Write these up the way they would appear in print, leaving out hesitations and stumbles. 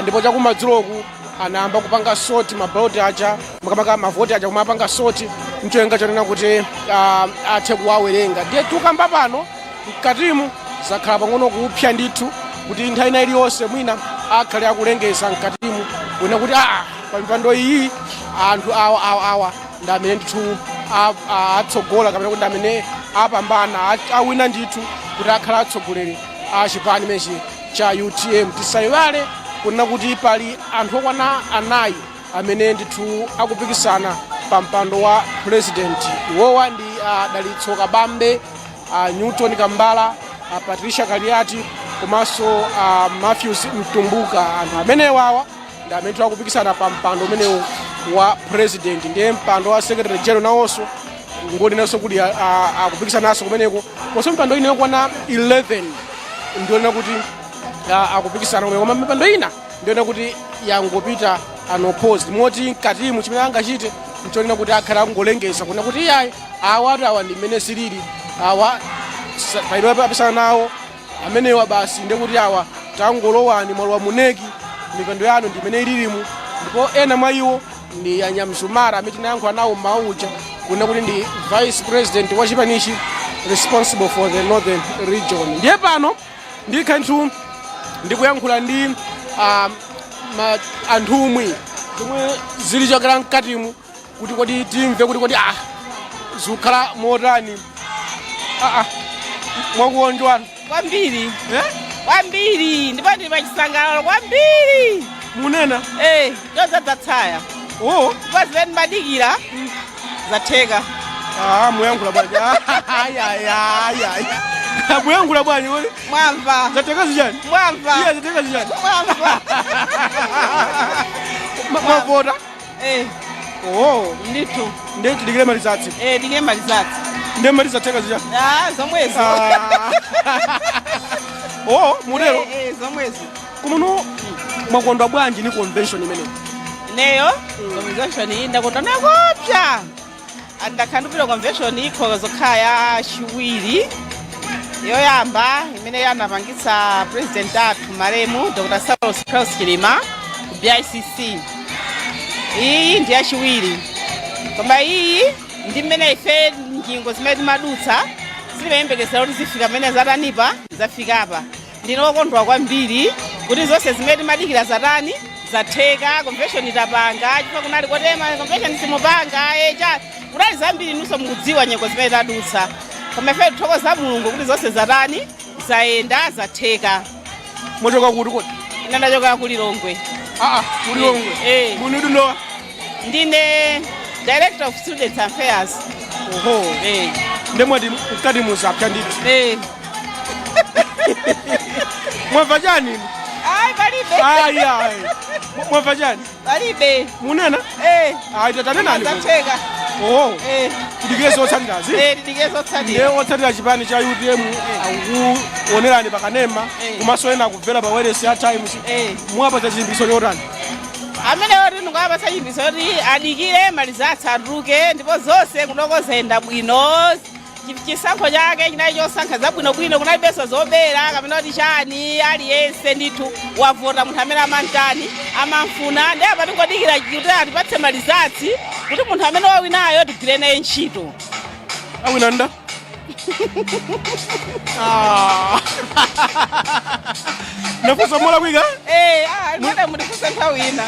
ndipo chakumadzuloku anayamba kupanga soti maballot aja makamaka mavoti aja kumapanga soti mchoyenga chonena kuti athe kuwawerenga. Ndiye tukamba pano mkatimu zakhala pang'ono kupsya ndithu kuti nthawi ina iliyonse mwina akhale akulengeza mkatimu kuona kuti pa mipando iyi anthu awa ndi amene ndithu atsogola kapena kuti ndi amene apambana awina ndithu kuti akhala atsogoleri a chipani mechi cha UTM. Tisayiwale kunena kuti pali anthu okwana 4 amene ndithu akupikisana pa mpando wa president. Iwowa ndi Dalitso Kabambe, Newton Kambala, Patricia Kaliati komanso Matthews Mtumbuka. Anthu amenewawa ndi amene akupikisana pa mpando umenewu wa president. Ndiye mpando wa secretary general nawonso ngodinanso kuti akupikisananso kumeneko koso mpando ine yokwana 11 ndiona kuti akupikisana koma mipando ina ndiona kuti yangopita unopposed moti mkatimu chimene angachite nchonena kuti akhala akungolengeza kuna kuti iyayi awa ndi mmene silili awa paino apesana nawo amenewa basi ndiye kuti awa tangolowani mwalowa muneki mipando yanu ndi imene ililimu. Ndipo ena mwa iwo ndi Anyamzumara amene tinayankhula nawo mauja kuna kuti ndi vice president wa chipanichi responsible for the northern region. Ndiye pano ndikanthu ndikuyankhula ndi anthumwi zomwe zili chokera mkatimu kuti kodi timve kuti kodi zikukhala motani. Mwakuonjwana kwambiri kwambiri ndipo ndi pachisangalalo kwambiri munena yozadzatsaya ndipo zimene madikira zatheka. Muyankhula bwanji muyankhula bwanji mwamva zatheka zijani mwamva zatheka zijani mwamva mwavota ndithu ndiye tidikire malizatsi tikire malizatsi ndiye mali zatheka zijani zomwezo mudero zomwezo. kumuno mwakondwa bwanji ni convention imeneyi neyo convention iyi ndakondwa nakopsa andakhandupira convention ikho zokhaya chiwiri yoyamba imene yanapangitsa president athu malemu Dr. Saulos Klaus Chilima ku BICC. Iyi ndi yachiwiri koma iyi ndi mmene ife njingo zimene timadutsa zimayembekezera kuti zifika mmene zatanipa zafikapa. Ndinokondwa kwambiri kuti zonse zimene timadikira zatani zatheka. Convention itapanga chifukwa kunali kotema convention simupanga kunali zambiri nunso mukudziwa nyengo zimene tadutsa koma ife tithokoza Mulungu kuti zonse zatani zayenda zatheka. Mwachoka kuti kodi? Ine ndachoka ku Lilongwe. Lilongwe munidu ndowa? Ndine Director of Student Affairs. Ndemwati mkati muzapya nditi mwamva chani? Palibe mwamva chani? Palibe munena? Tatanenani zatheka. tidikire zotsatirazi tidikire zotsatira ndiye otsatira chipani cha UTM akuonerani pakanema komanso ena akubvera pa wireless ya Times mwapatsa chilimbikitso chotani? amene oti ndikuyapatsa chilimbikitso kuti adikire malizatsi atuluke ndipo zonse kunoko zayenda bwino. Chisankho chake chinali chosankha zabwinobwino kunalibenso zobera kapena kuti chani aliyense ndithu wavota munthu amene amantani amamfuna. Ndiye apa tingodikira kuti atipatse malizatsi kuti munthu amene wawinayo tigwire naye ntchito. Awina nda? Nafusa mola kwika? Mwene mundifuse nthawi ina.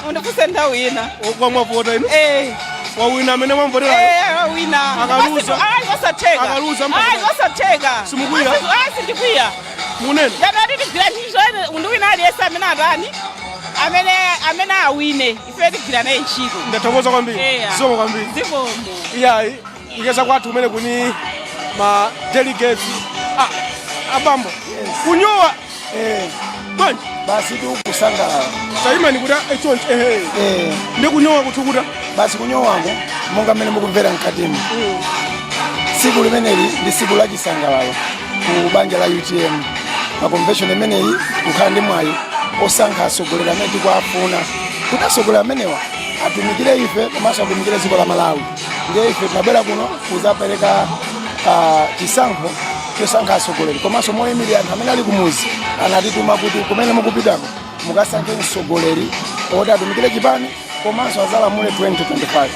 Mundifuse nthawi ina. Kwa mwavota inu? Wawina amene mwamvotera? Wawina. Akaluza? Yosatheka. Akaluza yosatheka. Simukwiya? Sindikwiya. Munene? Ndadati tigwira ntchito undiwina aliyense amene atani amene awine ife tigwira naye ntchito. Ndathokoza kwambiri. Zikomo kwambiri. Zikomo. Iyayi ikeza kwathu umene kuni ma delegates abambo kunyowa bwanji basi tikusangalala sayimani kuti echonchi ndi kunyowa kuthukuta basi kunyowako monga mmene mukumvera mkatimu siku limeneli ndi siku la chisangalalo ku banja la UTM. Pa convention imeneyi kukhala ndi mwayi osankha atsogoleri amene tikuafuna kuti atsogoleri amenewa atumikire ife komanso atumikire dziko la Malawi. Ndiye ife tinabwera kuno kuzapereka chisankho chosankha atsogoleri komanso moyimirira anthu amene ali kumuzi anatituma kuti kumene mukupitako mukasankhe mtsogoleri oti atumikire chipani komanso azalamule 2025.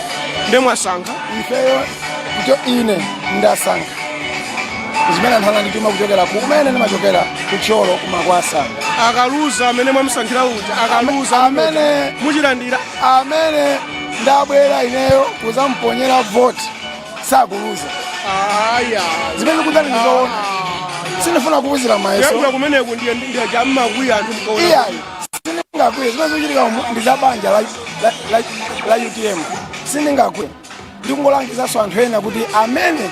Nde mwasankha? Ifeyo kucho ine ndasankha zimene anthu anandituma kuchokera kumene ndimachokera kuthyolo kumakwasa. Akaluza amene mwamusankhira uja akaluza amene muchilandira amene ndabwera ineyo kuzamponyera voti sakuluza. aya Zimene ndikudzani ndizoona sinifuna kuwuzira mayeso yakula kumeneku ndiye chammakwiya anthu mkaona iyayi sindingakwiye zimene zikuchitika ndizabanja la UTM sindingakwiye ndikungolangizaso anthu ena kuti amene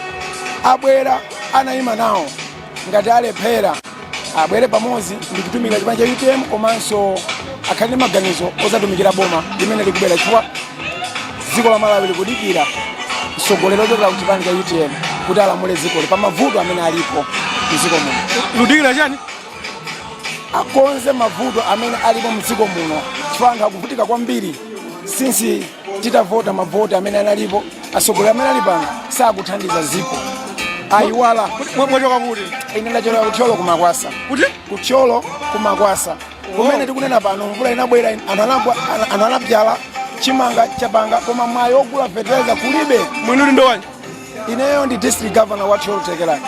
abwera anayima nawo ngati alephera abwere pamodzi ndikutumikira chipani cha UTM komanso akhale ndi maganizo ozatumikira boma limene likubwera chifukwa dziko la Malawi likudikira mtsogoleri ochokera kuchipani cha UTM kuti alamule dzikoli pa mavuto amene alipo mdziko muno. ludikira chani Akonze mavuto amene alipo mdziko muno chifukwa anthu akuvutika kwambiri since titavota mavoti amene analipo atsogoleri amene ali pano sakuthandiza dziko ayiwala. mwachoka kuti Ine ndachokera kuthyolo kumakwasa kuti kuthyolo kumakwasa kumene tikunena pano mvula inabwera anthu anabzala chimanga chapanga koma mwayi ogula fertilizer kulibe. mwinuli ndowani Ineyo ndi district governor wa Thyolo Tekelani.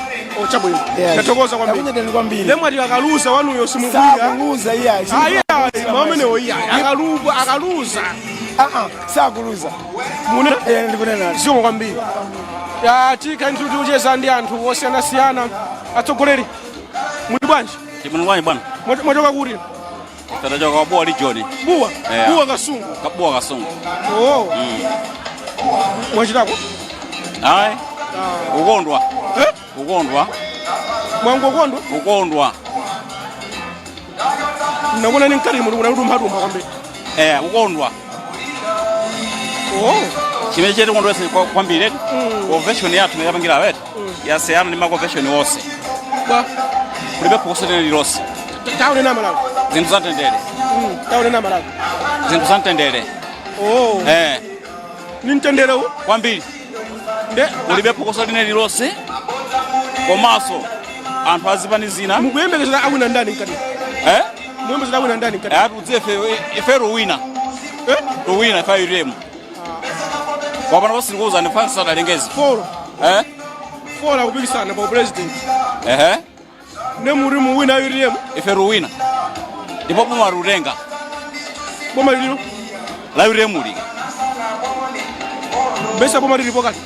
chabwino Yeah. ndatokoza kwambiri Ndakunyeteni kwambiri. lemwati akaluza wanuyo simukwiya Sakuluza iyayi. mamenewo iyayi akaluza Sakuluza. mune Ndikunena. zikomo kwambiri ya tikhainthu tiucheza ndi anthu osiyanasiyana atsogoleri muli bwanji Chimwani bwana. mwachoka kuti Tatachoka kwa Buwa Region. buwa Yeah. buwa kasungu Buwa Kasungu. mwachitako Ayi. Ukondwa. eh Ukondwa. mwangu ukondwa Ukondwa. nakuna ni mkati muli kunaludumphadumpa kwambiri Ukondwa. Chimene chete kondwesa kwambiri. Convention yathu yapangira wetu. Yasiyana ndi ma convention wonse. bwa Kulibe phokoso lilonse. taone namalako Zinthu zatendere. taone namalako Zinthu zatendere. ni mtendere uwu Kwambiri. nde Kulibe phokoso lilonse. Komanso anthu azipanizina. mukuyembekezera awina ndani mkati muyembekezera awina ndani mkati Atudziwe ife ruwina. Ruwina ife UTM. Wapana basi kuuza nifasa talengezi. folo akupikisana pa president Ehe. ne muri muwina UTM Ife ruwina. Ndipo boma rulenga. boma lililo La UTM liga. besa boma lilipo kale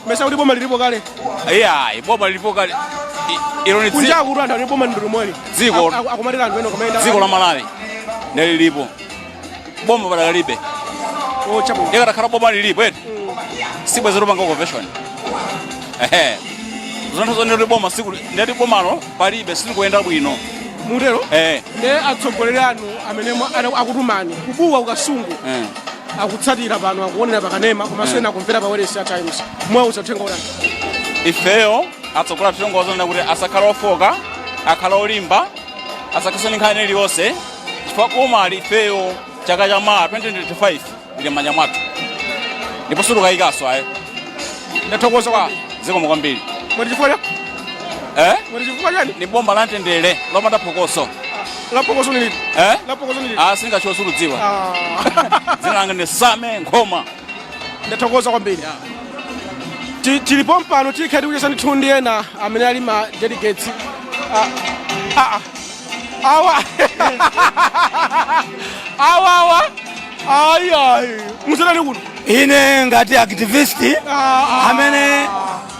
besa kuti boma lilipo kale Iya, boma lilipo kale. Ironi kunja kuti anthu ali boma ndiro mwali Dziko. akumatira anthu eno kamaenda dziko la Malawi. Nelilipo. Boma badalibe. chabwino Ndikata khala boma lilipo eti. Sibwe zero panga convention. Ehe. Zonto zonero boma siku ndeti bomalo palibe sikuyenda bwino. mutero Ne atsogoleri anu amene akutumani kubuwa ukasungu akutsatira pano akuonera pakanema komanso ena akumvera pa Wailesi ya Times mwauza uthenga utani ifeyo atsogola tilongozana kuti asakhala ofoka akhala olimba asakhala nkhani iliyonse chifukwa boma ifeyo chaka cha Mara 2025 ili m'manja mwathu ndipo sitikayikaso ayi ndathokoza kwa zikomo kwambiri mwati chifukwa mwati chifukwa chani ni bomba la mtendere lopanda phokoso lapokoso niliti lapokoso niliti sindingachiwasuludziwa dzina langa ni Same Nkhoma. ndathokoza kwambiri tilipo mpano tikhati kuchesa ndi thundi ena amene ali ma delegates awa ayi muzanani kuno ine ngati activist amene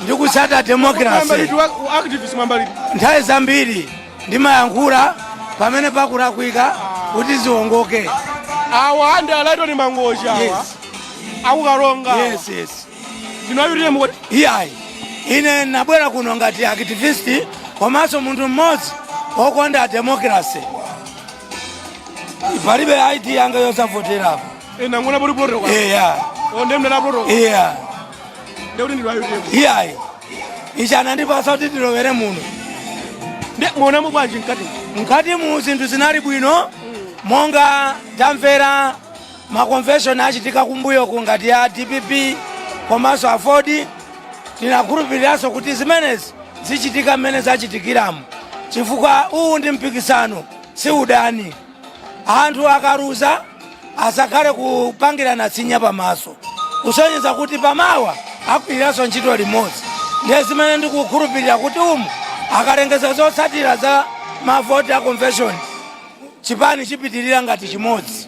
ndikutsata democracy activist mambaliti nthawi zambiri ndimayankhula pamene pakulakwika kuti ziwongoke. awa andi alaitoni mangoji awa Yes. akukalonga yes ndino UTM kuti iyayi ine nabwera kuno ngati activist komanso munthu mmodzi wokonda democracy. palibe ID yanga yosavoterapo. nangona poli protocol iya ndemne na protocol iya ndekuti ndilo UTM iyayi ichi anandipasa kuti ndilowere muno. muonamo bwanji mkati mu zinthu zinali bwino monga tamvera makonvention achitika kumbuyo ngati ya DPP komanso afodi tinakhulupiriranso kuti zimenezi zichitika mmene zachitikiramo chifukwa uwu ndi mpikisano si udani anthu akaruza asakhale kupangirana tsinya pamaso kusonyeza kuti pamawa akugwiriranso ntchito limodzi. Ndiye zimene ndikukhulupirira kuti umu akalengeza zotsatira za mavoti a convention chipani chipitirira ngati chimodzi,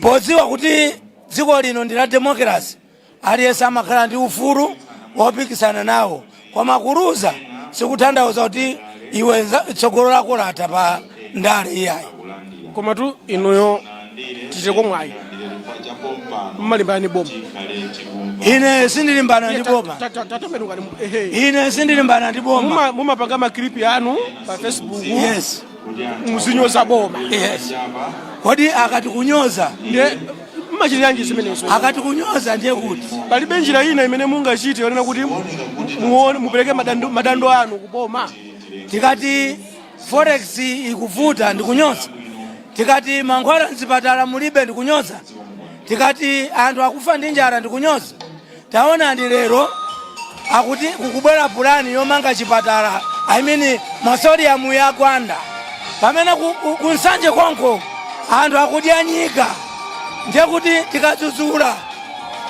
podziwa kuti dziko lino ndi la democracy, aliyense amakhala ndi ufulu wopikisana nawo, koma kuruza sikutanthauza kuti iwe tsogolo lako latha pa ndale iyayi. Koma tu inuyo titeko mwayi mmalimbana ni boma. Ine sindilimbana ndi boma. Ine sindilimbana ndi boma. Mumapanga maklipi yanu pa Facebook. Yes. Muzinyoza boma. Yes. Kodi akati kunyoza ndiye mmachiranji zimenezo. Akati kunyoza ndiye kuti palibe njira ina imene mungachite yonena kuti muone mupereke madando anu kuboma. Tikati forex ikuvuta ndi kunyoza, tikati mankhwala mzipatala mulibe ndi kunyoza, tikati anthu akufa ndi njala ndi kunyoza. Taona ndi lero akuti kukubwera pulani yomanga chipatala, I mean masodium ya Gwanda, pamene kunsanje konko anthu akudya nyika. Ndiye kuti tikadzudzula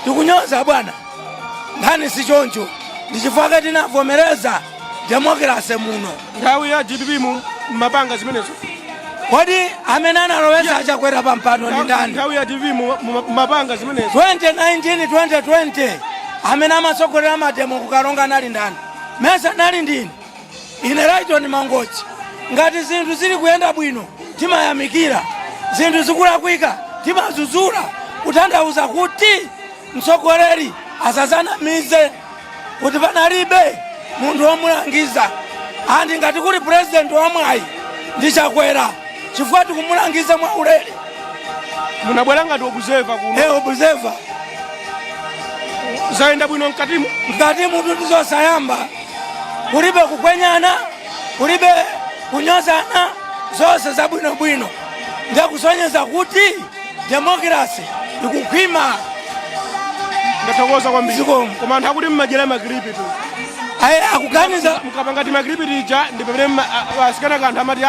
tikunyoza bwana. Nkhani si choncho, ndi chifukwa tinavomereza democracy muno. Nthawi ya DPP mumapanga zimenezo. Kodi amene analoweza achakwera pa mpando ndi ndani? Nthawi ya DPP mumapanga zimenezo. 2019 2020 amene amatsogolera mademo kukalonga nali ndani? Mesa nali ndini. Ine Rayton Mangochi. Ngati zinthu zili kuyenda bwino timayamikira, zinthu zikulakwika timadzudzula, kutanthauza kuti mtsogoleri asazanamize kuti panalibe munthu womulangiza. Andi ngati kuli president wamwayi ndichakwera chifukwa tikumulangiza mwaulere. Munabwera ngati observer kuno. Observer. Zayenda bwino mkatimu? Mkatimu tuzosayamba. Kulibe kukwenyana, kulibe kunyozana, zonse za bwino. Ndiye kusonyeza kuti democracy ikukhwima. Ndathokoza kwambiri. Zikomo. Koma anthu akuti mmajera magripi tu. Akuganiza mukapanga ti magripi tija ndi pamene asikana kanthu amati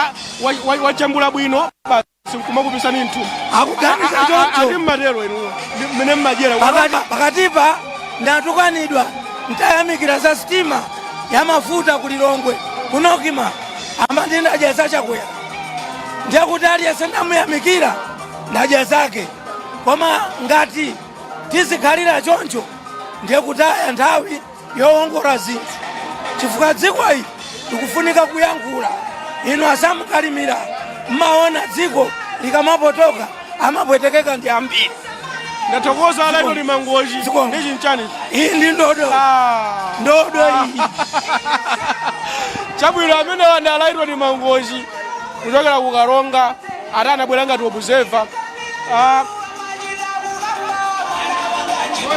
wachambula bwino basi kumakupisani mtu. Akuganiza choncho. Ati mmatero inu mmene mmajera. Pakatipa ndatukanidwa ntayamikira za sitima ya mafuta kulilongwe kunokima amati ndajaza chakwera. Ndiye kuti aliyense ndamuyamikira ndajazake. Koma ngati tizikhalira choncho ndiye kutaya nthawi yowongola zinthu, chifukwa dziko ili likufunika kuyankhula. Inu asamukalimira mmaona dziko likamapotoka amapwetekeka ndi ambiri. Ndathokoza Rayton Mangochi. Ndi chinchani. Iyi ndi ndodo. Ndodo iyi. Chabwino amene wanda Rayton Mangochi kuchokera kukalonga ati anabwera ngati observer.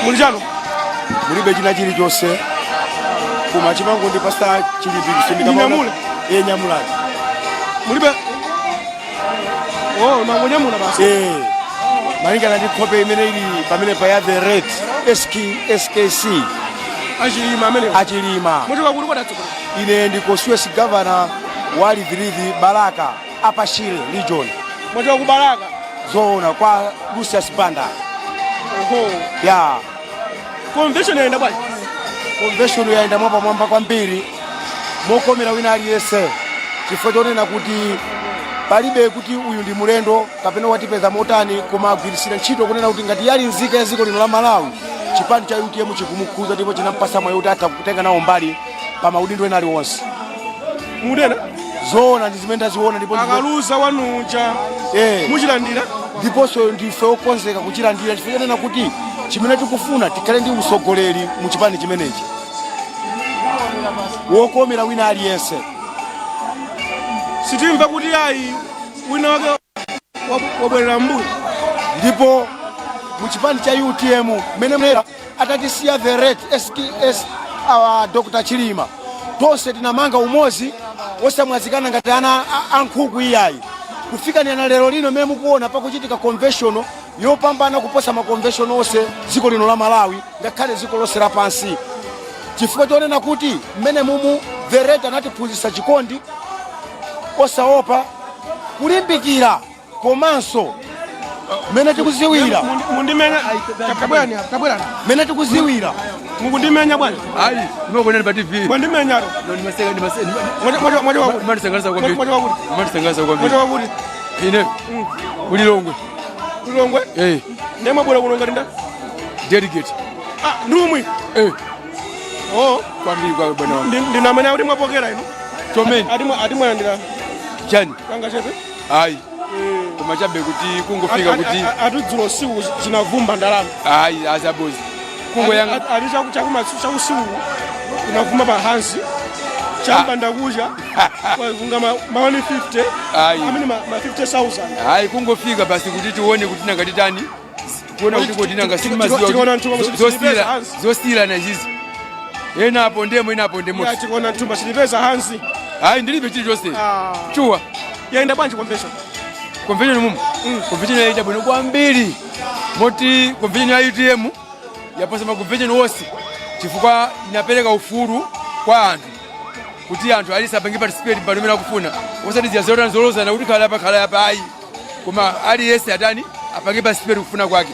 Muli chano? Mulibe china chilichonse koma chimango ndi pasta chilipikisi Nyamula? Nyamulani. Mulibe? Mangonyamula basi. Malingana ndi nkhope imene ili pamene pa the red SKC achilima amene achilima. Muchoka kuti kwadatsogolo. Ine ndi constituency governor wa Livirivi Baraka Apashile region. Muchoka ku Baraka zoona kwa Lucius Banda. Ya convention yaenda bwana. Convention yaenda mwamba kwambiri mokomera wina aliyense, chifukwa chonena kuti palibe kuti uyu ndi mulendo kapena watipeza motani, koma agwirisira ntchito kunena kuti ngati yali nzika ya dziko lino la Malawi chipani cha UTM chikumukhuza ndipo chinampasa mwayi kuti atha kutenga nawo mbali pa maudindo ena aliwonse. Mudena zoona ndi zimene ndaziona ndipo akaluza wanucha muchilandira ndiponso ndife okonzeka kuchilandira, chifukwa chonena kuti chimene tikufuna tikhale ndi usogoleri mu chipani chimenechi wokomera wina aliyense. sitimva kuti ayi wina wake wabwerera mbuyo. Ndipo mu chipani cha UTM mene mera atatisiya the red SKS Dr. Chilima tonse tinamanga umozi wosamwazikana ngati ana ankhuku iyayi kufika ni ana lero lino mene mukuona pakuchitika convention yopambana kuposa ma convention onse dziko lino la Malawi ngakhale dziko lonse lapansi, chifukwa chonena kuti mmene mumu the red anatiphunzitsa chikondi osaopa kulimbikira komanso mene tikuziwira mundimenya tabwerani mene tikuziwira mukundimenya bwana ayi ndimakuonani pa TV mwandimenya ro ndimasangalasa kwambiri mwachawakuti ine ulilongwe ndemwe bwera kuno ngati nda delegate ndumwi kwambiri kwa bwana wangu ndinamenya kuti mwapokera ino chomeni atimwalandira chani kanga chepe ayi koma chabe kuti kungofika kuti atudzulo usiku zinavumba ndalama ayi azabozi kungo yanga ali chakusiku inavumba pa hansi chambanda kucha wavunga ma 150 amene ma 50,000 ayi kungofika basi kuti tione kuti nanga titani kuona kuti kodinanga tiona ntuma zosila na zizi enapo ndemo tikona ntuma silipeza hansi ayi ndilibe chili chose chuwa yaenda bwanji convention mumu convention yaita bwino kwambiri moti convention ya UTM yapasa maconvention wose chifukwa inapereka ufulu kwa anthu kuti anthu alisapange participate pamene akufuna osati ziyazorana zolozana kuti khala yapa ayi koma aliyese atani apange participate kufuna kwake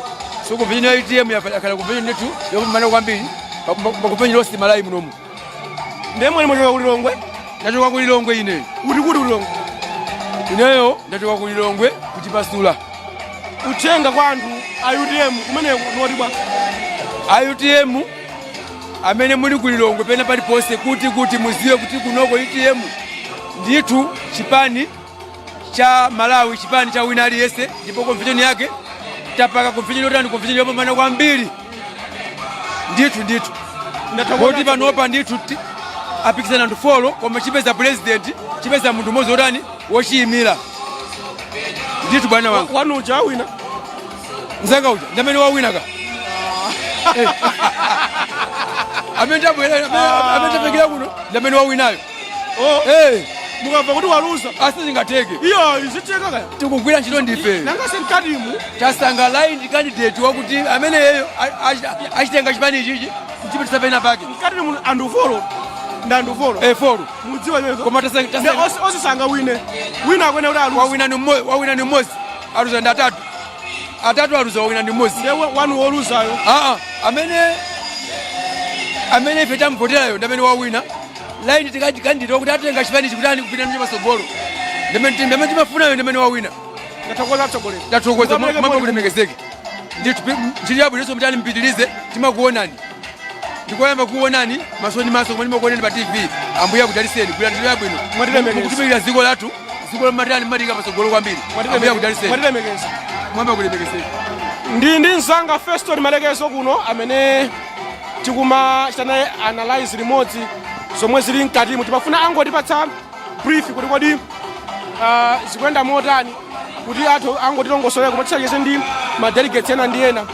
so convention ya UTM yakhala convention yetu yopambana kwambiri maconvention wose malayi munomu ndemwe mwachoka kulilongwe ndachoka kulilongwe ine kuti kulilongwe ineyo ndachoka kulilongwe kuchipasula uthenga kwa anthu a UTM kumene noti bwa a UTM amene muli kulilongwe pena paliponse kuti muziwe kuti kunoko UTM ndithu chipani cha Malawi, chipani cha wina aliyese, ndipo convention yake tapaka convention yotani, convention yopambana kwambiri ndithu kuti panopa ndithu apikisana anthu folo koma chipeza president, chipeza munthu mmodzi otani wochiyimira ndithu. Bwana wangu wanuja wina nzanga uja ndamene wawina ka amene tapekera kuno ndamene wawinayo. Mukava kuti waluza asingateke iyo izicheka kaya tikugwira ntchito ndife nanga senkatimu tasangalayi ndi candidate wakuti amene yeyo achitenga chipani ichichi mchipitisa pena pake mkatimu anduvolo ndanduvolo folo mudziwa yezo koma osisanga wina akwene kuti aluza wawina ni mmozi aluza ndi atatu aluza wawina ndi mmozi ndiye wanu woluzayo amene ife tamvoterayo ndamene wawina laini tikandidate wakuti atenga chipani chikutani kupita ndi pasogolo ndamene timafunayo ndamene wawina. Ndathokoza mambo kulemekezeke ndithu ntchito yabwino yonse mutani mpitirize timakuonani ndikoyamba kuonani maso ndi maso koma ndimakuonani pa TV ambuya kudaliseni kuya ntchito yabwino kutumikira dziko lathu dziko lomatani matika pasogolo kwambiri ambuya kudaliseni mwamba kulemekezeke. ndi mzanga Feston Malekezo kuno amene tikumachitanaye analyze limodzi zomwe zili mkatimu timafuna angotipatsa brief kuti kodi zikuyenda motani kuti athu angotilongosolera koma tisacheze ndi madelegates ena ndi ena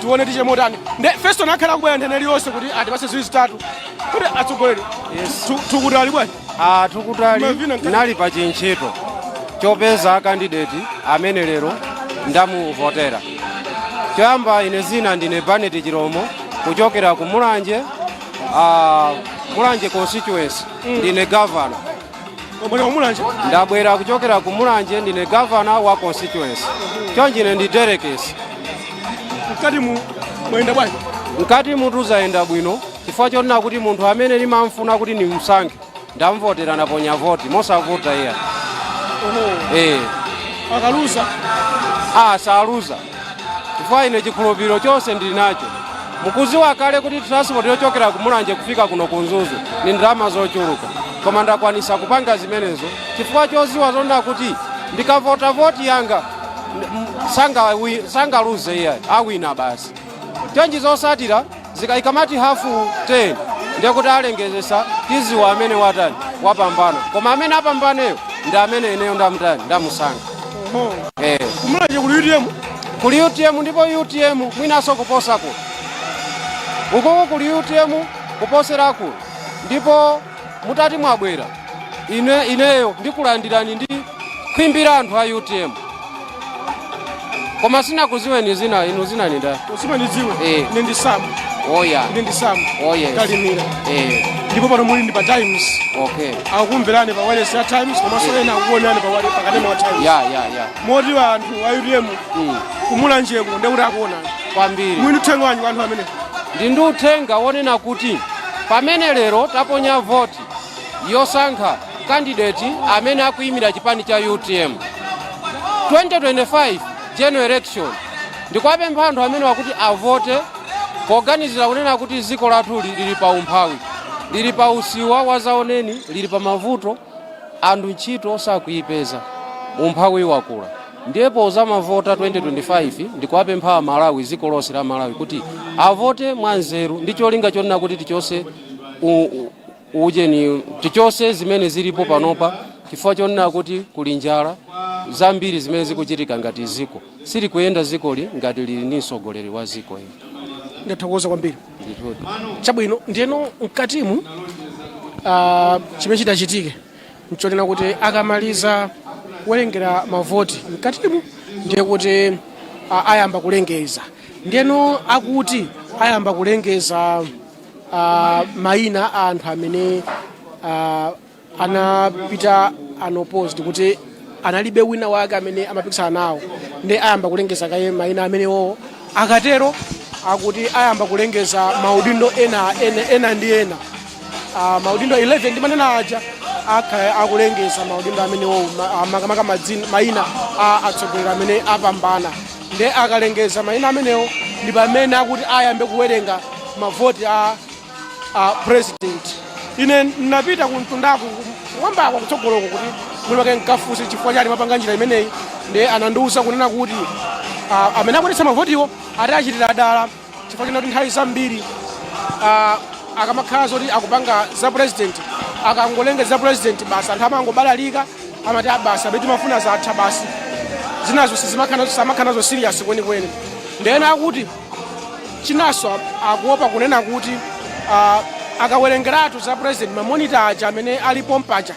tione tiche motani. Nde Feston akhala kubwera nthene liyonse kuti atipatse ziwiri zitatu kuti atsogoleri tukutali bwanji tukutali nali pa chintchito chopeza candidate amene lero ndamuvotera. Choyamba ine zina ndine Barnett Chilomo kuchokera ku Mulanje constituency ndine governor. Ndabwera kuchokera ku Mulanje ndine governor wa constituency. Chonjine ndi delegate. Mkatimu mwenda bwanji? Mkatimu tuzayenda bwino chifukwa chonena kuti munthu amene limamfuna kuti ni msankhe ndamvotera naponya voti mosavota iya. Akaluza? Saluza. Chifukwa ine chikhulupiriro chonse ndili nacho. Mukuziwa kale kuti transport yochokera ku Mulanje kufika kuno ku Nzuzu ni ndalama zochuluka. Koma ndakwanisa kupanga zimenezo chifukwa choziwa zonena kuti ndikavota voti yanga sangaluze iya awina basi. Chonji zosatira zikaikamati hafu 10 ndiye kuti alengezesa tiziwa amene watani wapambana. Koma amene apambaneyo ndi amene ineyo ndamutani ndamusankha. Mulanje kuli UTM? Kuli UTM ndipo UTM mwinaso kuposako. Uko kuli UTM kuposerako ndipo mutati mwabwera ineyo ndikulandirani ndi kwimbira anthu a UTM. Koma sina kuziweni zina inu zina ninda. Usima niziwe. Nindi Sam. oya ine ndi Sam yes. Kalimira ndipo pano muli ndi pa Times okay akukumverani pa wireless ya Times komanso ena akuonani pa kanema wa Times ya moti anthu a UTM kumulanjeko ndekuti akuonani kwambiri mwini uthenga wanyu anthu amene ndi uthenga wonena kuti pamene lero taponya voti yosankha candidate amene akuyimira chipani cha UTM 2025 general election ndikwapempha anthu amene wakuti avote poganizira kunena kuti dziko lathu lili pa umphawi, lili pa usiwa wazaoneni, lili pa mavuto, anthu ntchito sakuyipeza, umphawi wakula. Ndipo zamavota 2025 ndikwapempha Amalawi, dziko lonse la Malawi kuti avote mwanzeru ndi cholinga chonena kuti tichose tichose zimene zilipo panopa, chifukwa chonena kuti kuli njala zambiri zimene zikuchitika ngati ziko sili kuyenda zikoli ngati lili ni mtsogoleri wa ziko hili. Ndathokoza kwambiri. Chabwino ndiyeno mkatimu chimene chitachitike nchonena kuti akamaliza kuwerengera mavoti mkatimu ndiye kuti ayamba kulengeza. Ndiyeno akuti ayamba kulengeza mayina a anthu amene anapita unopposed kuti analibe wina wake amene amapikisana nawo, ndi ayamba kulengeza kaye mayina amenewo. Akatero akuti ayamba kulengeza maudindo ena ndi ena. Maudindo 11 ndi manena aja akulengeza maudindo amenewo makamaka mayina atsogoleri amene apambana. Ndi akalengeza mayina amenewo ndi pamene akuti ayambe kuwerenga mavoti a president. Ine napita kumtundaku mwambako kutsogoloko kuti mwini wake nkafusi chifukwa chali mapanga njira imeneyi, ndi anandiwuza kunena kuti amene akwanitsa mavotiwo atachitira dala chifukwa china kuti nthawi zambiri akamakhala zoti akupanga za president akangolengeza za president basi anthu amangobalalika amati abasi abeti mafuna zatha basi zinazo sizimakhanazo serious kwenikweni. Ndiyena akuti chinaswa akuopa kunena kuti akawerengeratu za president mamonita aja amene alipo mpacha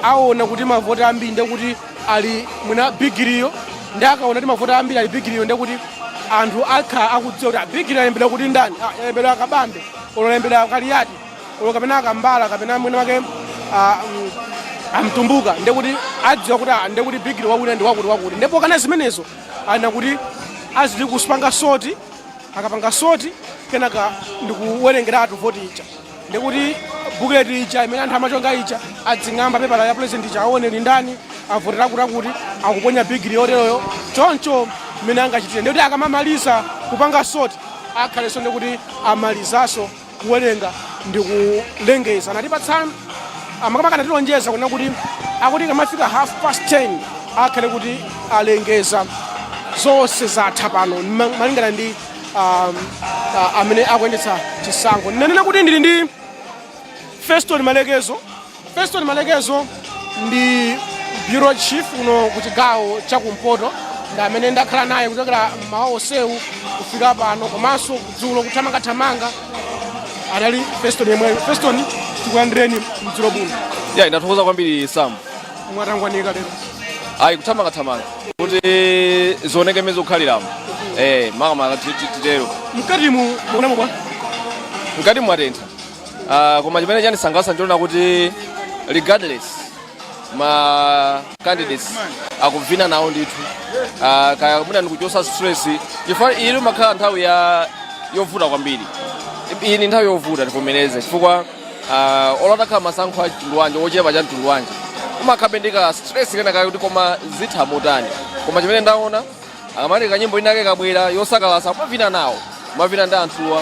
aona kuti mavoti ambiri ndi kuti ali mwina bigiriyo, ndi akaona kuti mavoti ambiri ali bigiriyo ndi kuti anthu akha akudziwa kuti bigiriyo alembera kuti ndani, alembera akabambe, olembera akaliyati, olo kapena akambala kapena mwina wake amtumbuka, ndi kuti adziwa kuti ndi kuti bigiriyo wakuti ndi wakuti. Ndipo kana zimenezo ana kuti azili kusipanga soti, akapanga soti kenaka ndikuwerengeratu voti ija, ndi kuti buketi ija imene anthu amachonga ija adzing'amba pepala ya president ija aone ni ndani avotera kuti akuponya bigiri yoteroyo choncho mmene angachitire. Ndi kuti akamamaliza kupanga soti akhaleso ndi kuti amalizaso kuwerenga ndi kulengeza. Natipatsa amakamaka natilonjeza kunena kuti akuti kamafika 10:30 akhale kuti alengeza zonse zatha pano malingana ndi amene akuyendetsa chisankho. Nanena kuti ndili ndi Feston Malekezo ndi bureau chief uno ku chigawo chakumpoto, ndi amene ndakhala naye kuchokera mawa onsewu kufika pano komanso dzulo kuthamangathamanga anali Feston yemweyo. Feston tikulandireni mdzulo buno. Ya inathokoza kwambiri Sam. Mwatangwanika lero. Ayi kuthamangathamanga kuti zioneke mezo kukhaliramo. Mama titero. Mkatimu mukuna mubwa? Mkatimu mwatentha. Koma chimene chanisangalatsa ndiona kuti regardless ma candidates akuvina nawo ndithu. Kaya mwina ndikuchosa stress. Chifukwa ili makhala nthawi yovuta kwambiri. Iyi ni nthawi yovuta tivomereze chifukwa olatakhala masankho a mtundu wanje ochepa cha mtundu wanje umakhabendeka stress kenaka kuti koma zitha motani. Koma chimene ndaona akamati kanyimbo inake kabwera yosakalasa mavina nawo mavina ndi anthuwa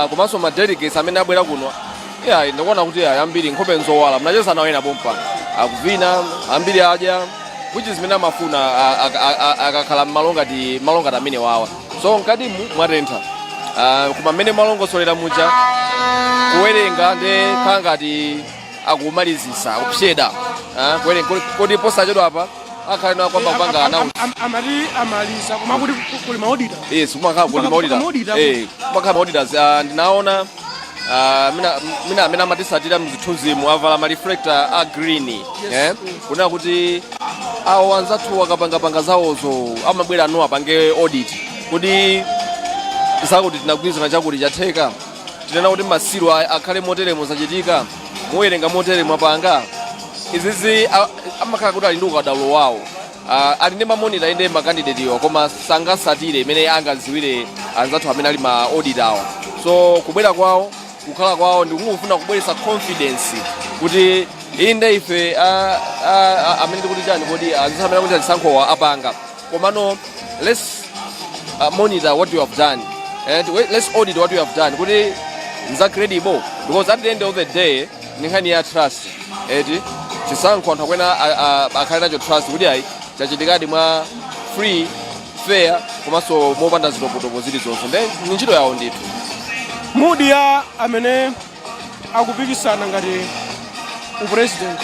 komanso ma delegates amene abwera kuno ndikuona kuti ambiri nkhope nzowala mnacheza nawo ena pompa akuvina ambiri adya which is zimene amafuna akakhala malonga amene wawa. So mkatimu mwatentha koma mmene malongosolera muja kuwerenga ndi khala ngati akumalizisa kupsyeda kuti posachedwa apa akhalena kwamba kupanga announce amati amaliza koma kuti kuli maodita. Yes, kumakhala kuli maodita. Kumakhala maodita ndinaona mina amene amatisatira mzithunzimu avala ma reflector a green. Kunena kuti awo anzathu akapangapanga zawozo amabwera anu apange audit kuti zakuti tinagwirizana chakuti chatheka tinena kuti masiro akhale motere musachitika muwerenga motere mwapanga izizi amakhala kuti ali ndi ukadaulo wawo ali ndi mamonita inde makandidate koma sangasatire imene angaziwire anzathu amene ali ma auditawa so kubwera kwawo kukhala kwawo ndikungofuna kubweretsa confidence kuti inde ife amene tikuti chani kodi anzathu amene kuti alisankhowa apanga komano let's monitor what you have done and let's audit what you have done kuti nza credible because at the end of the day ni nkhani ya trust eti chisankho anthu akwena akhale nacho trust kuti ayi chachitikadi mwa free fair komanso mopanda zitopotopo zilizonse then ni ntchito yawo ndithu. mudi ya amene akupikisana ngati upresident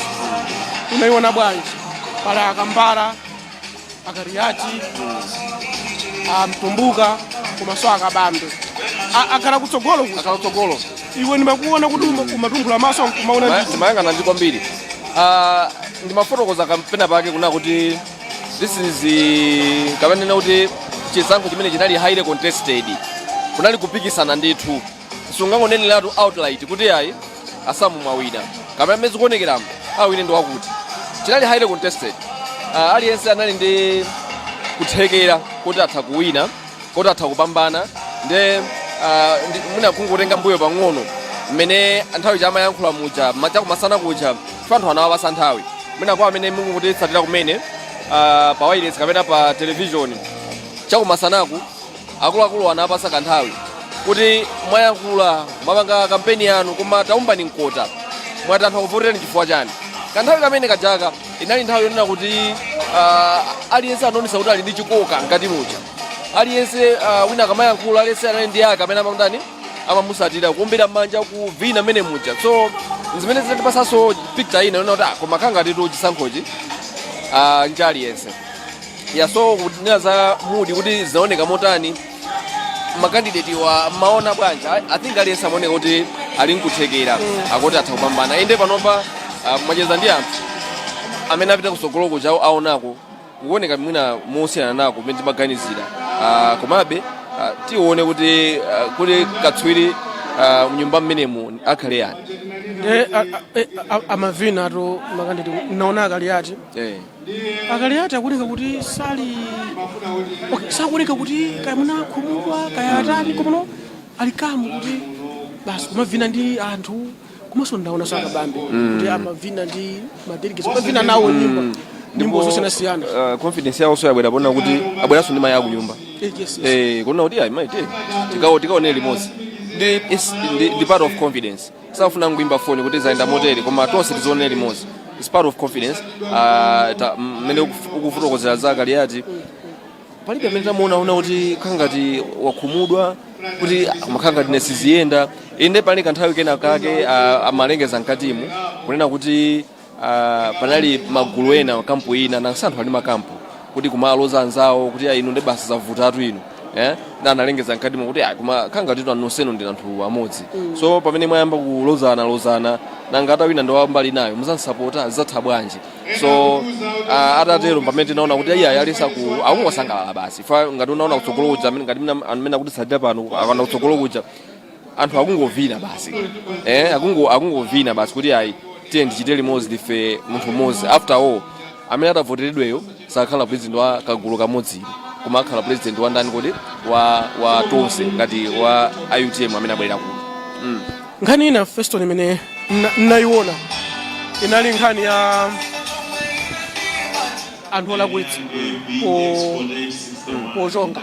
unaiona bwanji pala akambala akariyati mtumbuka komanso akabambe akhala kutsogolo iwe ndimakuona kuti umatumbula maso umaona ndimayang'ana ndi kwambiri ndimafotokoza kampena pake kuna kuti this is kamanena kuti chisankho chimene chinali highly contested kunali kupikisana ndithu sungangonenelatu outright kuti ayi asamu mwawina kamene mmene zikuonekeramo awine ndi wakuti chinali highly contested aliyense anali ndi kuthekera kuti atha kuwina kuti atha kupambana nde mwina kungotenga mbuyo pang'ono mmene nthawi chamayankhula muja chakumasana kuja anthu anawapasa nthawi mwina kwa amene mungutitsatira kumene pa wireless kapena pa television chakumasanaku akuluakulu anawapasa kanthawi kuti mwayankhula mwapanga kampeni yanu koma taumbani mkota mwati anthu akuvoterani chifukwa chani kanthawi kamene kajaka inali nthawi yonena kuti aliyense anaonesa kuti ali ndi chikoka mkati muja aliyense wina akamayankhula aliyense anali ndi ake amene amandani amamusatira kuombera m'manja kuvina mmene muja so zimene zinatipasanso picture ina yonena kuti koma khangatitu chisankhochi ncha aliyense so kunena za mudi kuti zinaoneka motani makandidate wa maona bwanja I think aliyense amaoneka kuti ali nkuthekera akuti atha kupambana inde panopa mwacheza ndi anthu amene apita kusogolo kuja aonako kuoneka mwina mosiyana nako mmene timaganizira komabe tione kuti kuti katswiri mnyumba mmenemu akhale yani amavina ato makandidate naona akaliyati akaliyati akuoneka kuti sakuoneka kuti kamuna khumudwa kayatani komuno alikamu kuti basi kumavina ndi anthu komanso ndaona sakabambe kuti amavina ndi madelegate amavina nawo nyimbo zosiyanasiyana confidence yawo so yabwera pona kuti abweranso ndi mayi akunyumba kuna kuti ayi maite tikaone limodzi ndi part of confidence safuna nguimba foni kuti zaenda motere koma tonse tizione limodzi it's part of confidence mmene ukufotokozera zakaliyati palibe amene tamuona kuti khangati wakhumudwa kuti makhangati nesiziyenda inde pali kanthawi kena kake amalengeza mkatimu kunena kuti panali magulu ena kampu ina nansanthu ali makampu kuti kumaloza anzawo kuti inu ndi basi zavutatu inu na analengeza mkatimu kuti koma khangati anonsenu ndi anthu amodzi so pamene mwayamba kulozana nanga atawina ndo mbali nayo muzansapota zatha bwanji so atatero pamene tinaona kuti alisa akungosangalala basi fa ngati unaona kutsogolo kuja amene akuti sadira pano akana kutsogolo kuja anthu akungovina basi akungovina basi kuti ayi tiye ndichite limodzi ndife munthu mmodzi after all amene atavoteredweyo sakhala president wa kagulu kamodzi koma akhala president wa ndani kodi wa tonse ngati wa IUTM amene abwerera kuno nkhani ina Feston imene nayiona inali nkhani ya anthu olakwitsa pochonga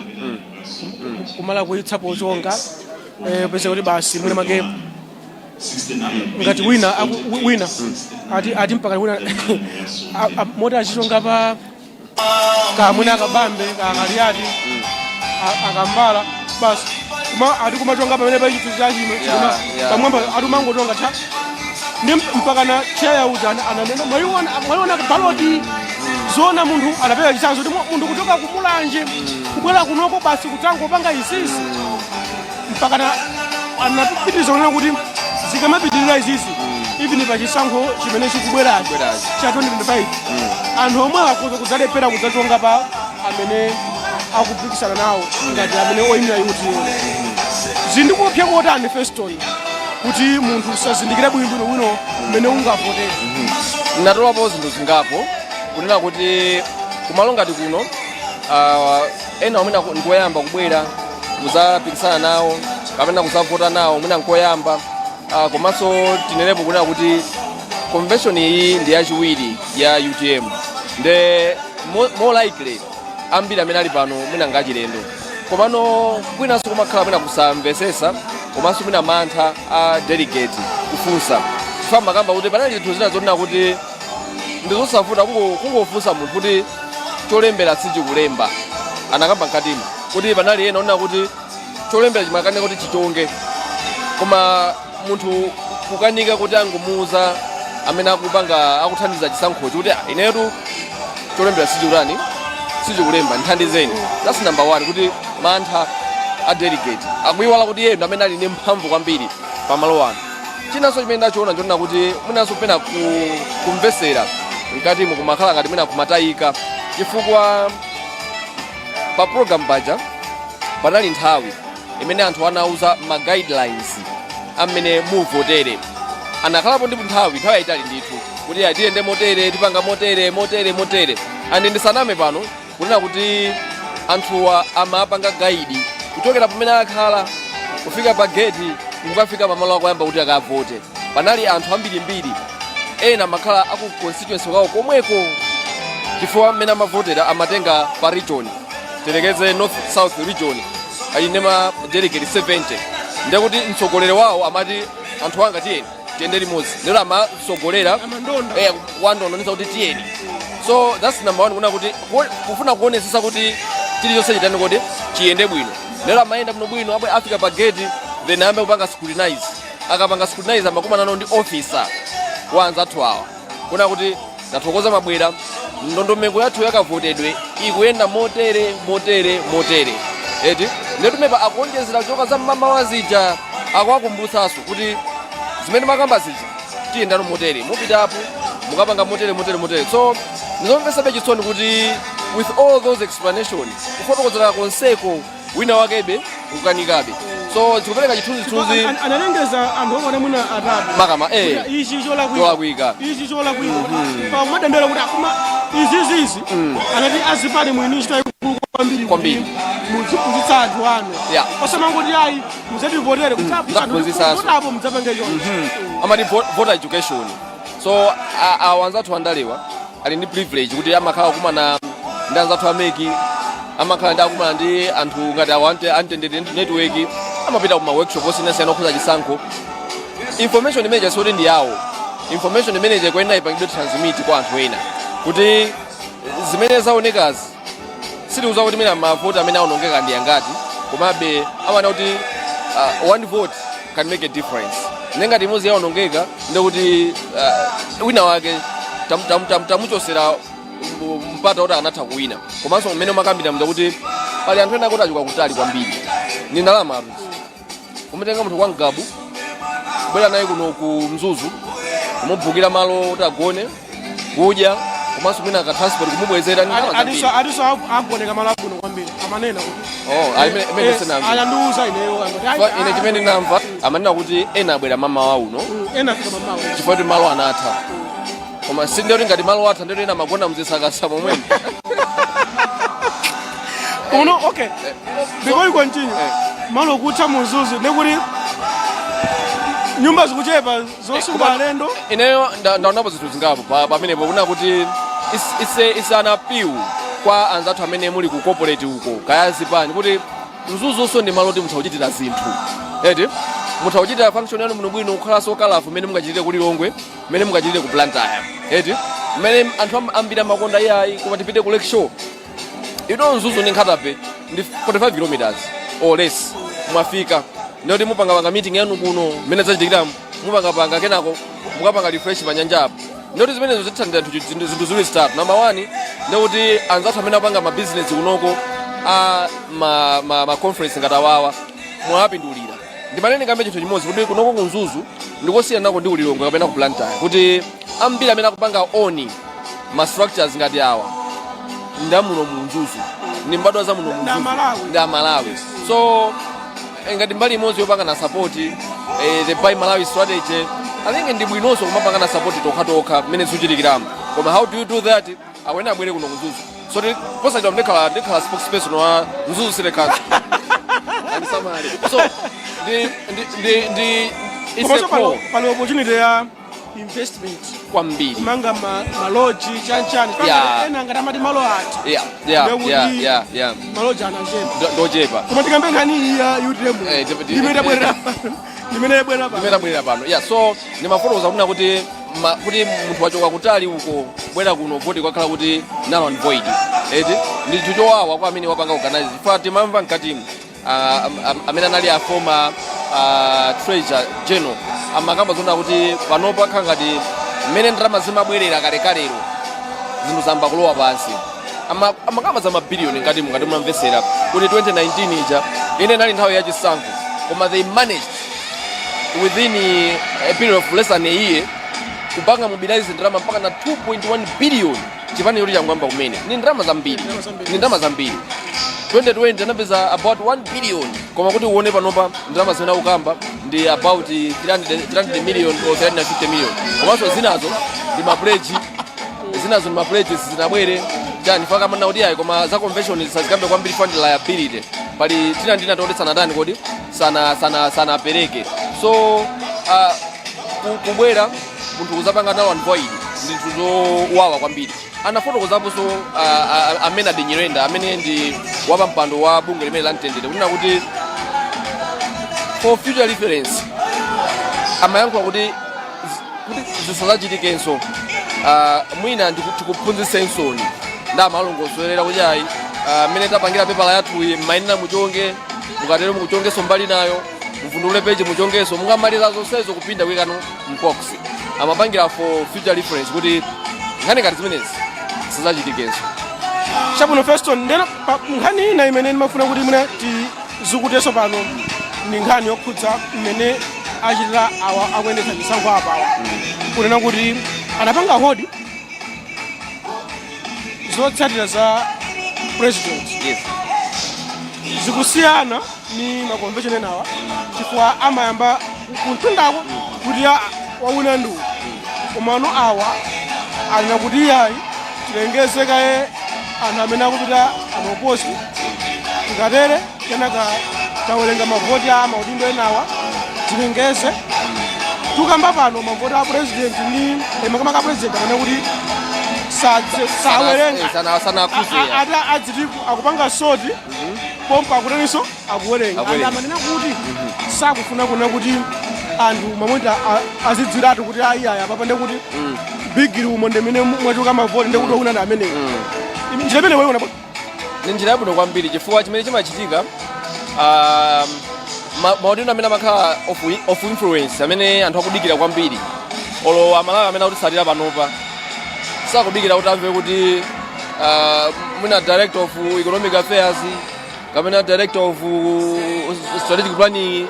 kumalakwitsa pochonga pese kuti basi mwina make ngati wina ati mpaka wina moti achichonga pa kamwina akabambe kakaliyati akambala basi kuma ati kumachonga pamene pa chinthu chachino pamwamba ati umangochonga cha ndi mpaka na cheya uja ananena mwaliona baloti zona munthu anapewa chisanzo kuti munthu kutoka kumulanje kubwera kunoko basi kutangopanga isisi mpaka na anapitiriza kunena kuti zikamapitirira isisi even pa chisankho chimene chikubwerachi cha 2025 anthu omwe akhoza kudzalephera kudzachonga pa amene akupikisana nawo ngati amene oyimira UTM zindikupya kotani festoyi kuti munthu usazindikire bwinobwino mmene ungavotere. Natolapo zinthu zingapo kunena kuti kumalo ngati kuno ena amene nkoyamba kubwera kuzapikisana nawo kapena kuzavota nawo mwina nkoyamba komanso tinenepo kunena kuti convention iyi ndi yachiwiri ya UTM nde more likely ambiri amene ali pano mwina ngachilendo komano kwinanso kumakhala mwina kusamvesesa komanso mwina mantha a delegate kufunsa chifukwa makamba kuti panali zinthu zina zonena kuti ndizosavuta kungofunsa munthu kuti cholembera sichikulemba anakamba mkatimo kuti panali ena onena kuti cholembera chimakane kuti chichonge koma munthu kukanika kuti angomuuza amene akuthandiza chisankhochi kuti inetu cholembera sichikulemba nthandizeni. That's number one, kuti mantha a delegate akuiwala kuti yeye ndo amene ali ndi mphamvu kwambiri pamalo ano. Chinanso chimene ndachiona nchonena kuti mwinanso pena kumvesera mkatimo kumakhala ngati mwina kumatayika chifukwa pa program paja panali nthawi imene anthu anauza ma guidelines amene muvotere anakhalapo ndi nthawi yayitali ndithu kuti tiyende motere tipanga motere andi ndisaname pano kunena kuti anthuwa amapanga guide kuchokera pamene akhala kufika pa gate kukafika pamalo akoyamba kuti akavote. Panali anthu ambirimbiri ena makhala aku constituency wawo komweko chifukwa mmene amavotera amatenga pa region telekeze north south region ali nema delegate 70 ndekuti mtsogoleri wawo amati anthu anga tiyende limodzi lero amasogolera wandononeza kuti tiyeni. So that's number one, kuna kuti kufuna kuonesesa kuti chilichonse chitani kuti chiyende bwino lero amayenda bwino bwino abwe afika pa gate then ayambe kupanga scrutinize akapanga scrutinize amakuma nano ndi officer wa anzathu awa kuna kuti tathokoza mabwera ndondomeko yathu yakavotedwe ikuyenda motere eti ndetumepa akuonjezera kuchoka za mmama wazija akuakumbutsaso kuti zimene makamba zija tiyendano motere mupitapo mukapanga motere. So ndizomvesabe chisoni kuti with all those explanations kufotokozera konseko wina wakebe kukanikabe. So chikupereka chithunzithunzi analengeza anthu omwe muna atatu makama ichi cholakwika pa madandera kuti akuma izizizi anati azipale mwini chita kwambiri muzitsatsa anthu ano osamangoti ayi muzativotere kutapo mudzapange choncho amati voter education. So awanzathu andalewa ali ndi privilege kuti amakhala kumana ndi anzathu ameki amakhala ndi akumana ndi anthu ngati awante antendere network amapita kuma workshop osiyanasiyana okhuza chisankho. Information imene chasoti ndi yawo information imene chakuyenda ipangidwe transmit kwa anthu ena kuti zimene zaonekazi sitiuza kuti mena mavoti amene aonongeka ndi angati komabe amana kuti one vote can make a difference. Nengati imodzi yaonongeka ndekuti wina wake tamuchosera mpata kuti anatha kuwina komanso mmene makambira mza kuti pali anthu ena kuti achuka kutali kwambiri ni ndalama umetenga munthu kwa Ngabu bwera naye kuno ku Mzuzu kumubhukira malo kuti agone kudya komanso mwina ka transport kumubwezera ni adiso agoneka malo abwino kwambiri amanena kuti ayanduza ine chimene ndinamva amanena kuti ena abwera mama wa uno chifukwa kuti malo anatha koma sindiyoti ngati malo atha ndiyoti ena magona mzisakasa momwene uno okay before you continue malo kutha Mzuzu ndikuti nyumba zikuchepa zosunga alendo ineyo ndaonapo zinthu zingapo pamenepo kuna kuti isana appeal kwa anzathu amene muli ku corporate uko kayazipani kuti Mzuzunso ndi malo kuti muthauchitira zinthu eti muthauchitira function yanu bwinobwino kukhalanso kalafu mmene mungachitire ku Lilongwe mmene mungachitire ku Blantyre eti mmene anthu ambiri amakonda iyayi koma tipite ku Lake Shore Mzuzu ndi Nkhatabe ndi 45 kilometers or less mwafika ndiyoti mupanga meeting yanu kuno mmene zachitikira mupanga kenako mukapanga refresh panyanja apo ndiyoti zimenezo zithandira zinthu ziwiri zitatu. Number one ndikuti anzathu amene apanga ma business kunoko ma conference ngati awawa mwapindulira ndimanene kambe chinthu chimodzi kuti kunoko ku Mzuzu ndikosiyana nako ndi ku Lilongwe kapena ku Blantyre kuti ambiri amene akupanga oni ma structures ngati awa ndamuno mu Mzuzu ni mbadwa za muno Na Malawi so ngati mbali imodzi yopanga na support the Buy Malawi strategy I think ndi bwinonso kumapanga na support tokha mmene zikuchitikiramo koma how do you do that awene abwere kuno kuzuzu so posachita ndekhala spokesperson wa Mzuzu City Council and samari so the it's a call pale opportunity ya investment kwambiri manga maloji chanchani ena ngati amati malo ati yeah maloji anachepa ndochepa koma tikambe ngani ya UTM limene bwera pano yeah so ni mafotokoza kuna kuti munthu wachoka kutali uko bwera kuno voti kwakhala kuti null and void ndi chuchowawa kwa amene wapanga organize fa timamva mkatimu amene anali a former treasurer general amakamba zona kuti panopa khala ngati mmene ndalama zimabwerera kalekalero zinthu zamba kulowa pansi amakamba za mabiliyoni ngati mumamvesera kuti 2019 ija ine nali nthawi yachisankho koma they managed within a period of less than a year kupanga mobilize ndalama mpaka na 2.1 billion chipani yoti changwamba kumene ni ndalama zambiri 2020 anapeza about 1 billion koma kuti uone panopa ndalama zimene ukamba ndi about 300 million or 350 million komanso zinazo ndi mapledges zinabwere chani faka manna kuti ayi koma za convention sazikambe kwambiri fund liability pali tina ndina todetsana tani kodi sana apereke so kubwera munthu kuzapanga nawo void ndinthu zowawa kwambiri anafotokozaponso amene adenyerenda amene ndi wapa mpando wa bunge limene lamtendere kunena kuti for future reference amayankhula kuti zisazachitikenso mwina tikuphunzitsensoni ndi amalongosolera kuti ayi amene tapangira pepala yathuyi mmayenera muchonge mukatero mukuchongeso mbali nayo mvundule peji muchongeso mungamaliza zonsezo kupinda kuyikano mpox amapangira for future reference kuti nkhani ngati zimenezi sizachitikenso chabuno Feston ndena nkhani ina imene ndimafuna kuti mune tizikuteso pano ni nkhani yokhudza mmene achitira awa akuyendetsa chisankho apawa kunena kuti anapanga hodi zotsatira za president zikusiyana ni makonvention enawa chifukwa amayamba kuntundako kuti wawina nduwu komano awa alina kuti yayi tilengeze kaye anthu amene akupita amaoposi tikatere kenaka tawerenga mavoti a maudindo enawa tilengeze tukamba pano mavoti a president ni makamaka president amene kuti sawerenga ata adziti akupanga soti pompa akuteniso akuwerenga amanena kuti sakufuna kuna kuti anthu mamwita azidziratu kuti ayaya papande kuti bigiri umo ndimene mwachoka mavoti ndekuti wakunana ameneyo njira imene waiona ni njira yabwino kwambiri chifukwa chimene chimachitika maudindo amene amakhala of influence amene anthu akudikira kwambiri olo amalawi amene akutisatira panopa sakudikira kuti amve kuti mwina director of economic affairs kapena director of strategic planning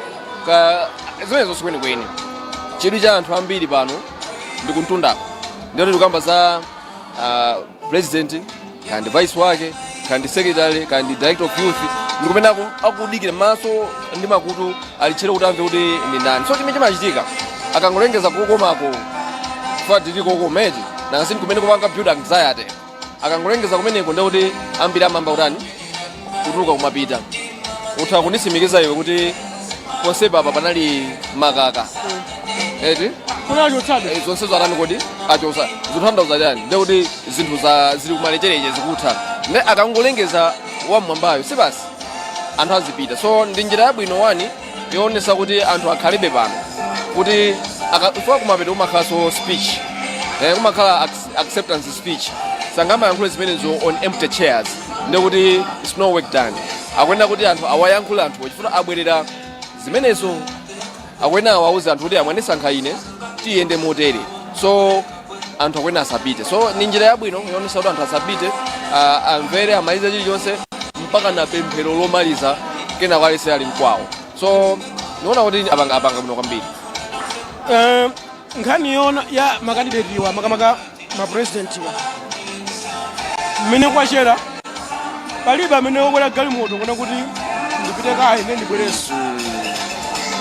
zimenezo sikwenikweni chidwi cha anthu ambiri pano ndi kuntundako ndiyoti tikamba za president kandi vice wake kandi secretary kandi director of youth ndikumene akudikira maso ndi makutu alichere kuti amve kuti ndi ndani so chimene chimachitika akangolengeza kokomako fatili kokometi nangasini kumene kupanga build anxiety akangolengeza kumeneko ndikuti ambiri amamba utani kutuluka kumapita utha kundisimikiza iwe kuti ponsepa apa panali makaka eti zonsezo atani kodi achosa zikutanthauza chani ndikuti zinthu zili kumalechereche zikutha ne akangolengeza wamwambayo sibasi anthu azipita so ndi njira yabwino wani yoonesa kuti anthu akhalibe pano kuti akafika kumapeto kumakhalanso speech kumakhala acceptance speech sangama yankhule zimenezo on empty chairs ndikuti it's no work done akwenda kuti anthu awayankhule anthu chifukwa abwerera zimenezo akwena awauze anthu kuti amwanisankha ine tiyende motere so anthu akwena asapite so ni njira yabwino yoonesa kuti anthu asapite amvere amalize chilichonse mpaka na pemphero lomaliza kena kwalese ali mkwawo so niona kuti apanga muno kwambiri nkhani yona ya makandidatiwa makamaka mapresidentiwa mmene kwachera palibe amene okwera galimoto kuna kuti ndipite kayi ne ndibwereso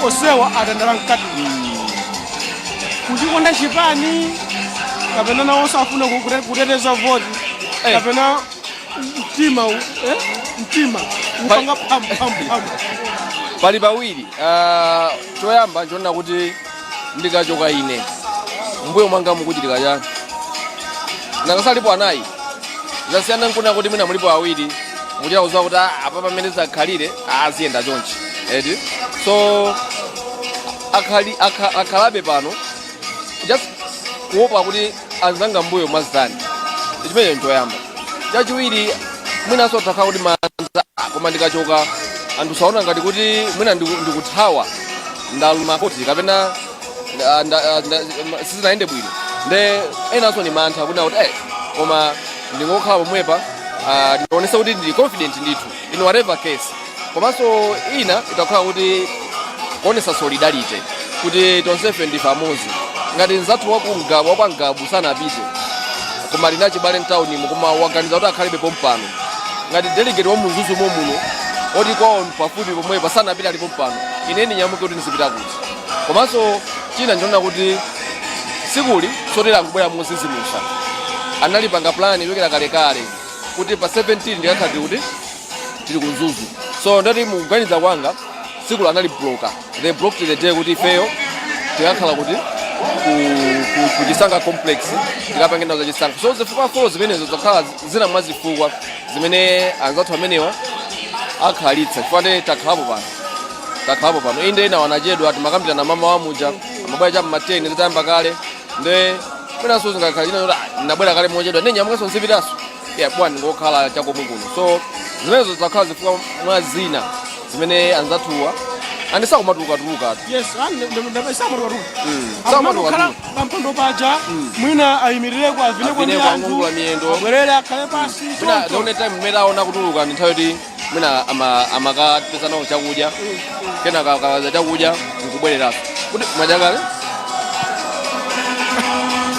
osewa atandala mkati kuchikonda chipani kapena nawonso afuna kuteteza voti kapena mtima upanga phamphampham. pali pawiri choyamba nchonena kuti ndikachoka ine mbuyo mwanga mukuchitika chani nakasalipo anayi zasiyana nkuna kuti mwina mulipo awiri muchauza kuti apa pamene zakhalire aziyenda chonchi eti so akhalabe pano just kuopa kuti azanga mbuyo mwazitani chimene nchoyamba. Chachiwiri mwinanso takhala kuti manza koma ndikachoka anthu saona ngati kuti mwina ndikuthawa ndaluma kuti kapena sizinaende bwino nde enanso ni mantha kuna kuti koma ndingokhala pomwepa ndionesa kuti ndili confident ndithu in whatever case. Komanso ina itakhala kuti kuonesa solidarity kuti tonsefe ndife amodzi ngati nzathu wakwangabu sanapite koma lina chibale mtauni koma waganiza kuti akhalibe pompano ngati delegate wa munzuzu muno oti kwawo pafupi pomwepa sanapita alipo mpano ineni nyamuke kuti ndizipita kuti. Komanso china ndiona kuti sikuli sotera kubwera mozizimusa analipanga plani yokera kalekale kuti pa 17 ndikakhati kuti tili kunzuzu so ndati mukuganiza kwanga sikulu analibloka they blocked the day kuti ifeyo tikakhala kuti kuchisanga complex tikapangenda za chisanga so zifukwa folo zimenezo zakhala zina mwa zifukwa zimene anzathu amenewa akhalitsa chifukwa takhalapo pano inde ena wanachedwa ati makambira na mama wamuja amabwera cha mmateni zitayamba kale nde mwinanso zingakhala china yoti nabwera kale mochedwa ne nyamukanso nzipitaso bwana ngokhala chakomwe kuno so zimenezo zakhala zifukwa mwa zina zimene anzathuwa andisakumatulukatuluka yes sakumatulukatuluka pampondo paja mwina ayimirire avine kwa ngongula miyendo abwerere akhale pasi the only time mmene aona kutuluka ndi nthawi yoti mwina amakapeza nawo chakudya kenaka kaza chakudya nkubwereraso kuti mwajakale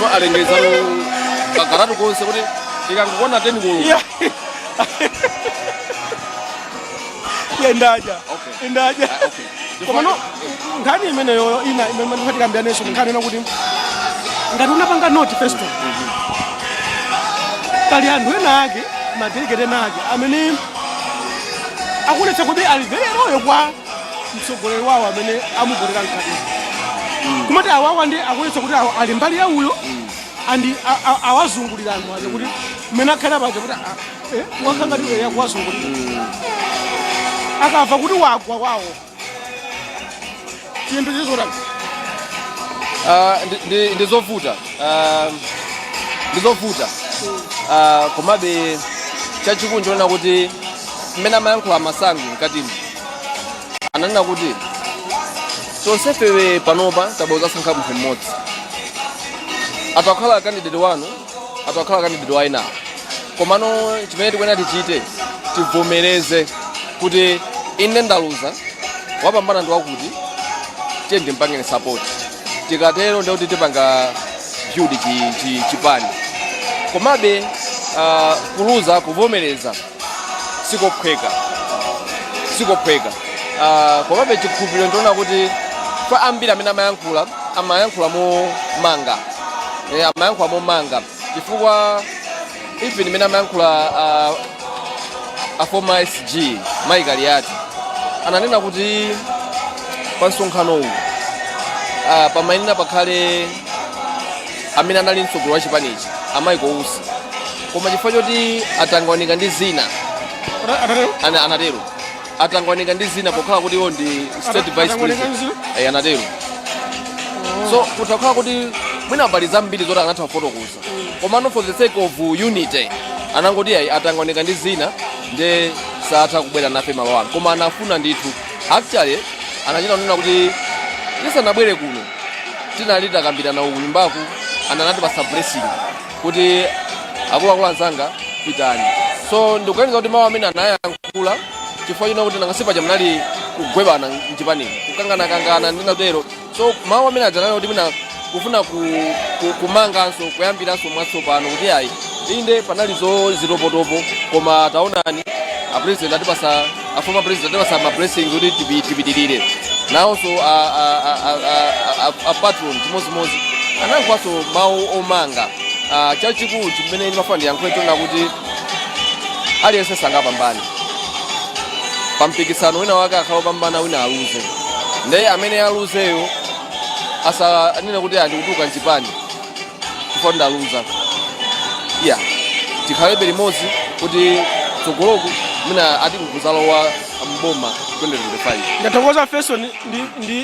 so alengezano kakaratu konse kuti ikangukona teni kulu ndaja komano nkhani imeneyo ina imene tikambiraneso nkhani ina kuti ngati unapanga noti festo pali anthu ena ake madelegate ena ake amene akuonetsa kuti ali very loyal kwa mtsogoleri wawo amene amugolera mkati kumati awawa ndi akuonetsa kuti ali mbali ya uyo andi awazungulira anthu aja kuti mmene akhala paja kuti wakhanga ndiwe yakuwazungulira akafa kuti wagwa wawo chinthu chizotani ndizovuta komabe chachikulu ndiona kuti mmene amayankhula masangu mkatimu ananena kuti tonsefewe panopa tabwera sankha munthu mmodzi atakhala candidate wanu atakhala candidate wa ina komano chimene tikuyenera tichite tivomereze kuti ine ndaluza wapambana ndi wakuti tiye ndimpangeni support tikatero ndi kuti tipanga build chipani komabe kuluza kuvomereza sikophweka komabe chikhulupiriro ndiona kuti kwa ambiri amene amayankhula momanga chifukwa even imene amayankhula a former SG Mike Aliati ananena kuti pa msonkhano uwu pamayenera pakhale amene anali mtsogoleri wa chipanichi Michael Usi koma chifukwa choti atangwanika ndi zina anatero atangwanika ndi zina pokhala kuti iwo ndi state vice president anatero so kutakhala kuti mwina mbali zambiri zoti anatha kufotokoza komano for the sake of unity anangoti atangwanika ndi zina nde satha kubwera nafe malo ano koma anafuna ndithu actually anachita kunena kuti tisanabwere kuno tinali takambirana uku nyumbaku anatipasa blessing kuti akuluakulu anzanga pitani so ndikuganiza kuti mawu amene anayankhula chifukwa china kuti nangasipa munali kugwebana mchipaniko kukanganakangana ndinatero so mawu amene adzanena kuti mina kufuna kumanganso kuyambiranso mwatsopano kuti ayi inde panali ziropotopo koma taonani a president atipasa a former president atipasa ma blessings kuti tipitirire nawonso a patron chimozimozi anankwaso mawu omanga chachikulu chimene ndimafuna ndiyankhule chona kuti aliyense sangapambane pampikisano wina wake akhala opambana wina aluze ndiye amene aluzeyo asanene kuti andikutuka mchipani chifukwa ndaluza yeah tikhalebe limodzi kuti tsogoloku mina ati kuzalowa mboma 2025. Ndathokoza feso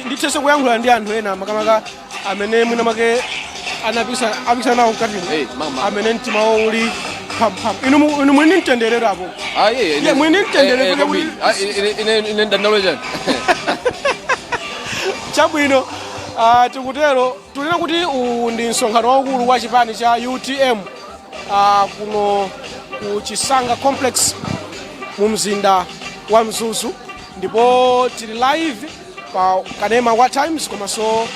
ndithese kuyankhula ndi anthu ena makamaka amene mwina make apisa nawo mkati amene mtima wawo uli pam inu mwini mtendere apo mwini mtendere ine ndandaloja chabwino tikutero tunena kuti ndi msonkhano waukulu wa chipani cha UTM kuno ku Chisanga Complex mu mzinda wa Mzuzu ndipo tili live pa kanema wa Times komanso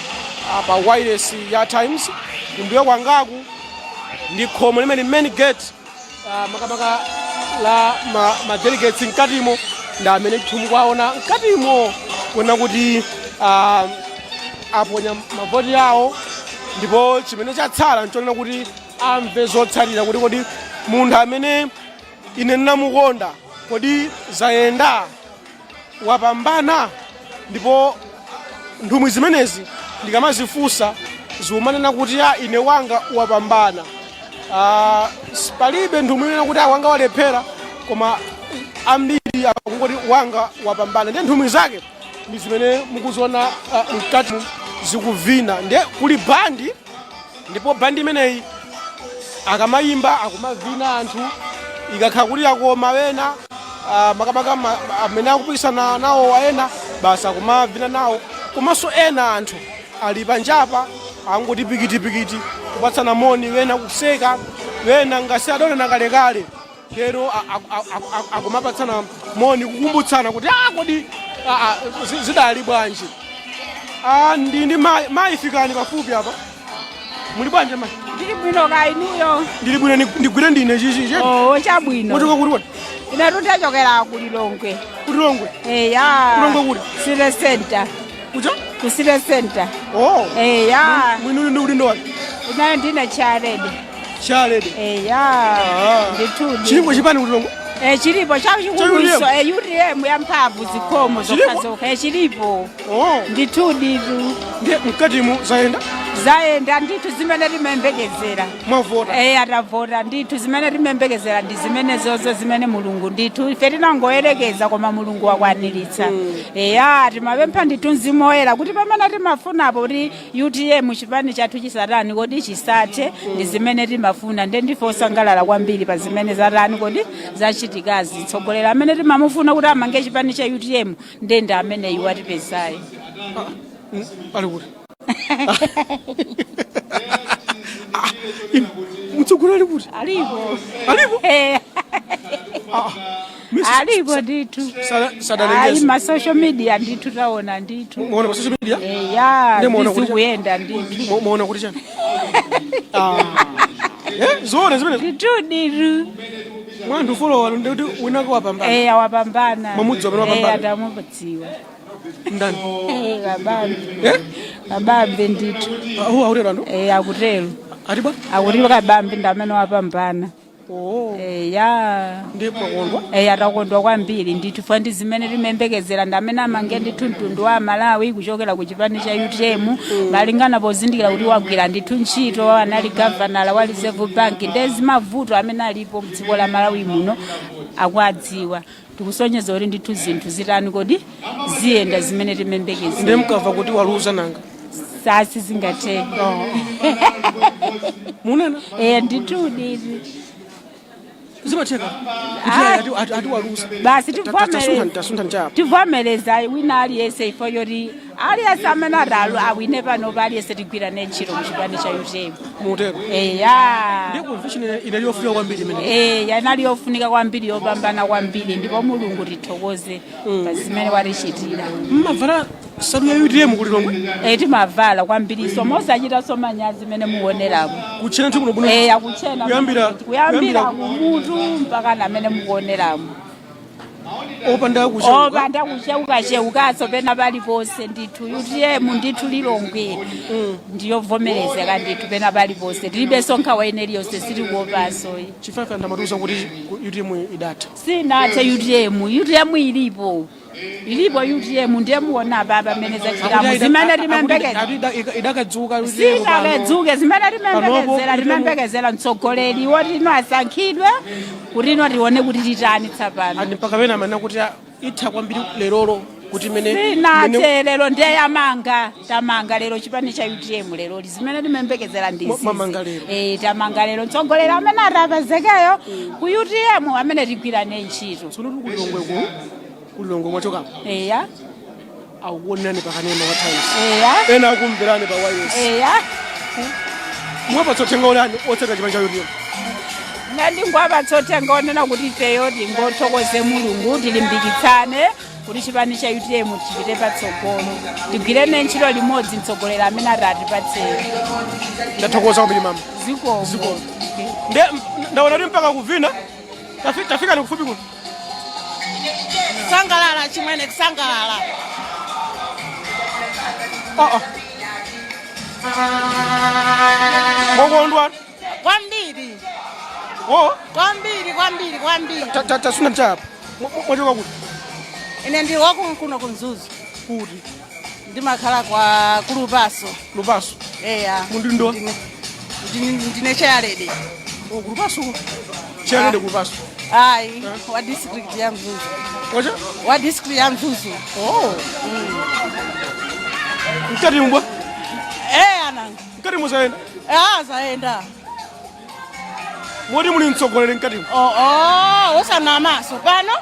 pa wireless ya Times kumbuyo kwangaku ndi khomo limene main gate makamaka la ma delegates mkatimo ndi amene tumukwaona mkatimo kuona kuti aponya mavoti yawo ndipo chimene chatsala nchonena kuti amve zotsalira kuti kodi munthu amene ine ndinamukonda kodi zayenda wapambana ndipo nthumwi zimenezi ndikamazifunsa ziumanena kuti ine wanga wapambana palibe nthumwi imene kuti wanga walephera koma ambiri akungoti wanga wapambana ndiye nthumwi zake ndi zimene mukuziona mkati zikuvina ndiye kuli bandi ndipo bandi imeneyi akamayimba akumavina anthu ikakhala kuti akoma wena makamaka amene akupikisana nawo ena basi akumavina nawo komanso ena anthu ali panjapa angoti pikitipikiti kupatsana moni wena kuseka wena ngasi adonena kalekale lero akumapatsana moni kukumbutsana kuti kodi zidali bwanji ndi mayi fikani pafupi apa muli bwanje mayi ndili bwino ka inuyo ndili bwino ndigwire ndine chichi chabwino muchoka kuti ine tutachokera kulilongwe kulilongwe kuti City Center kucho ku City Center mwinu ndi ulindo wake inayo ndine chalede ndithu chilipo chipani kulilongwe chilipo chachikuluso UTM ya mphamvu zikhomo zokhazoka chilipo ndithu ndiye mkatimu zayenda ndithu zimene timembekezera mwavota atavota ndithu zimene timembekezera ndi zimene zozo zimene mulungu ndithu ife tinangoyerekeza koma mulungu wakwaniritsa timapempha ndithu mzimu woyera kuti pamene timafunapo kuti UTM chipani chathu chisatani kodi chisathe ndi zimene timafuna ndiye ndife osangalala kwambiri pa zimene zatani kodi zachitikazi tsogolera amene timamufuna kuti amange chipani cha UTM ndi amene iwo atipesayo ali kuti mtsogolera kuti alipo alipo ndithu ma social media ndithu taona ndithu muona pa social media ndizikuyenda ndithu muona kuti chani zone zimene ndithu mwandu follower ndikuti winako wapambana wapambana mamudzi wapambana wapambana atamudziwa ndani kabambe ndithu aurero ando akutero atibwa akutiro kabambe ndamene wapambana ndipo kondwa atakondwa kwambiri ndithu fa ndi zimene timembekezera ndamene amange ndithu mtundu wa Malawi kuchokera ku chipani cha UTM malingana pozindikira kuti wagwira ndithu ntchito anali governor wa Reserve Bank ndezi mavuto amene alipo mdziko la Malawi muno akwadziwa tikusonyeza kuti ndithu zinthu zitani kodi ziyenda zimene timembekezera ndiye mkava kuti waluza nanga sasi zingateke munena ndithu ndithu zimatheka ati waluza basi tivomereza wina aliyese ifo yoti aliyese amene adalo awine pano pa aliyese tigwira ntchito ku chipani cha UTM mutero ndiye convention inaliyofunika kwambiri imene inaliyofunika kwambiri yopambana kwambiri ndipo mulungu tithokoze pa zimene watichitira mmavala salu ya UTM kulilongwe timavala kwambiriso mosachita somanyazi zimene muonerapo kuchena nthu kuno akuchena kuyambira kumutu mpaka namene mukuoneramo opanda kucheuka opanda kucheuka pena paliponse ndithu UTM ndithu Lilongwe ndiyovomerezeka ndithu pena paliponse tilibenso nkhawa iliyonse silikuopaso chifukwa ndamatuza kuti UTM idatha sinathe UTM ilipo UTM ndiye muona baba amene zachitamu zimene limembekeza idakadzuka sinakadzuke zimene limembekezera mtsogoleri woti ino asankhidwe kuti ino tione kuti titani tsapano mpaka pena amene kuti itha kwambiri lerolo kuti sinathe lero ndiye tamanga lero chipani cha UTM lero zimene limembekezera ndizi tamanga lero mtsogoleri amene atapezekeyo ku UTM amene tigwirane ntchito kulilongwe mwachokapo eya akuonani pakanema wa times ena akumverani pa wireless mwapatsotenga olani otseka chipani cha UTM ndingwapatsotenga onena kuti ifeyo tingothokoze mulungu tilimbikitsane kuti chipani cha UTM chipite patsogolo tigwirene ntchito limodzi mtsogoleri amene atatipatsera ndathokoza kwambiri mama zikomo ndaona kuti mpaka kuvina tafika ni kufupi kuno sangalala chimwene kusangalala ngokondwa kwambiri kwambiri tasuna mchapa mwachoka kuti ine ndi wakuno kunzuzu kuti ndimakhala kwa kulupaso eya mundindo ndine chayalede kulupaso chayalede kulupaso ayi wa district ya Mzuzu ocha wa district ya Mzuzu mkati mbwa ananga mkati muzaenda zaenda wodi muli mtsogoleri mkati osana maso pano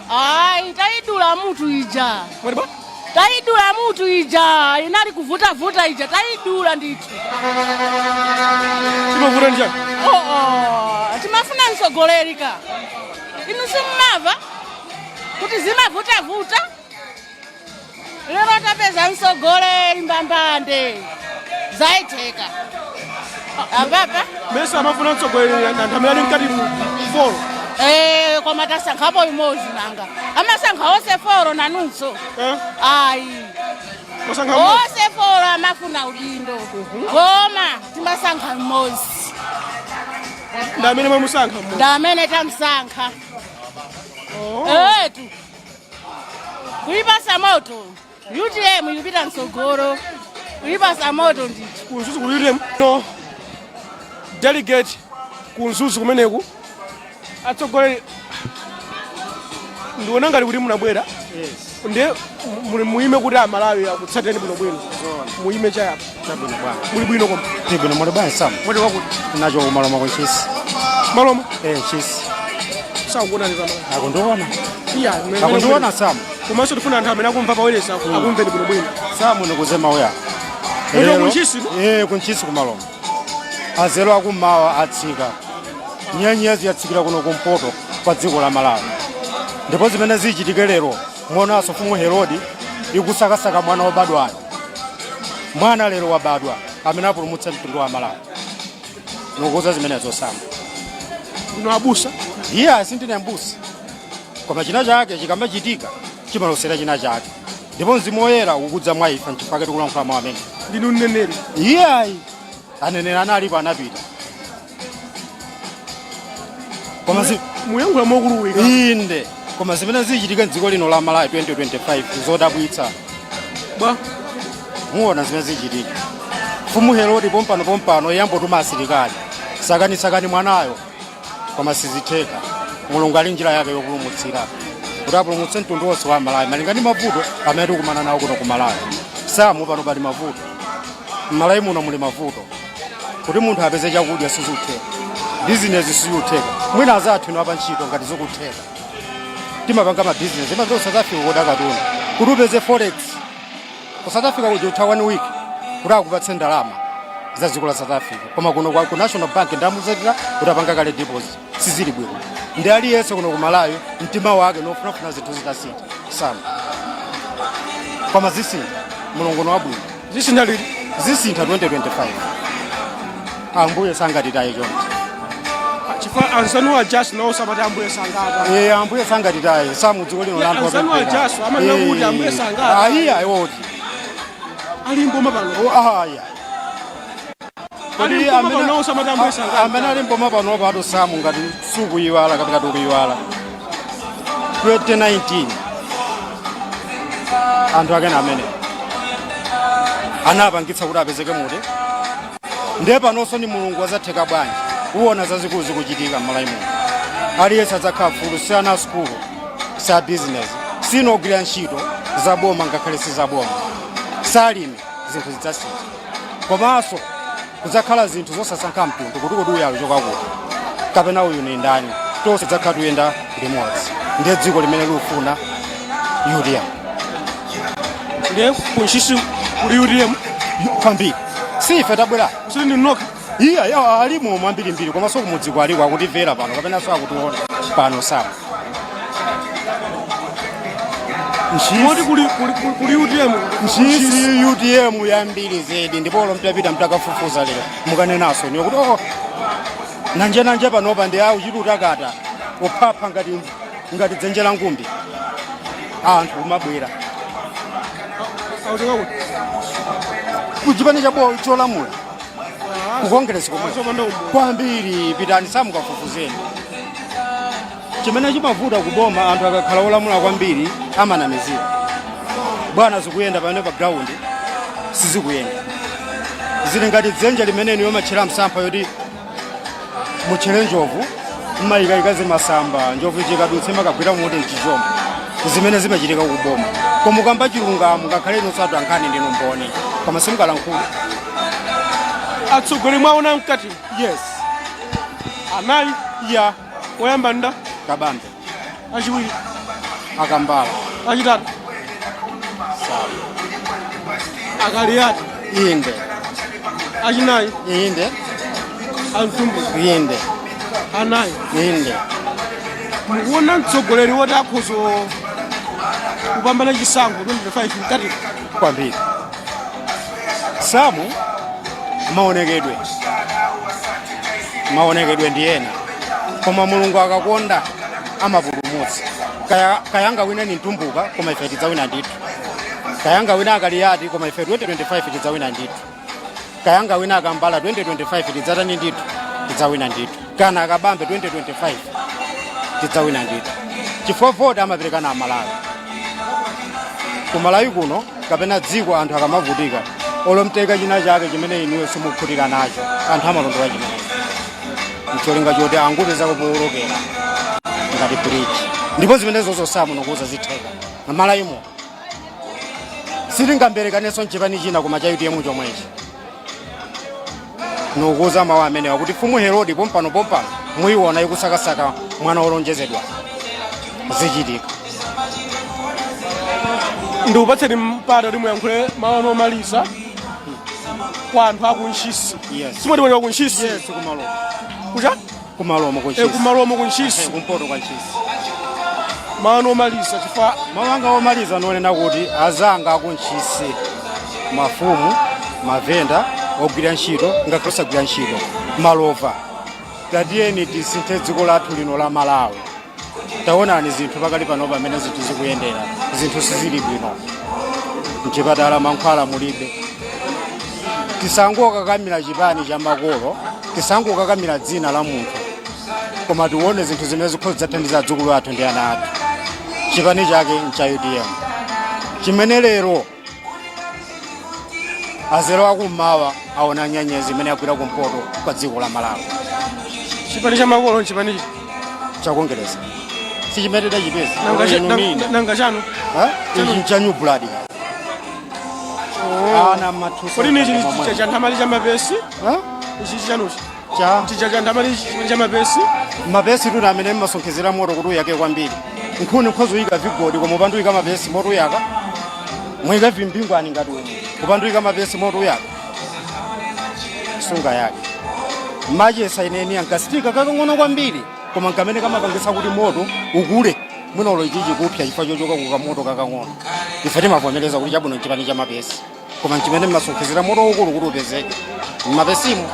ayi taidula mutu ija mwaliba taidula mutu ija inali kuvuta ija taidula ndithu timavuta njani timafuna mtsogoleri ka inu simmava kuti zimavuta lero tapeza mtsogoleri mbambande zaitheka apapa mesa amafuna mtsogoleri ndamuyali mkati folo koma tasankhapo imodzi nanga amasankha onse folo nanunso ayi onse folo amafuna udindo koma timasankha imodzi ndamene mwamusankha ndamene tamsankha etu kuipasa moto UTM ikupita mtsogolo kuipasa moto ndithu kunzuzu ku UTM no delegate kunzuzu kumeneku atsogoleri ndiona ngati kuti munabwera ndiye muime kuti amalawi akutsateni bwinobwino muime chayapa muli bwino koma bwino muli bwanji sam mwati wakuti nacho kumaloma kunchisi maloma chisi sakuonani pamala akundiona iya akundiona sam komanso tifuna anthu amene akumva pawelesa akumveni bwinobwino sam nikuzema uya lero kunchisi kunchisi kumaloma azelo akummawa atsika nyenyezi yatsikira kuno kumpoto kwa dziko la Malawi ndipo zimene zichitike lero muonanso mfumu Herodi ikusakasaka mwana wobadwayo mwana lero wabadwa amene apulumutsa mtundu wa Malawi nokuza zimenezo sama uno abusa sindine mbusa koma china chake chikamachitika chimalosera china chake ndipo mzimu woyera ukudza mwa ife nchifukwa tikulankhula mawu amene ndinu mneneri aneneri analipo anapita koma muyankhula mokuluwika inde koma zimene zichitika mdziko lino la Malawi 2025 zodabwitsa bwa muona zimene zichitika mfumu Herodi pompano yambotuma asilikali sakani mwanayo koma sizitheka mulungu ali njira yake yopulumutsira kuti apulumutse mtundu wonse wa Malawi malinga ndi mavuto amene tikumana nawo kuno ku Malawi samu pano pali mavuto m'Malawi muno muli mavuto kuti munthu apeze chakudya sizutheka bizinesi sizutheka mwina azathu ino apa ntchito ngati zikutheka timapanga mabizinesi imazo South Africa koda katundu kuti upeze forex ku South Africa kujutha 1 week kuti akupatse ndalama za dziko la South Africa koma kuno ku National Bank ndamuzatira kuti apanga kale deposit sizili bwino ndi aliyense kuno ku Malawi mtima wake nofunafuna zinthu zitasintha sama koma zisintha mulungu no wabwino zisintha 2025 ambuye sangatitaye choncho chifukwa anzanu ajaso nawo samati ambuye sangapa. Ambuye sangatitaye samudziko lino lanthu anzanu ajaso amanena kuti ambuye sangapa. Ayoti. Ali mboma pano. Aya. Amene ali mboma pano pato samu ngati sukuyiwala kapena ukuyiwala. 2019 anthu akena amene anapangitsa kuti apezeke muti ndiye panonso ni mulungu azatheka bwanji uwona zazikulu zikuchitika m'malawi muno aliyense adzakhala fulu si ana sukulu sa business sinogwira ntchito zaboma ngakhale si zaboma salime zinthu zidzasintha komanso kudzakhala zinthu zosasankha mtundu kuti uyu achoka kuti kapena uyu ni ndani tonse tidzakhala tuyenda limodzi ndiye dziko limene likufuna UDM. Ndiye kunchisi kuli UDM kwambiri si ife tabwera kusili ndinoka iya alimo mwambirimbiri komanso kumudziko aliko akutimvera pano kapena so akutiona pano sawa Modi kuli UDM nchisi UDM yambiri zedi ndipo olompyapita mtakafufuza lero mukanenaso niyo kuti nanje panopa ndi awu chiti utakata uphapha ngati dzenje la ngumbi anthu umabwera kuchipani chabo cholamula kukongeresa kwambiri pitani samukafufuzeni chimene chimavuta kuboma anthu akakhala olamula kwambiri amanamizira bwana zikuyenda pamene pa ground sizikuyenda zili ngati dzenje limene niyo matchera msampha yoti mutchere njovu mmayikayikazi masamba njovu ichikadutse makagwira moti mchizombo zimene zimachitika kuboma koma ukamba chilungamo ngakhale inosatu ankhani ndino mboni koma simukalankhula atsogoleri mwaona mkati yes anayi ya oyamba nda kabambe achiwiri akambala achitatu akaliyati inde achinayi inde amtumbu inde anayi inde mukuona mtsogoleri woti akhoza kupambana chisankho 25 mkati kwambiri samu maonekedwe ndi ena koma mulungu akakonda amapulumutsa kayanga wina ni mtumbuka koma ife tidzawina ndithu kayanga wina akaliyati koma ife 2025 tidzawina ndithu kayanga wina akambala 2025 tidzatani ndithu tidzawina ndithu kana akabambe 2025 tidzawina ndithu chifukwa voti amaperekana amalawi kumalawi kuno kapena dziko anthu akamavutika olomteka china chake chimene inuyo simukhutika nacho anthu amalondola chimene mcholinga choti angupezako powolokera ngati bridge ndipo zimenezo zosamu nokuza zitheka malayimo sitingamberekanenso mchipani china koma cha UDM chomwechi nokuza mawu amenewa kuti fumu Herodi pompano muyiona ikusakasaka mwana wolonjezedwa zichitika ndiupatseni mpata kuti muyankhule mawu omaliza kwa anthu akunchisi simoti wa kunchisi kumalomo kucha kumalomo kunchisi kumalomo kunchisi kumpoto kwa nchisi mawu omaliza chifukwa mawu anga omaliza nonena kuti azanga akunchisi mafumu mavenda ogwira ntchito ngakhale osagwira ntchito malova tatiyeni tisinthe dziko lathu lino la Malawi taonani zinthu pakali pano pamene zinthu zikuyendera zinthu sizili bwino mchipatala mankhwala mulibe tisangokakamira chipani cha makolo tisangokakamira dzina la munthu koma tione zinthu zimene zikhoza zathandiza adzukulu athu ndi ana athu chipani chake ncha UDM chimene lero azero akummawa aona nyenyezi imene agwira kumpoto kwa dziko la Malawi chipani cha makolo chipani chakongereza si chimene tachipeza nanga chanu ichi cha new blood ana mathuso kodi ni cha ndamali cha mapesi ichi chanuchi cha ndamali cha mapesi mapesi tuna amene masonkhezera moto kuti uyake kwambiri nkhuni nkhozo uyika vigodi koma upandu uyika mapesi moto uyaka mwika vimbingwani ngati umu upandu uyika mapesi moto uyaka sunga yake machesa ineni ankasitika kakang'ono kwambiri koma nkamene kamapangisa kuti moto ukule mwinolo ichichi kupya chifukwa chochoka kukamoto kakang'ono ife timavomereza kuti chabwino chipani cha mapesi koma chimene masonkhezera moto ukulu kuti upezeke mapesimu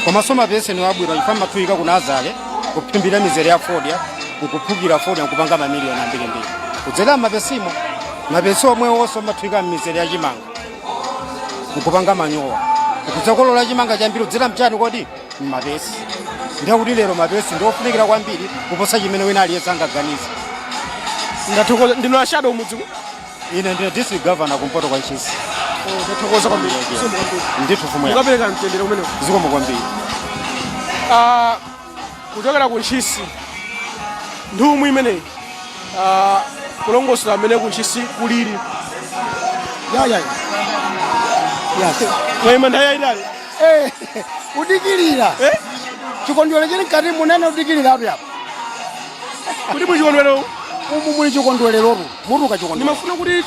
komanso mapeseni wabwino ifa mathuika kuna azale kuphimbira mizere ya fodya nkuphukira fodya nkupanga mamiliyoni ambirimbiri kudzera mapesimo mapesi omwe wonso mathuika m'mizere ya chimanga nkupanga manyowa kudzakolola chimanga chambiri kudzera mchani kodi mmapesi ndiyakuti lero mapesi ndiofunikira kwambiri kuposa chimene wina aliyense angaganize. Ndathokoza ndino ashado umudziko. Ine ndine district governor kumpoto kwa Nchisi. Ndathokoza kwambiri. Ndithu fumu ya. Mukapereka mtendere umenewo. Zikomo kwambiri. Kuchokera ku Nchisi nthumwi imeneyi kulongosola amene ku Nchisi kulili. Ya. Mwayima nthawi yayitali. Udikilira. Chikondwero chili mkati munene udikilira apo yapo. Kuti muchikondwero muli chikondwererotu mutuka chikondwero. Nimafuna kuti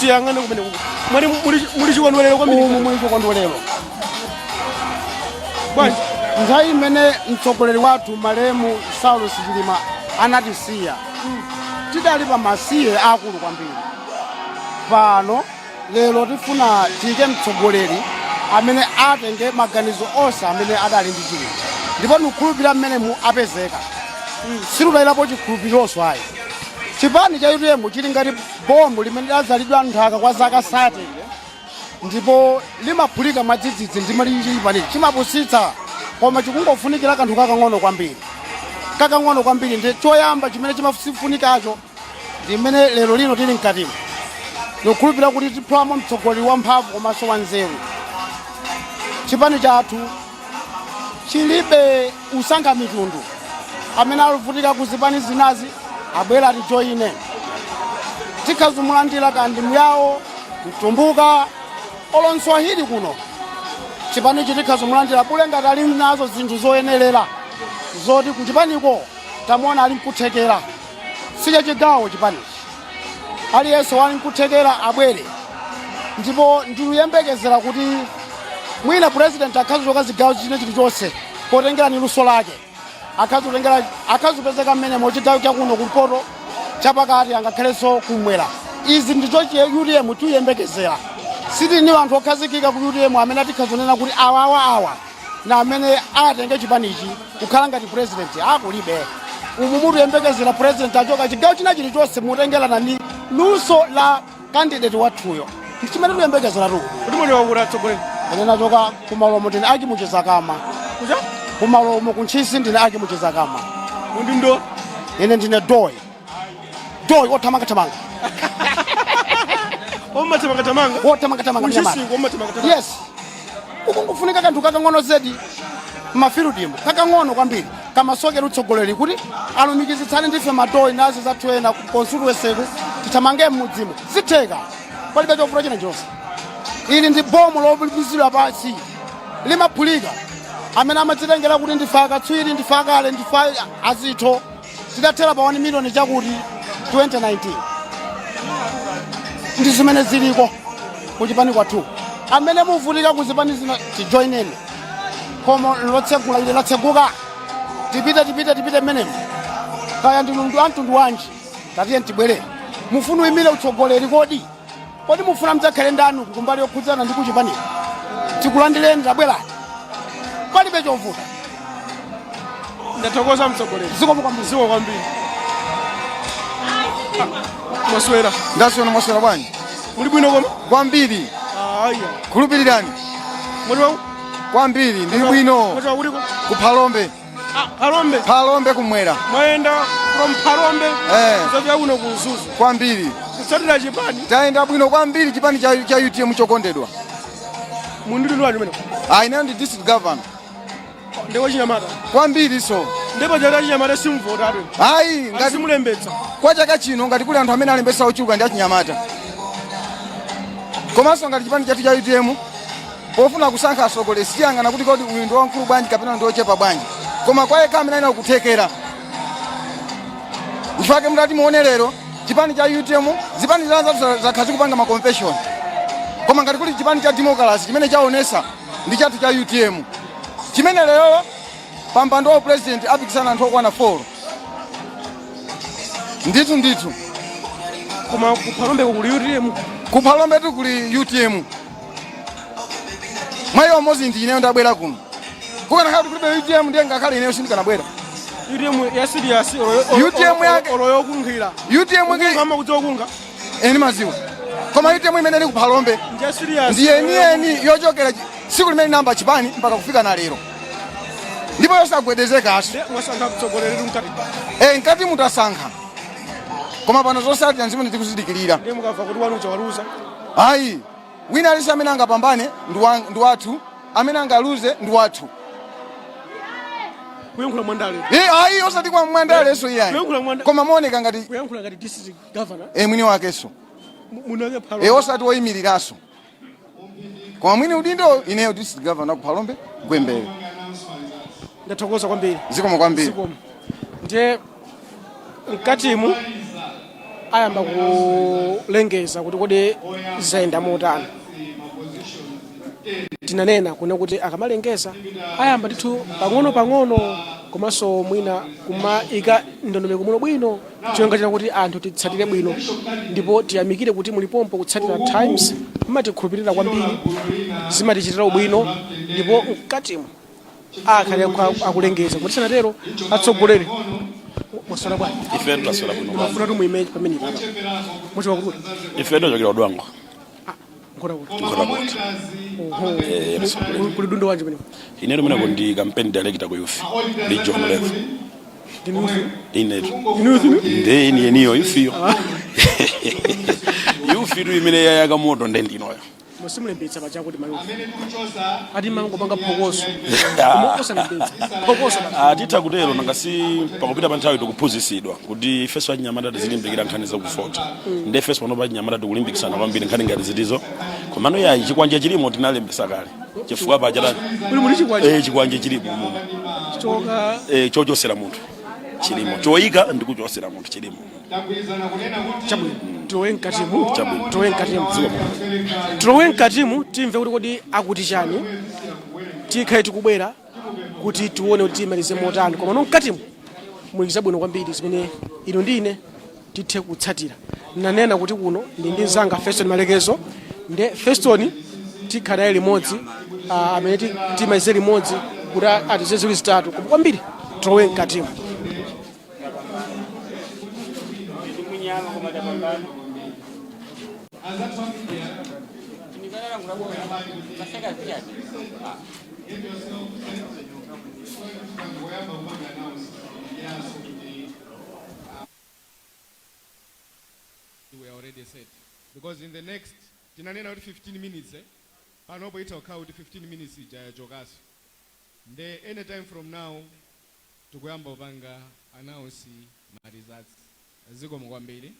tiyang'ane kumene muli chikondwerero kwambiri. Muli chikondwerero. Bwanji nthawi imene mtsogoleri wathu malemu Saulos Chilima anatisiya tidali pa masiye akulu kwambiri. Pano lero tifuna tiyike mtsogoleri amene atenge maganizo onse amene adali ndi Chilima ndipo nikukhulupirira mmene apezeka. Silupayirapo chikhulupironso ayi. Chipani cha UTM chili ngati bomu limene lazalidwa nthaka kwa zaka 30 ndipo limaphulika mwadzidzidzi ndima lichipani chimapusitsa koma chikungofunikira kanthu kakang'ono kwambiri ndi choyamba chimene chimafunikacho ndi mmene lero lino tili mkatimo. Nikukhulupirira kuti tiphwamo mtsogoleri wamphamvu komanso wanzeru. Chipani chathu chilibe usankha mitundu amene aluvutika kuzipani zinazi abwera tijoine tikhazumulandira kandi muyawo mtumbuka olonswahili kuno chipani chitikhazomulandira bule ngati ali nazo zinthu zoyenerera zoti kuchipaniko tamuona ali mkuthekera sicha chigawo chipanichi aliyense wali mkuthekera abwere ndipo ndiluyembekezera kuti mwina president akhazochoka zigawo chine chilichonse potengera ni luso lake akhazopezeka mmene mochigawo chakuno kumpoto chapakati angakhalenso kumwera. Izi ndicho UTM tuyembekezera sitini anthu okhazikika ku UTM amene atikhazonena kuti awa na amene atenge chipanichi kukhala ngati president akulibe. Umu mutuyembekezera president achoka chigawo china chilichonse mutengerana ni luso la candidate wathuyo chimene tuyembekezera tu kuti muli wakula tsogolera ene nachoka kumalomo ndine akimuchizakama kuja kumalomo kunchisi ndine akimuchizakama mundi ndo ene ndine doyi othamangathamanga yes ukungofunika kanthu kakang'ono zedi mafirudimo kakang'ono kwambiri kamasokera utsogoleri kuti alumikizitsane ndife madoyi nazo zathuena konstituenseku tithamange m'mudzimo zitheka palibe chofuna china chonse. Ili ndi bomu lobisira pasi limaphulika amene amadzitengera kuti ndife akatswiri ndife akale ndife azitho zidathera pa 1 miliyoni chakuti 2019 ndi zimene ziliko kuchipani kwathu amene muvutika kuzipani zina tijoineni koma lotsegula ile latseguka tipite menemo kaya ndilundu antundu wanji tatiye ntibwere mufunu imile utsogoleri kodi mufuna mdzakhale ndanu kumbali yokhudzana ndi kuchipani tikulandireni tabwerani palibe chovuta. Ndathokoza mtsogoleri ziko kwambiri mwaswera mwaswera bwanji muli bwino koma kwambiri aya khulupirirani muli wa kwambiri ndili bwino ku Phalombe kumwera mwayenda from Phalombe zovya uno kuzuzu kwambiri kutsatira chipani tayenda bwino kwambiri chipani cha UTM chokondedwa mundili lwani mene ine ndi district governor ndewo chinyamata kwambiri so ndipo jara chinyamata simvota atu ngati mulembetsa kwa chaka chino ngati kuli anthu amene alembesa ochuluka ndi achinyamata komanso ngati chipani chathu cha UTM pofuna kusankha atsogoleri siyang'ana kuti kodi uyu ndi wamkulu bwanji kapena ndi ochepa bwanji koma kwa yekha amene ali kuthekera chifake mudati muone lero chipani cha UTM zipani zakhazi kupanga ma confession koma ngati kuli chipani cha democracy chimene chaonesa ndi chathu cha UTM chimene lero pampando wa president apikisana anthu okwana 4 ndithu koma kuphalombe kuli UTM kuphalombe tu kuli UTM mwayo mozi ndi ineyo ndabwera kuno kukana kati kulibe UTM ndiye ngakhale ineyo sindikanabwera UTM ya serious UTM yake oloyo kunkhira UTM yake kama kuzokunga eni maziwa koma UTM imene ili kuphalombe ndiye serious ndiye yochokera siku limene namba chipani mpaka kufika na lero ndipo yosagwedezeka aso mwasankha kutsogolera mkati mkati mutasankha koma pano zosati zimene tikuzidikirira ndiye mukava kuti wanu chawaluza ayi wina alisi amene angapambane ndi wathu amene angaluze ndi wathu kuyankhula mwandale ayi osati kwa mwandaleso iyayi koma mooneka ngati kuyankhula ngati district governor mwini wakeso munake phalo osati woyimiriraso koma mwini udindo ineyo district governor kuphalombe gwembere ndathokoza kwambiri zikomo kwambiri zikomo ndiye mkatimu ayamba kulengeza kuti kodi zayenda motani tinanena kuna kuti akamalengeza ayamba ndithu pang'ono komanso mwina kumaika ndondomeko muno bwino choyenga kuti anthu titsatire bwino ndipo tiyamikire kuti mulipompo kutsatira times mmatikhulupirira kwambiri zimatichitira ubwino ndipo mkatimu akhale akulengeza kuti sanatero atsogolere mwaswera bwanji ife twaswera bwino mafuna tu muimage pamene papa muchiwa kuti ife ndojokera odwango nkora kuti kuli dundo wanje pamene ine lumene kundi campaign director ku youth ndi John Lev ine iniyo youth tu imene yayaka moto ndendinoyo musimulembetsa pacha kuti mayo ati mango panga phokoso kosa lembetsa phokoso atitha kutero nangasi pakupita pa nthawi tikuphunzitsidwa kuti ifeso anyamata tizilimbikira nkhani zakufota ndi ifeso panopa anyamata tikulimbikisana kwambiri nkhani ngati zitizo komano yayi chikwanje chilimo tinalembesa kale chifukwa pacha chikwanje chilimo choka chochosera munthu chilimo choyika ndikuchosera munthu chilimo tilowe mkatimu timve kuti kodi akuti chani tikhale tikubwera kuti tione kuti timalize motani koma no mkatimu mulikiza bwino kwambiri zimene ino ndine tithe kutsatira nanena kuti kuno ndi ndi mzanga Feston Malekezo ndi Feston tikhale limodzi amene timalize limodzi kuti atizezuli zitatu koma kwambiri tilowe mkatimu We are already set because in the next tinanena kuti 15 minutes panopo itaokhala kuti 15 minutes ijayachokaso nde any time from now tikuyamba upanga announce ma results zikomo kwambiri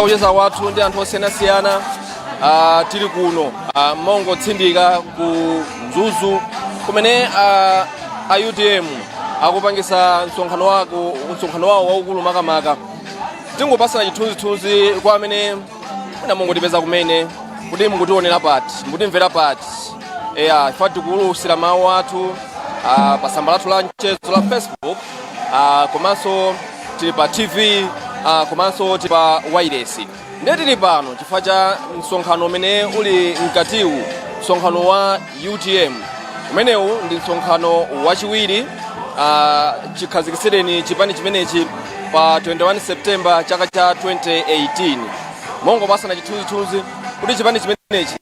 kucheza wathu ndi anthu osiyanasiyana tili kuno mongotsindika ku Mzuzu kumene a UTM akupangisa msonkhano wawo waukulu makamaka tingopasana chithunzithunzi kwa amene mungotipeza kumene kuti mungutionera pati mukutimvera pati ifa tikuwulusira mawu athu pa tsamba lathu la mchezo la Facebook komanso tili pa TV komanso tili pa wireless ndiye tili pano chifukwa cha msonkhano umene uli mkatiwu msonkhano wa UTM umenewu ndi msonkhano wachiwiri chikhazikitsireni chipani chimenechi pa 21 September chaka cha 2018 mongopasana chithunzithunzi kuti chipani chimenechi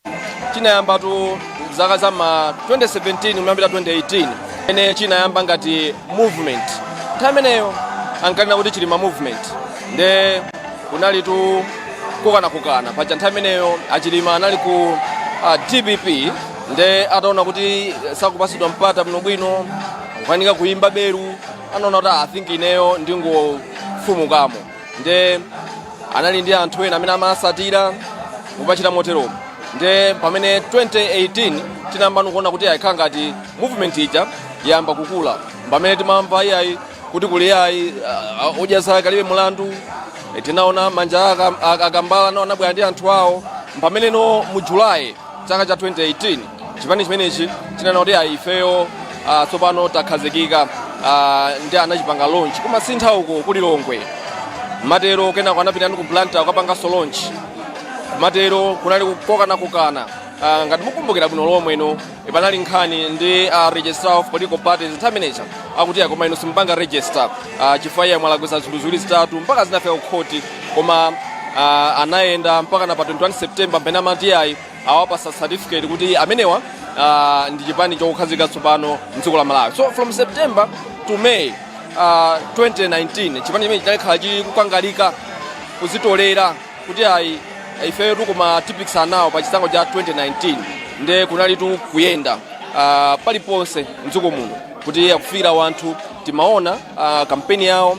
chinayambatu zaka za ma 2017 kuyambira 2018 ene chinayamba ngati movement nthawi imeneyo ankanena kuti chili ma movement nde kunali tu kukana paja nthawi imeneyo achilima anali ku DPP nde ataona kuti sakupasidwa mpata bwinobwino kukanika kuimba beru anaona kuti I think ineyo ndingofumukamo nde anali ndi anthu ena amene amasatira kupachita moteromo nde pamene 2018 tinayamba kuona kuti ayikhala ngati movement ija yamba kukula pamene timamva iyayi kuti kuli yayi udya zake alibe mulandu tinaona manja akambala nawo anabwera ndi anthu awo pamene no mu July chaka cha 2018 chipani chimenechi tinanena kuti ayi ifeyo tsopano takhazikika ndi anachipanga launch koma sintha uko kuli Longwe matero kenako anapita ndi ku Blantyre kukapanga launch matero kunali kukana ngati mukumbukira bwino lomwe ino panali nkhani ndi registrar of political parties terminator akuti koma ino simpanga register chifukwa iye mwalakwitsa zinthu ziwiri zitatu mpaka zinafika ku khoti koma anayenda mpaka na pa 21 September pamene amati ayi awapasa certificate kuti amenewa ndi chipani chokukhazika tsopano mdziko la Malawi. So from September to May 2019 chipani chimene chinakhala chili kukangalika kuzitolera kuti ayi ifeyo tukuma tipikisa nawo pa chisankho cha 2019 nde kunali kuyenda paliponse mdziko muno kuti akufikira wanthu timaona kampeni yawo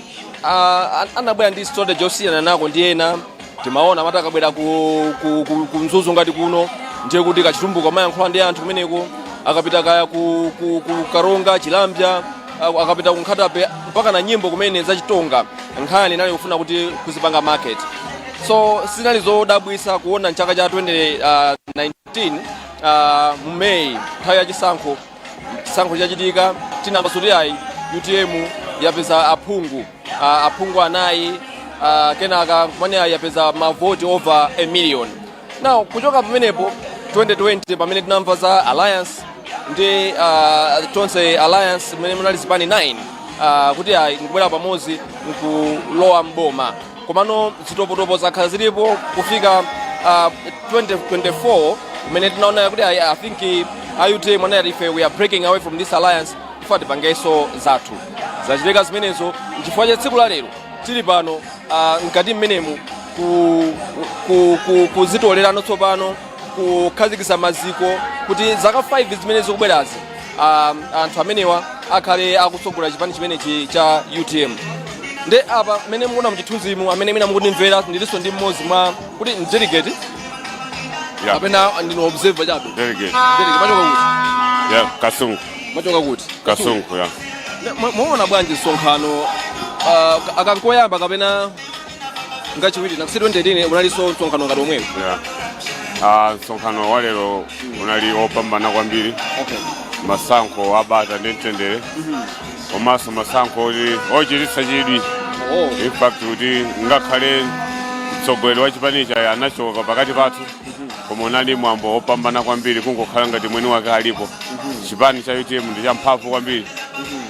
anabwera ndi strategy yosiyana nako ndi ena timaona amati akabwera ku Mzuzu ngati kuno ndiye kuti kachitumbuka mayankhula ndi anthu kumeneko akapita kaya ku Karonga Chilambya akapita ku Nkhatabe mpaka na nyimbo kumene zachitonga nkhani inali kufuna kuti kuzipanga market. So sinali zodabwisa kuona mchaka cha 2019 mu May nthawi ya chisankho chachitika tinamasuti ayi UTM yapeza aphungu anayi kenaka kumene yapeza mavoti over 1 million. Now kuchoka pamenepo 2020 pamene tinamva za alliance ndi tonse alliance mene munali zipani 9 kuti ayi nkubwera pamodzi nkulowa mboma komano zitopotopo zakhala zilipo kufika 2024 kumene tinaona kuti I think UTM anati ife we are breaking away from this alliance kufa tipangenso zathu zachitika zimenezo nchifukwa cha tsiku la lero tili pano mkati mmenemu kuzitolerano tsopano kukhazikitsa maziko kuti zaka 5 zimene zikubwerazi anthu amenewa akhale akutsogolera chipani chimenechi cha UTM. Nde apa mene mukuona muchithunzimu amene mina mukundimvera ndilinso ndi mmodzi mwa kuti delegate kapena ndino observer chabe delegate machoka kuti Kasungu machoka kuti Kasungu muona bwanji msonkhano akankoyamba kapena ngachiwiri na 2019 unalinso msonkhano ngati omwewo msonkhano wa lero unali opambana kwambiri masankho abata ndi mtendere komanso masankho ochititsa chidwi in fact kuti ngakhale mtsogoleri wa chipani cha anachoka pakati pathu koma unali mwambo opambana kwambiri kungokhala ngati mwini wake alipo chipani cha UTM ndi champhamvu kwambiri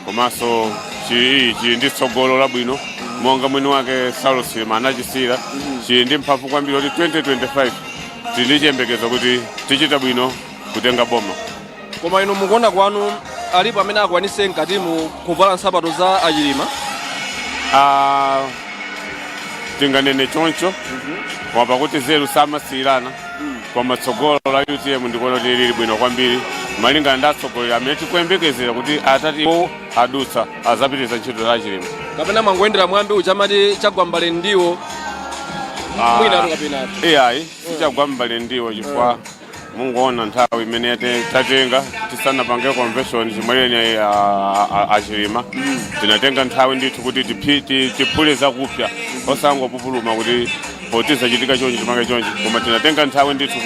komanso chili ndi tsogolo labwino monga mwini wake Saulos Chilima anachisira chili ndi mphamvu kwambiri kuti 2025 tili ndi chiyembekezo kuti tichita bwino kutenga boma. Koma ino mukuona kwanu alipo amene akwanise mkatimu kuvala nsapato za Achilima tinganene choncho koma pakuti zeru samasiyirana koma tsogolo la UTM ndikuona kuti lili bwino kwambiri malingana ndi atsogoleri amene tikuyembekezera kuti atatipo adutsa azapitiriza ntchito za Achilima kapena mangoyendera mwambi uchamati chagwambale ndiwo mwina tukapena ayi sichagwambale ndiwo chifukwa mungoona nthawi imene tatenga tisanapange convention chimweleni Achilima tinatenga nthawi ndithu kuti tiphule zakupya osangopupuluma kuti potiza chitika chonchi timange chonchi koma tinatenga nthawi ndithu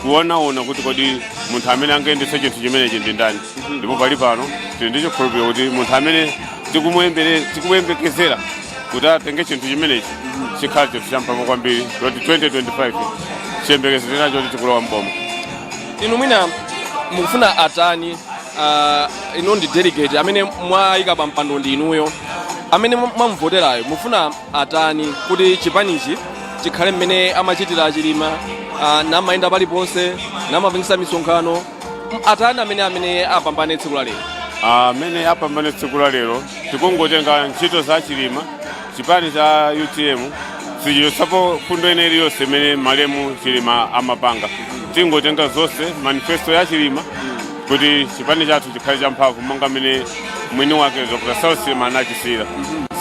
kuonaona kuti kodi munthu amene angayendetse chinthu chimenechi ndi ndani ndipo pali pano tili ndi chikhulupiriro kuti munthu amene tikumuyembekezera kuti atenge chinthu chimenechi chikhala chinthu champhamvu kwambiri kuti 2025 chiyembekezo tinacho kuti tikulowa mboma. Inu mwina mukufuna atani ino ndi delegate amene mwayika pa mpando ndi inuyo amene mwamvoterayo mufuna atani kuti chipanichi chikhale mmene amachitira Achilima namayenda paliponse namapangisa misonkhano atani amene apambane tsiku la lero amene apambane tsiku la lero tikungotenga ntchito za Achilima chipani cha UTM sichisapo fundo ine iliyonse imene malemu Chilima amapanga tingotenga zonse manifesto ya Chilima kuti chipani chathu chikhale champhamvu monga mmene mwini wake Dr. Saulos Chilima anachisira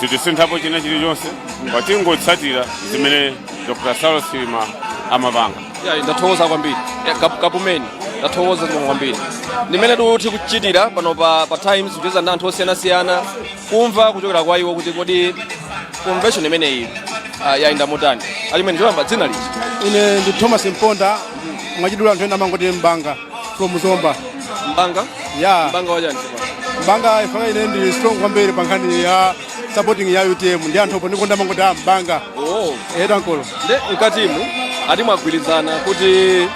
sitisinthapo china chilichonse kwatingotsatira zimene Dr. Saulos Chilima amapanga. Ndathokoza kwambiri kapumeni ndathokoza kwambiri ndimene tikuti kuchitira pano pa Times kucheza ndi anthu osiyanasiyana kumva kuchokera kwa iwo kuti kodi convention imeneyi yayenda motani alimene ndiwamba dzina liji. Ine ndi Thomas Mponda mwachidula anthu ena amangoti Mbanga from Zomba. Mbanga? Yeah. Mbanga wajani? Mbanga ifaka ine ndi strong kwambiri pa nkhani ya supporting ya UTM ndi anthu opo ndikonda mangoti ambanga tankolo nde mkatimu ati mwagwirizana kuti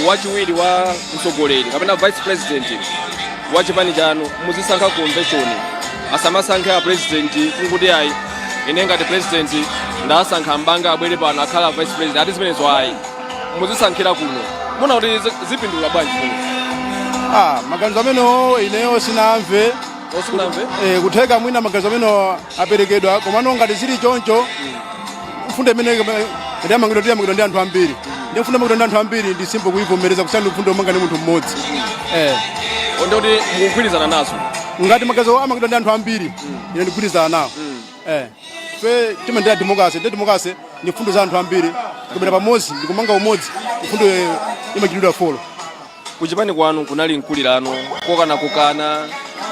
wachiwiri wa mtsogoleri kapena vice president wa chipani chanu muzisankha convention asamasankhe a president kunguti ayi ine ngati president ndasankha mbanga abwere pano akhala vice president ati zimenezo ayi muzisankhira kuno muna kuti zipindula bwanji maganizo amenewo ineyo sinamve kutheka mwina maganizo amene aperekedwa komano ngati zili choncho mfundo imene ndiyamangidwa ndi anthu ambiri ndi mfundo imangidwa ndi anthu ambiri ndi simple kuyivomereza kusiyana mfundo omanga ndi munthu mmodzi onde kuti mukugwirizana nazo ngati maganizo amangidwa ndi anthu ambiri ine ndigwirizana nawo fe timendera democracy ndi democracy ndi mfundo za anthu ambiri kubera pamodzi ndikumanga umodzi mfundo imachitidwa folo kuchipani kwanu kunali mkulirano kokana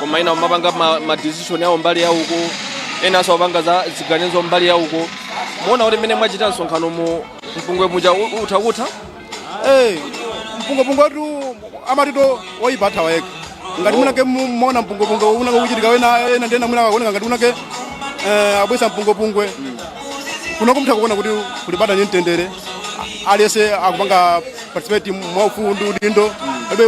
koma ina mapanga ma decision yawo mbali yauko ena aso apanga za ziganizo mbali yauko muona kuti mmene mwachita msonkhano mu mpungwe muja utha mpungwe tu amatito woyipatha weka ngati munake muona mpungwe unake kuchitika ena ndena mwina akaoneka ngati unake abwesa mpungwe kuno kumtha kuona kuti kulipata ni mtendere aliyese akupanga participate mwaufulu udindo ebe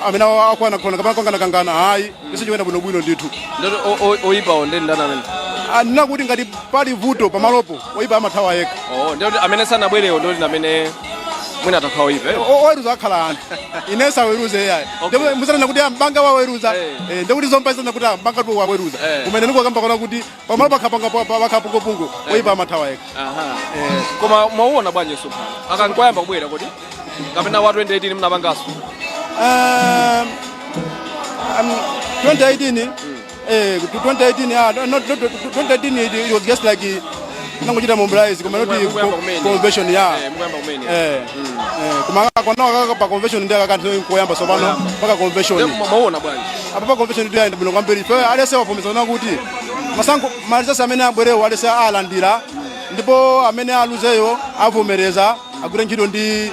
amene akwana kona kapana kangana hayi isichoenda bwino ndithu ndoto oyipa onde ndana amene ndinakuti ngati pali vuto pamalopo oyipa amathawa yekha ndoto amene sanabwerewo ndoti amene mwina atakhala oyipa oweruza akhala anthu inesa aweruze yayi ndipo musanena kuti mbanga waweruza ndikuti zompaisana kuti mbanga tu waweruza kumene ndiko kambakona kuti pamalopo akhapungopungo oyipa amathawa yekha koma mwauona bwanji supha akankoyamba kubwera kuti kapena wa 2018 mnapangaso 2018 2018 it was just like nangochita mobilize koma not convention koma kona pa convention ndi akanthu koyamba so pano paka convention maona bwanji apa pa convention ndi ndi bwino kwambiri fe alese wapomezana kuti masankho malizasa amene abwerewo alese alandira ndipo amene aluzeyo avomereza agwire ntchito ndi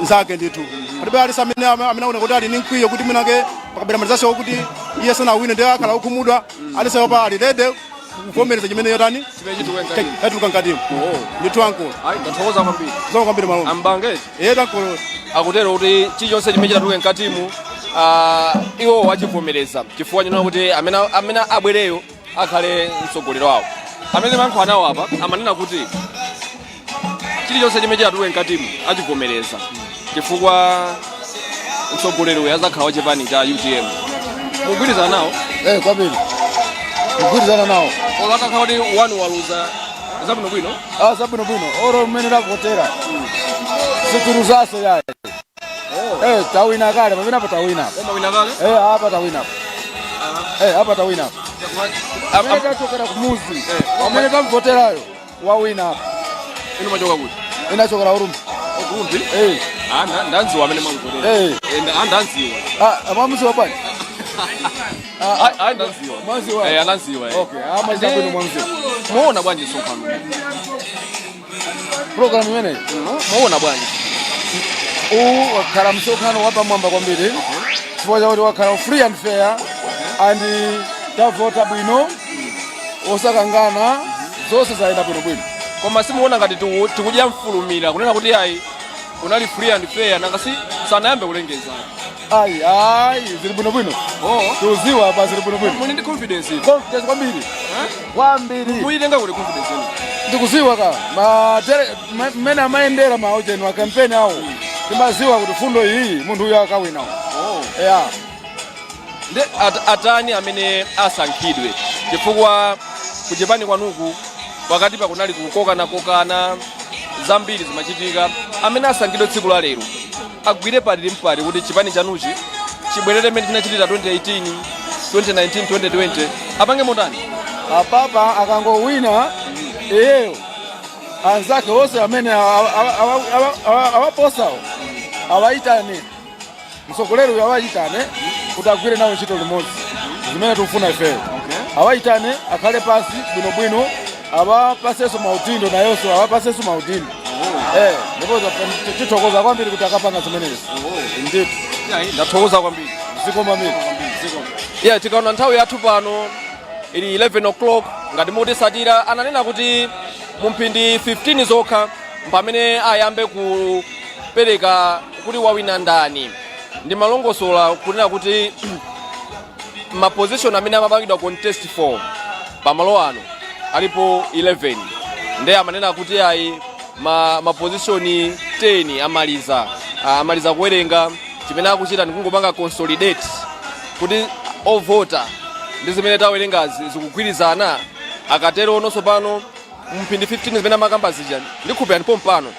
nzake ndithu palibe alese amene aona kuti ali ndi mkwiyo kuti mwinake pakabera malizasa kuti iye sana awine ndi akhala okhumudwa alese wapa ali dede kuvomereza chimene yotani chatuka nkatimu ndithu ankolo ndathokoza kwambiri zoma kwambiri malonda ambangeji ankolo akutero kuti chilichonse chimene chitatuke nkatimu iwo wachivomereza chifukwa chinena kuti amene abwereyo akhale mtsogoleri wawo amene mankho anawo apa amanena kuti chilichonse chimene chitatuke nkatimu achivomereza chifukwa mtsogoleri uyu azakhala wachipani cha UTM mugwirizana nawo kwambiri mugwirizana nawo akakhala kuti wanu waluza zabwino bwino zabwino oro mmene lakotera situruzaso yayi tawina kale pamene apa tawina apa tawina apa tawina amene tachokera kumuzi amene tamvoterayo wawina apa ino machoka kuti inachokera urumbi ndanziwa amene mwamvotera ndanziwa mwamuziwa bwana ananziwa muona bwanji msonkhano program imeneyi muona bwanji wakhala msonkhano wapamwamba kwambiri chifukwa chakuti wakhala free and fair and tavota bwino osakangana zonse zayenda bwinobwino koma simuona ngati tikudya mfulumira kunena kuti ayi unali free and fair nangasi sanayambe kulengeza ayi zili bwinobwino tiuziwa apa zili bwinobwino muli ndi confidence kwambiri muyitenga kuti confidence ndikuziwa ka mmene amayendera maujeni wa kampeni awo timaziwa kuti fundo iyi munthu uyo akawinawo ndi atani amene asankhidwe chifukwa kuchipani kwanuku pakati pakunali kukokana zambiri zimachitika amene asankhidwe tsiku la lero agwire pali mpati kuti chipani chanuchi chibwerere mmene tinachitira 2018 2019 2020 apange motani apapa akangowina iyeyo anzake onse amene awaposawo awayitane mtsogoleri uyo awayitane kuti agwire nawo ntchito limodzi zimene tikufuna ifeyo awayitane akhale pasi bwinobwino awapasenso maudindo nayonso awapasenso maudindo ndipo tithokoza kwambiri kuti akapanga zimenezi ndithu ndathokoza kwambiri zikomo kwambiri tikaona nthawi yathu pano ili 11 o'clock ngati mutisatira ananena kuti mu mphindi 15 zokha pamene ayambe kupereka kuti wawina ndani. Ndi malongosola kunena kuti maposition amene amapangidwa contest 4 pamalo ano alipo 11 ndiye amanena kuti ayi maposition 10 amaliza kuwerenga. Chimene akuchita ndikungopanga consolidate kuti ovota ndi zimene tawerengazi zikugwirizana. Akatero nonso pano mphindi 15 zimene amakamba zija ndikhupira ndipo mpano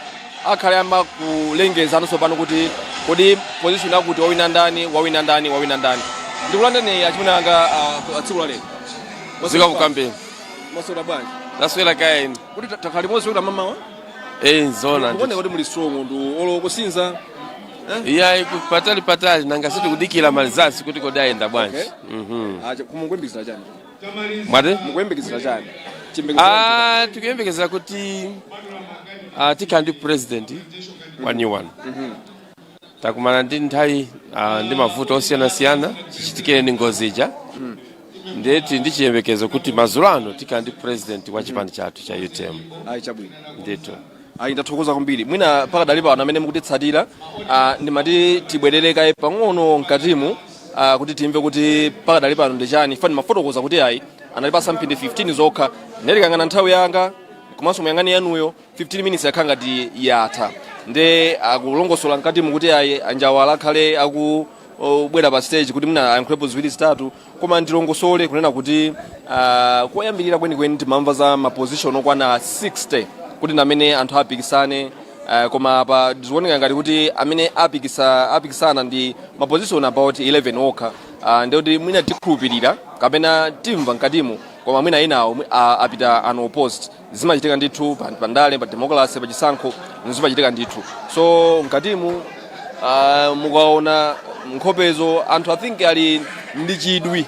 akhale amba kulengeza nonso pano kuti kodi position yakuti wawina ndani. Ndikulandeni achimene anga tsiku lalero zika kukambe masoda bwanji naswera kaeni kuti takhali mozi kuti mamawa nzona ndikuone kuti muli strong ndu olo kusinza iya patali nanga siti kudikira malizasi kuti kodi ayenda bwanji. acha kumungwembekeza chani mwate mungwembekeza chani tikuyembekeza kuti tikhala ndi president wa new one. Takumana ndi nthawi ndi mavuto osiyanasiyana chichitikire ndi ngozi ija ndeti ndi chiyembekezo kuti madzulo ano tikhala ndi president wa chipani chathu cha UTM. ayi chabwino ndithu ndathokoza kwambiri mwina pakadali pano amene mukutitsatira ndimati tibwerere kaye pang'ono mkatimu kuti timve kuti pakadali pano ndi chani fani mafotokoza kuti ayi analipasa mphindi 15 zokha ndalikangana nthawi yanga komanso muyang'ani yanuyo 15 minutes yakhala ngati yatha ndi akulongosola mkatimu kuti ayi anjawala akhale akubwera pa stage kuti mwina ayankhulepo ziwiri zitatu koma ndilongosole kunena kuti koyambirira kwenikweni timamva za maposition okwana 60 kuti namene anthu apikisane koma apa zikuoneka ngati kuti amene apikisana ndi maposition about 11 okha ndikuti mwina tikhulupirira kapena timva mkatimu koma mwina inawo apita unopposed zimachitika ndithu pa ndale pa democracy pa chisankho zimachitika ndithu. So mkatimu mukaona nkhopezo anthu I think ali ndi chidwi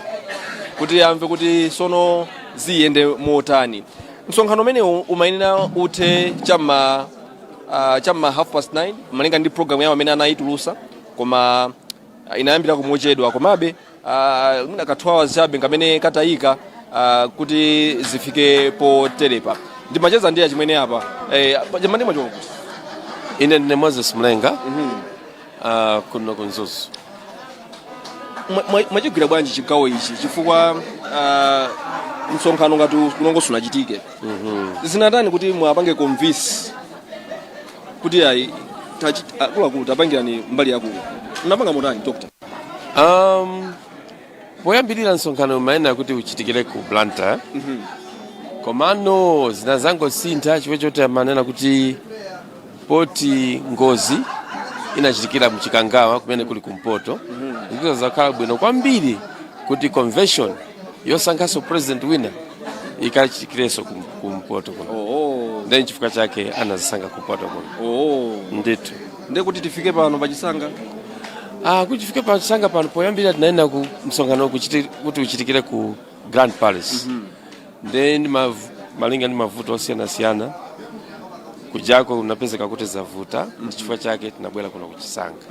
kuti amve kuti sono ziyende motani. Msonkhano umene umayenera uthe chamma 9:30 malinga ndi program yawo amene anayitulusa koma inayambira kumochedwa komabe mwina ka 2 hours chabe ngamene katayika kuti zifike poterepa. Ndimacheza ndiye chimene apa jamani machoka ine ndine Moses Mlenga kuno kunzuzu. Mwachigwira bwanji chigawo ichi chifukwa msonkhano ngati kunongo sunachitike zinatani kuti mwapange convince kuti ayi akuluakulu tapangirani mbali yakulu mnapanga motani doctor? Poyambirira msonkhano umayenera kuti uchitikire ku Blantyre komano zinazangosintha chifukwa choti amanena kuti poti ngozi inachitikira mchikangawa kumene kuli kumpoto ndipo zakhala bwino kwambiri kuti convention yosankhaso president wina ikachitikireso kumpoto kuno. Then chifukwa chake anazisankha kumpoto kuno. Ndithu ndiye kuti tifike pano pachisanga kuti tifike pachisanga pano poyambirira tinaenda ku msonkhano kuti uchitikire ku Grand Palace. Then malinga ndi mavuto osiyanasiyana kujako unapezeka kuti zavuta chifukwa chake tinabwera kuno kuchisanga.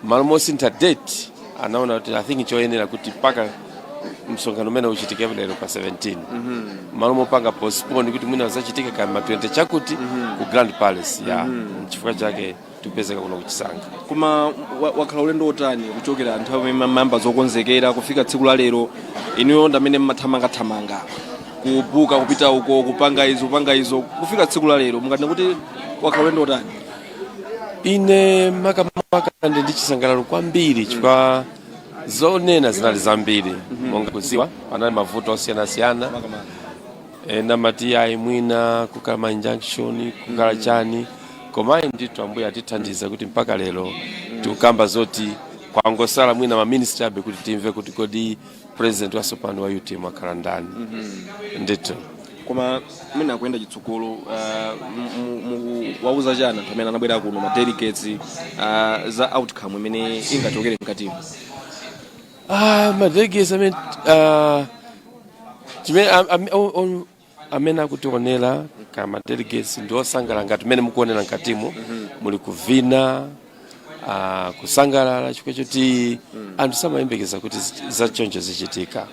Malo mosintha date anaona kuti I think choyenera kuti paka msonkhano umene uchitike lero pa 17 malo mopanga postpone kuti mwina uzachitika kama 20 chakuti ku Grand Palace ya chifukwa chake tupezeka kuno kuchisanga. Koma wakhala ulendo otani kuchokera nthawi mamba zokonzekera kufika tsiku la lero inuyo ndamene mmathamanga kubuka kupita uko kupanga izo kufika tsiku la lero mungati kuti wakhala ulendo otani? Ine makamaka ndi chisangalalo kwambiri chifukwa zonena zinali zambiri monga kuziwa panali mavuto osiyanasiyana ena mati ayi mwina kukhala injunction kukhala chani koma ndithu ambuye atithandiza kuti mpaka lero tikukamba zoti kwangosala mwina ma minister abe kuti timve kuti kodi president wasopano wa UTM akhala ndani. Ndithu koma mwina kuyenda chitsogolo wauza chana pamene anabwera kuno ma delegates za outcome imene ingachokere mkatimu? Madelegates amene akutionera kama delegates ndiosangala ngati mene mukuonera mkatimu muli kuvina kusangalala chifukwa choti anthu samayembekeza kuti zachonjo zichitika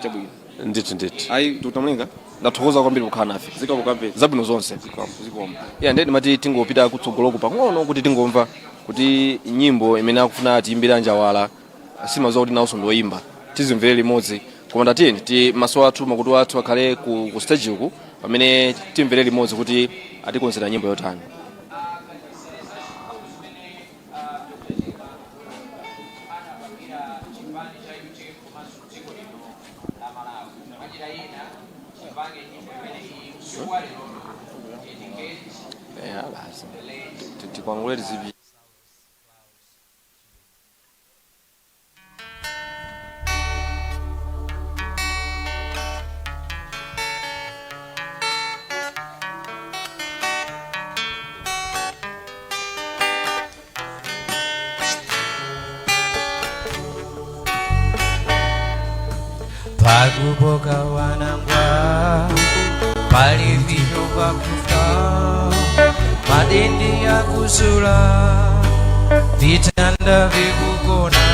ndithu ayi tutamlinga ndathokoza kwambiri kukhala nafe zikomo kwambiri zabwino zonse zikomo ndeti mati tingopita kutsogoloko pang'ono kuti tingomva kuti nyimbo imene akufuna tiyimbire Anjawala simazowa kuti nawonso ndoyimba tizimvere limodzi koma ndatiyeni ti maso athu makutu athu akhale ku stage uku pamene timvere limodzi kuti atikonzera nyimbo yotani. Tikwangulire zibi Pakuboka wanangwa pali vino vakufa madindi ya kusula vitanda vikugona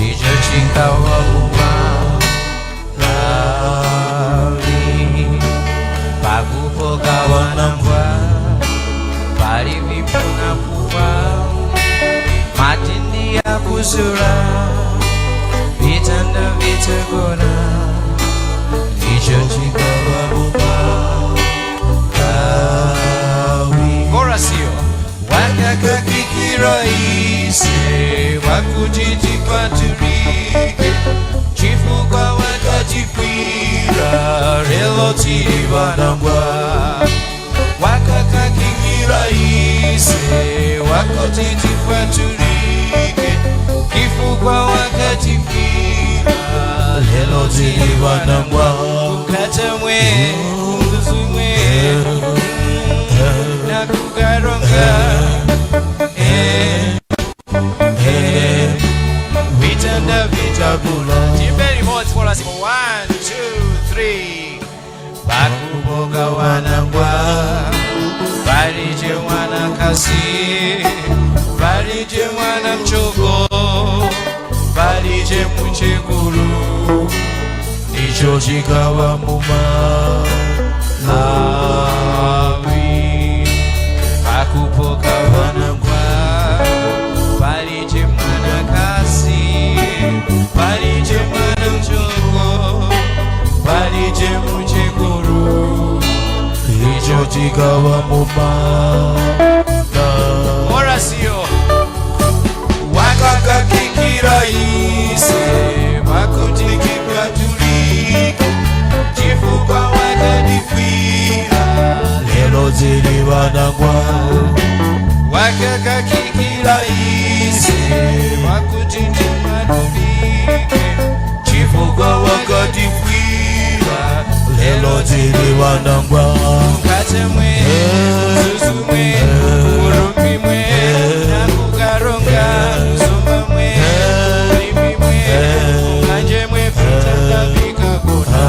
icho chikawa kuma lavi pakuboka wanangwa pali vipuna kufa madindi ya kusula vitanda vitagona icho chikawa kuma Korasio wakakakikira ise wakujitipaturike chifukwa wakachifira relo tiri vanangwa wakakakikira ise wakujitipaturike chifukwa wakachifira relo tiri vanangwa kukata mwe kuzumwe nakukaronga vitanda vitabula timberi mozi kola sipo 1 2 3 bakuboga wanangwa balije mwana kasi balije mwana mchogo balije mchekulu nicho chikawa muma Akupoka wanangwa palije mwana kasi palije mwana mchoko palije mchekuru icho chikawa muma Morasio wakakakikira ise wakutikipatulika chifukwa wakadifira lelo zili wanangwa wakakakikira ise wakutitimatuike chifukwa wakadifira lelo zili wanangwa katemwe zuzumwe urupimwe nakukaronga zumamwe ripimwe kanjemwe fitandavika kona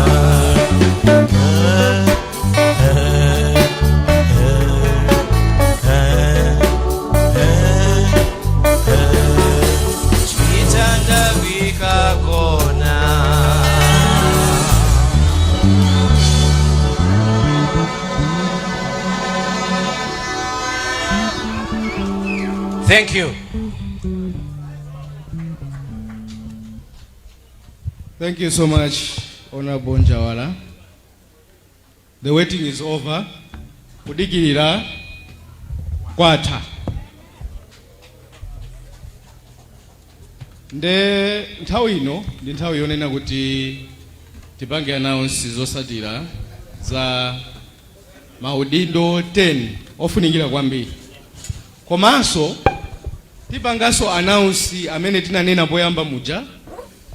Thank you. Thank you so much, Honorable Anjawala. The waiting is over. Kudigirira kwata. Nde nthawi ino ndi nthawi yonena kuti tipange announce zosadira za maudindo 10 ofunikira kwambiri. Komanso tipanganso announce amene tinanena poyamba muja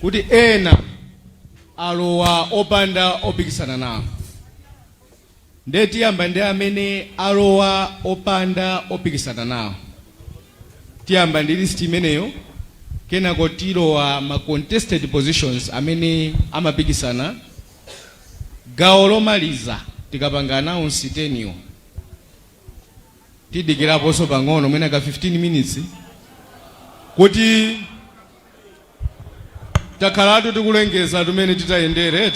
kuti ena alowa opanda opikisana nawo. Nde tiyamba ndi amene alowa opanda opikisana nawo. Tiyamba ndi list imeneyo kenako tilowa ma contested positions amene amapikisana. Gawo lomaliza tikapanga announce 10 yo tidikiraponso pang'ono mwina ka 15 minutes kuti takhalatu tikulengeza tumene titayendere.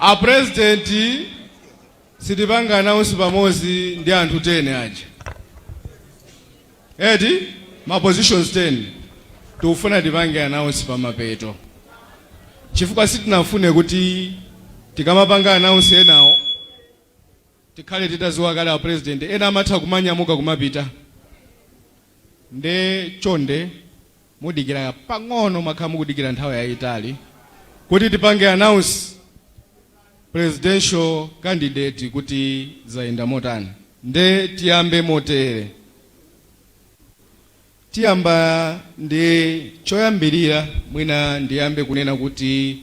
A president sitipanga announce pamodzi ndi anthu 10 aja. Ma positions 10 tikufuna tipange announce pamapeto. Chifukwa sitinafune kuti tikamapanga announce enawo tikhale titaziwa kale a president ena amatha kumanyamuka kumapita. Nde chonde mudikira pang'ono makhala mukudikira nthawi yayitali kuti tipange announce presidential candidate kuti zayenda motani. Nde tiyambe motere. Tiyamba ndi choyambirira mwina ndiyambe kunena kuti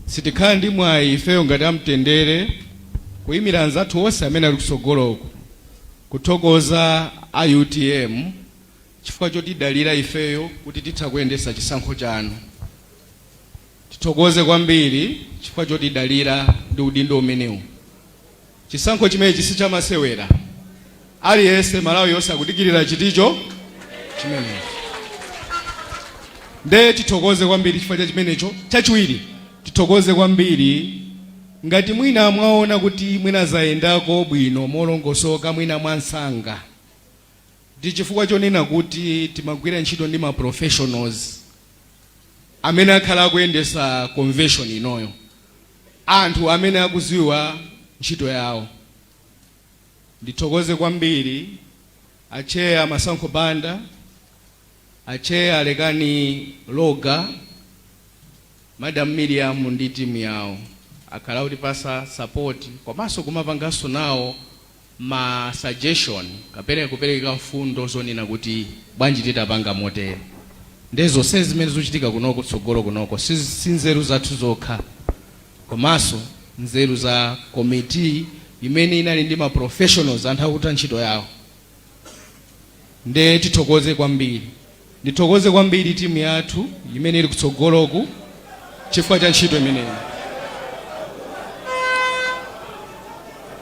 sitikhala ndi mwayi ifeyo ngati amtendere kuyimira anzathu onse amene ali kusogoloko kuthokoza a UTM chifukwa chotidalira ifeyo kuti titha kuyendesa chisankho chanu. Tithokoze kwambiri chifukwa chotidalira ndi udindo umenewu. Chisankho chimenechi si chamasewera. Aliyense Malawi yonse akudikirira chiticho chimenecho. Nde tithokoze kwambiri chifukwa cha chimenecho. Chachiwiri tithokoze kwambiri ngati mwina mwaona kuti mwina zayendako bwino molongosoka mwina mwansanga. Ndi chifukwa chonena kuti timagwira ntchito ndi ma professionals amene akhala akuyendesa convention inoyo. Anthu amene akuziwa ntchito yawo. Ndithokoze kwambiri acheya Masankho Banda, acheya Lekani Loga, Madam Miriam ndi timu yawo. Akhala kutipasa support komanso kumapanganso nawo ma suggestion kapena kupereka mfundo zonena kuti bwanji titapanga motere. Ndezo zimene zochitika kunoko tsogolo kunoko si nzeru zathu zokha komanso nzeru za committee imene inali ndi ma professionals anthu akuta ntchito yawo. Nde tithokoze kwambiri. Ndithokoze kwambiri timu yathu imene ili kutsogoloku chifukwa cha ntchito imeneyi.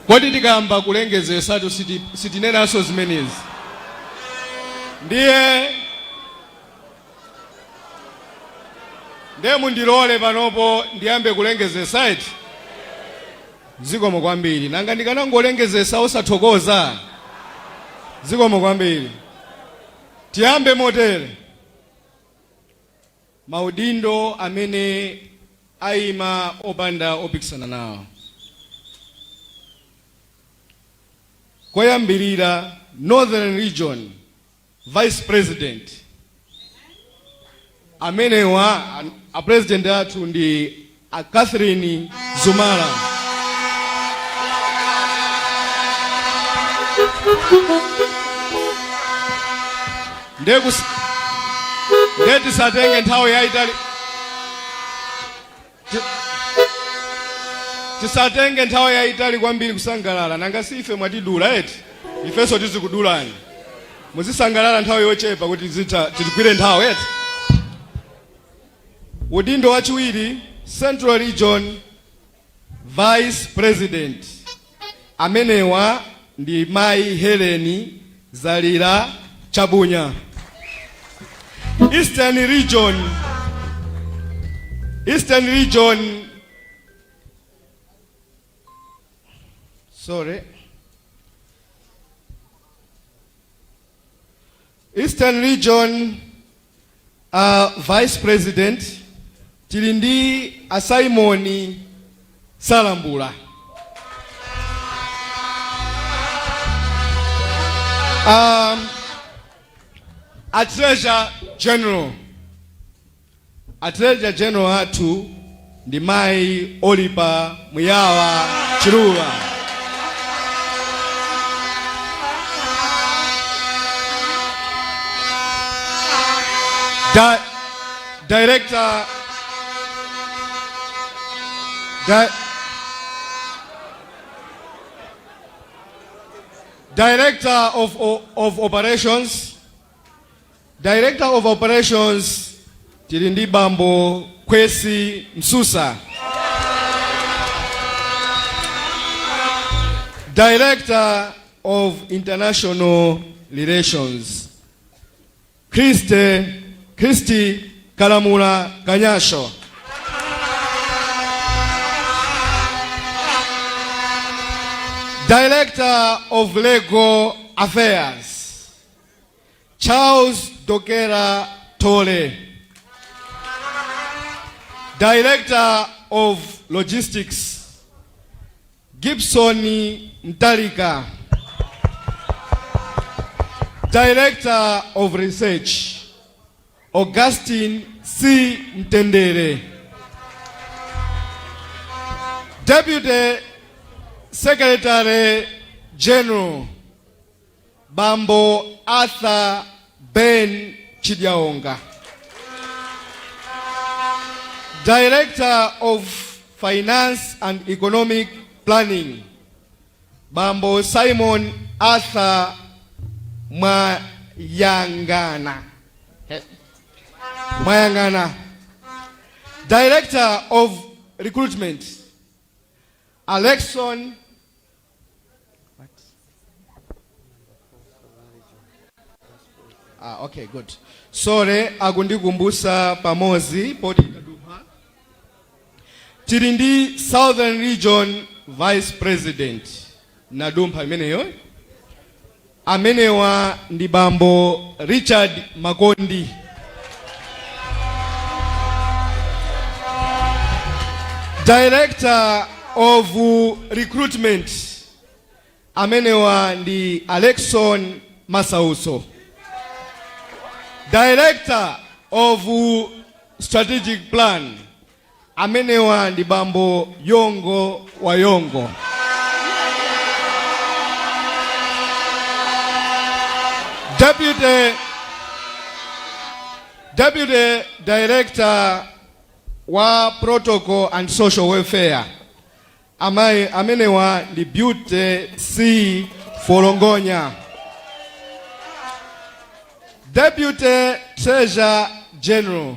Kodi tikamba kulengezesatu sitinenanso zimenezi. Ndiye mundilole panopo ndiyambe kulengezesa. Zikomo kwambiri. Nanga ndikanangolengezesa osathokoza. Zikomo kwambiri. Tiyambe motere. Maudindo amene aima opanda opikisana nawo. Koyambirira Northern Region Vice President amenewa a president athu ndi a Catherine Zumala. Ndeti satenge nthawi yayitali. Tisatenge nthawi yayitali kwambiri kusangalala. Nanga si ife mwatidula ifenso tizikudulani. Muzisangalala nthawi yochepa kuti titigwire nthawi Udindo wachiwiri Central Region Vice President amenewa ndi Mai Heleni Zalira Chabunya. Eastern Region Vice President tilindi a Simon Salambula. A Treasurer General athu ndi Mai Olipa Muyawa Chirula. Director of Operations tilindi Bambo Kwesi Msusa. Director of International Relations Kriste Christy Kalamula Kanyasho. Director of Legal Affairs, Charles Dogera Tole. Director of Logistics, Gibson Mtalika. Director of Research, Augustine C. Mtendere. Deputy Secretary General, Bambo Arthur Ben Chidiaonga. Director of Finance and Economic Planning, Bambo Simon Arthur Mayangana. Director of Recruitment, Alexon okay, good. Sore agundikumbusha pamozi poti Tirindi Southern Region Vice President Nadumpa imeneyo. Amenewa ndi Bambo Richard Makondi. Director of Recruitment, amenewa ndi Alexon Masauso. Director of Strategic Plan, amenewa ndi Bambo Yongo wa Yongo. Deputy Director wa Protocol and Social Welfare, amenewa ndi Beauty C. Folongonya. Deputy Treasurer General,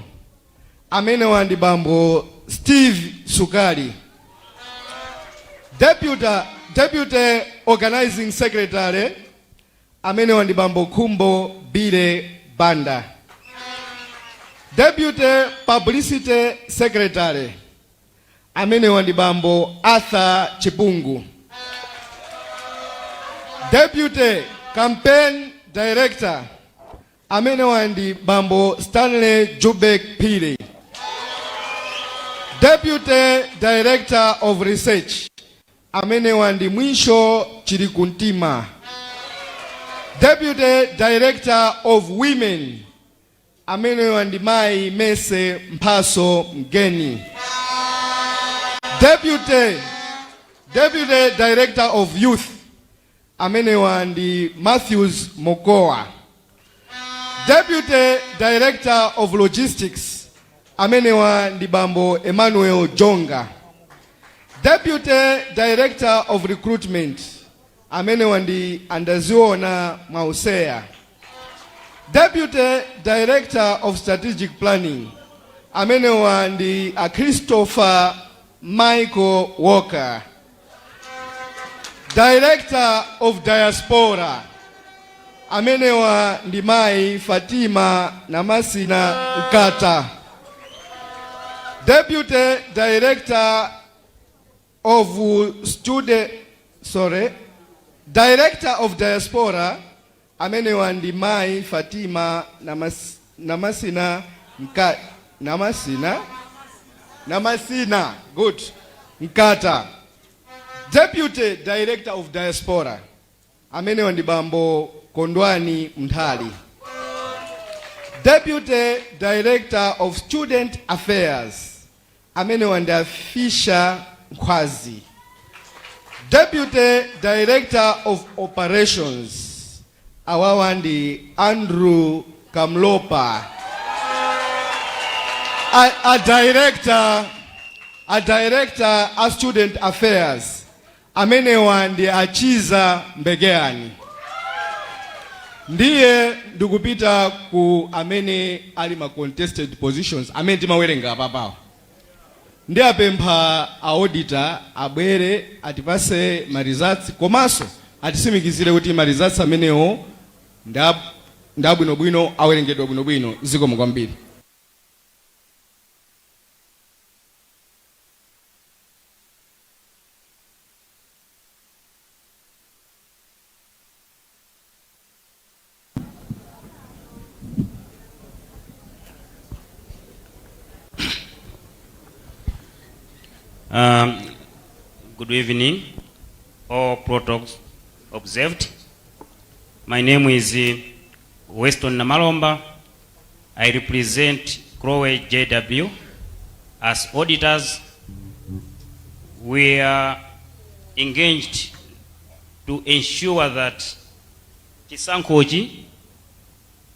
amenewa ndi Bambo Steve Sukali. Deputy Organizing Secretary, amenewa ndi Bambo Kumbo Bile Banda. Deputy Publicity Secretary, amenewa ndi Bambo Arthur Chipungu. Deputy Campaign Director, amenewa ndi Bambo Stanley Jubek Pili. Deputy Director of Research, amenewa ndi Mwisho Chirikuntima. Deputy Director of Women, amenewa ndi Mai Mese Mpaso Mgeni. Deputy Director of Youth, amenewa ndi Matthews Mokoa. Deputy Director of Logistics, amenewa ndi Bambo Emmanuel Jonga. Deputy Director of Recruitment, amenewa ndi Andaziona Mausea. Deputy Director of Strategic Planning, amenewa ndi Christopher Michael Walker. Director of Diaspora, amenewa ndi Mai Fatima Namasina Ukata. Deputy Director of Director of Diaspora, amenewa ndi Mai Fatima Namasina good Nkata. Deputy Director of Diaspora, amenewa ndi Bambo Kondwani Mthali. Deputy Director of Student Affairs, amenewa ndi Afisha Nkwazi. Deputy Director of Operations, awawa ndi Andrew Kamlopa. A director of Student Affairs, amenewa ndi Achiza Mbegeani. Ndiye ndikupita ku amene ali ma contested positions, amene timawerenga apapawo. Ndi apempha auditor abwere atipase ma results, komanso atisimikizire kuti ma results amenewo ndi abwinobwino awerengedwa bwinobwino. Zikomo kwambiri. Good evening, all protocols observed. My name is Weston Namalomba. I represent Croway JW. As auditors, we are engaged to ensure that chisankhochi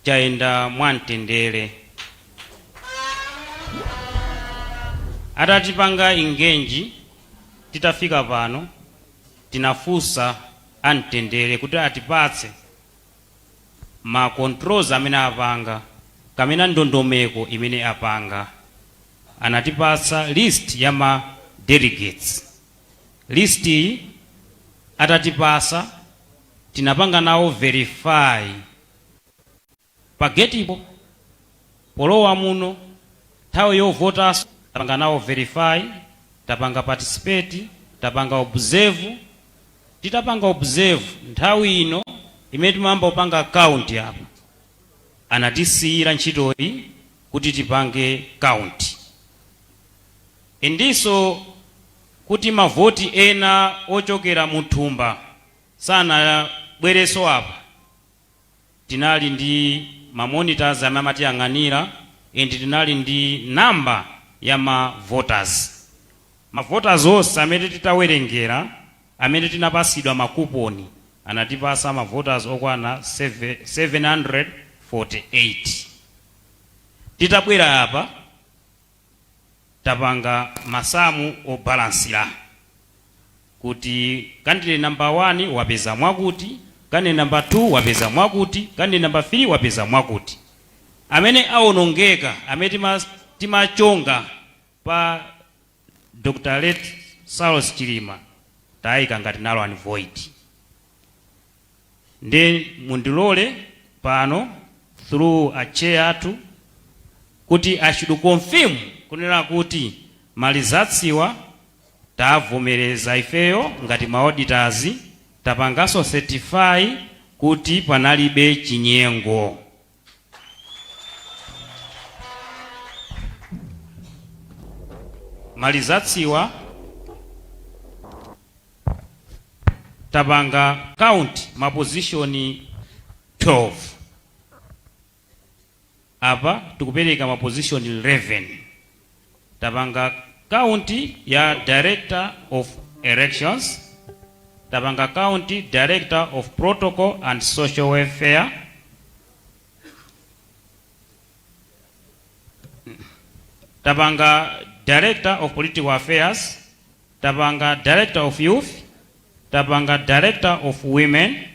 chaenda mwamtendere. Atatipanga engage titafika pano tinafusa amtendere kuti atipatse ma controls amene apanga kamena ndondomeko imene apanga. Anatipatsa list ya ma delegates. List iyi atatipasa tinapanga nawo verify pagetipo polowa muno nthawi yovota tapanga nawo verify, tapanga participate, tapanga observe. Titapanga observe nthawi ino imene timamba upanga count apa anatisiyira ntchitoyi kuti tipange count. Indiso kuti mavoti ena ochokera muthumba sana bwereso apa tinali ndi mamonitors amene amatiyang'anira and tinali ndi namba ya ma voters. Ma voters onse amene titawerengera amene tinapasidwa makuponi anatipasa ma voters okwana 748. Titabwera apa tapanga masamu obalansira kuti candidate number 1 wapeza mwakuti, candidate number 2 wapeza mwakuti, candidate number 3 wapeza mwakuti. Amene aonongeka amene timachonga pa Dr. Let Salos Chilima taika ngati nalo and void. Ndi mundilole pano through a chair atu kuti I should confirm kunena kuti malizatsiwa tavomereza ifeyo ngati ma auditors tapangaso certify kuti panalibe chinyengo. Malizatsiwa tapanga count ma position 12. Apa tikupereka ma position 11. Tapanga count ya director of elections, tapanga count director of protocol and social welfare, tapanga director of political affairs, tapanga director of youth, tapanga director of women,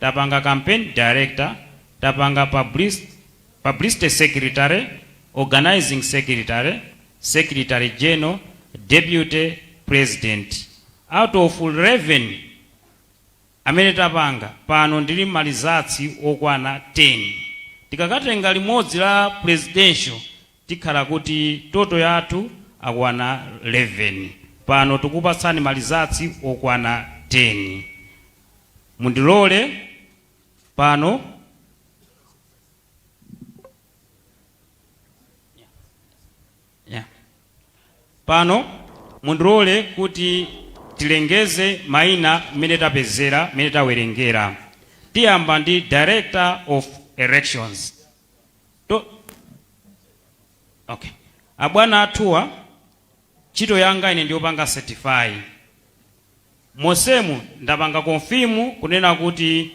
tapanga campaign director, tapanga publicity secretary, organizing secretary, secretary general, deputy president. Out of 11 amene tapanga pano ndili malizatsi okwana 10. Tikakatenga limodzi la presidential tikhala kuti toto yathu akwana 11. Pano tikupatsani malizatsi okwana 10. Mundilole pano pano mundilole kuti tilengeze maina mene tapezera mene tawerengera. Tiyamba ndi director of elections. Okay. Abwana athuwa chito yanga ine ndiopanga certify. Mosemu ndapanga confirm kunena kuti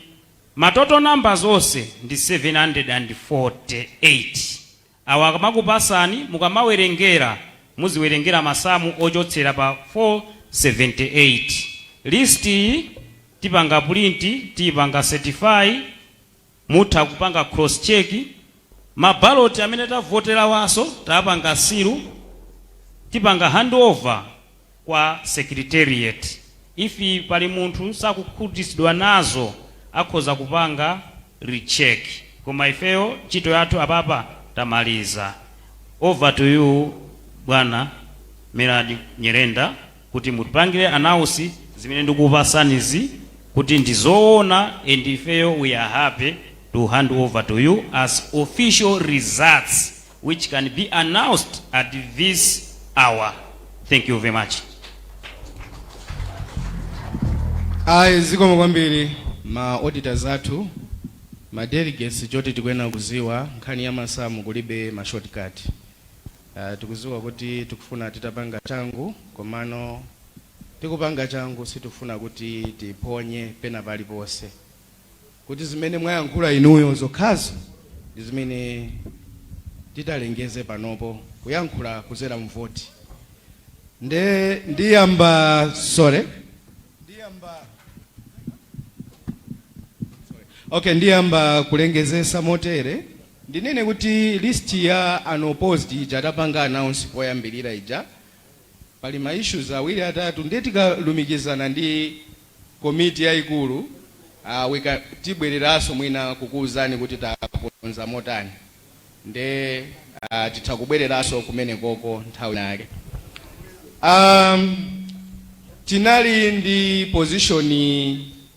matoto numbers onse ndi 748. Awa kamakupasani mukamawerengera muziwerengera masamu ochotsera pa 478. List tipanga print, tipanga certify, mutha kupanga cross check. Mabaloti amene tavotera waso tapanga silu, tipanga handover kwa secretariat. Ifi pali munthu sakukhutisidwa nazo akhoza kupanga recheck. koma ifeyo ntchito yathu apapa tamaliza. Over to you bwana Millard Nyirenda kuti mutipangire announce zimene ndikupasanizi kuti ndizoona, and ifeyo we are happy to hand over to you as official results which can be announced at this hour. Thank you very much. Zikomo kwambiri ma auditors athu, ma delegates choti tikwena kuziwa nkhani ya masamu kulibe ma shortcut. Tikuziwa kuti tikufuna titapanga changu, komano tikupanga changu sitifuna kuti tiponye pena paliponse. Kuti zimene mwayankhula inuyo zokhazo ndi zimene titalengeze panopo kuyankhula kuzera mvoti. Ndiyamba kulengezesa motere ndinene kuti list ya unopposed ija tapanga announce poyambirira ija pali ma issues awiri atatu ndiye tikalumikizana ndi komiti yaikulu tibwereraso mwina kukuwuzani kuti takonza motani nde titakubwereraso kumene koko nthawi yake. Tinali ndi position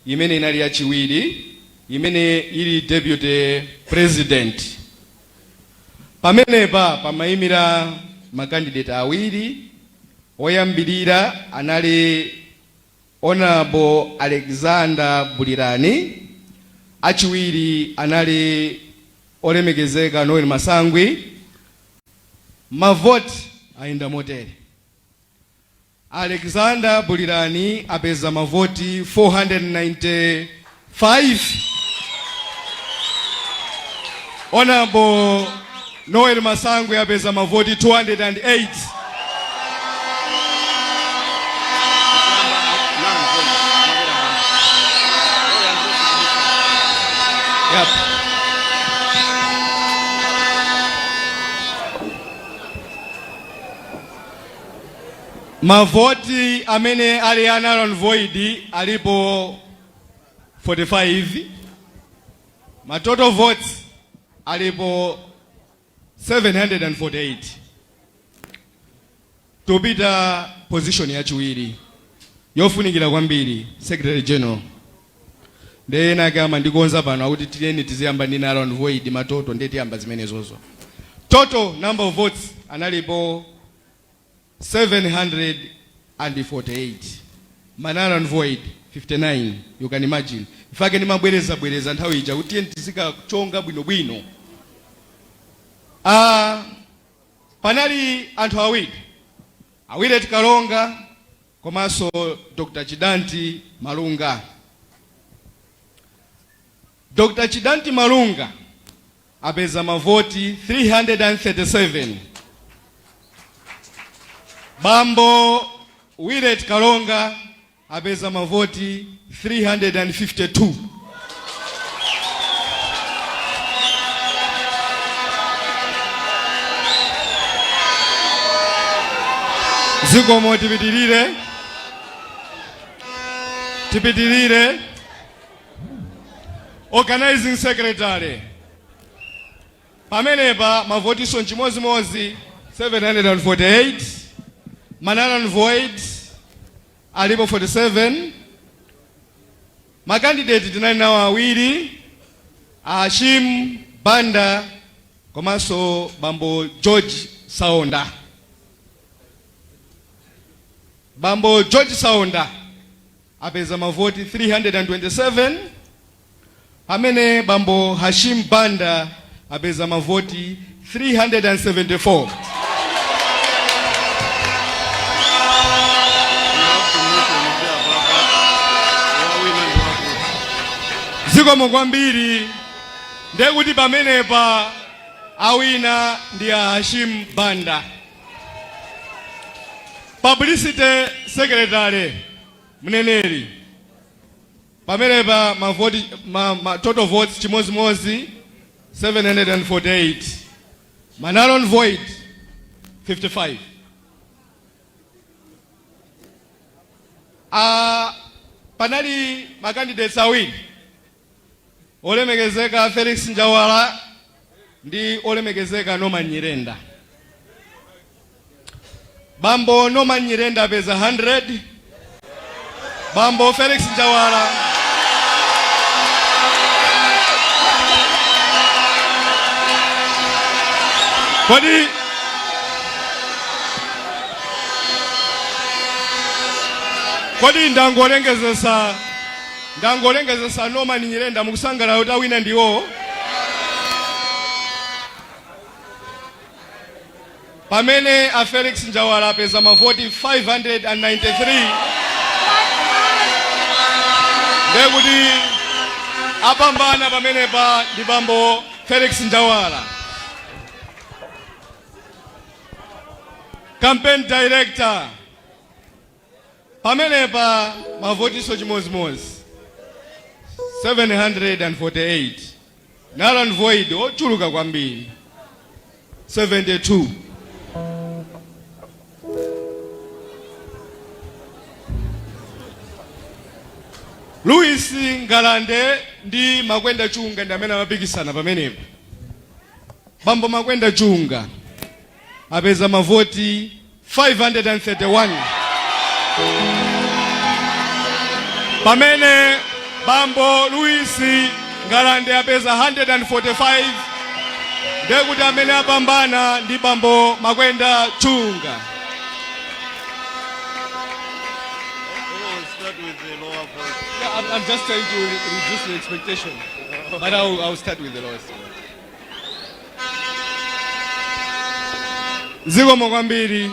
imene inali yachiwiri imene ili deputy president. Pamenepa pamayimira makandidate awiri. Oyambirira anali Honorable Alexander Bulirani, achiwiri anali olemekezeka Noel Masangwi. Mavoti ayenda motere. Alexander Bulirani apeza mavoti 495. Honorable Noel Masangwi apeza mavoti 208. Yep. Mavoti amene ali null and void alipo 45. Ma total votes alipo 748. Tupita position yachiwiri yofunikira kwambiri Secretary General. Ndena kama ndikonza pano akuti tiyeni tiziyamba ndi null and void matoto ndeti yamba zimene zozo. Total number of votes analipo 748. Null and void 59. You can imagine. Ifake ni mabwereza nthawi ija kuti tiyeni tizikachonga bwino. Panali anthu awiri tikalonga komanso Dr. Chidanti Malunga. Dr. Chidanti Malunga apeza mavoti 337. Bambo Willet Kalonga apeza mavoti 352. Zikomo tipitirire. Organizing Secretary pamenepa mavotiso chimozimozi 748. Null and void alipo 47. Makandidate tinali nawo awiri, Hashim Banda komanso Bambo George Saonda. Bambo George Saonda apeza mavoti 327. Amene Bambo Hashim Banda apeza mavoti 374. Zikomo kwambiri ndekuti pamenepa awina ndi Hashim Banda. Publicity Secretary mneneri pamenepa mavoti total votes chimozimozi 748. Null and void 55. Panali makandidates awiri. olemekezeka Felix Njawala ndi olemekezeka Norman Nyirenda. Bambo Norman Nyirenda apeza 100. Bambo Felix Njawala Kodi ndangolengezesa Norman Nyirenda mukusangala kuti awina ndiwo. Pamene a Felix Njawala apeza mavoti 593. Ndekuti apambana pamene pa ndi bambo Felix Njawala. Campaign director pamene pa mavoti so chimozimozi 748. Null and void ochuluka kwambiri 72. Louis Ngalande ndi Makwenda Chunga ndi amene amapikisana pamenepo. Bambo Makwenda Chunga apeza mavoti 531. Pamene bambo Louis Ngalande apeza 145. Ndekuti amene apambana ndi bambo Makwenda Chunga. I'm just trying to reduce the expectation, but I'll start with the lowest. Zikomo kwambiri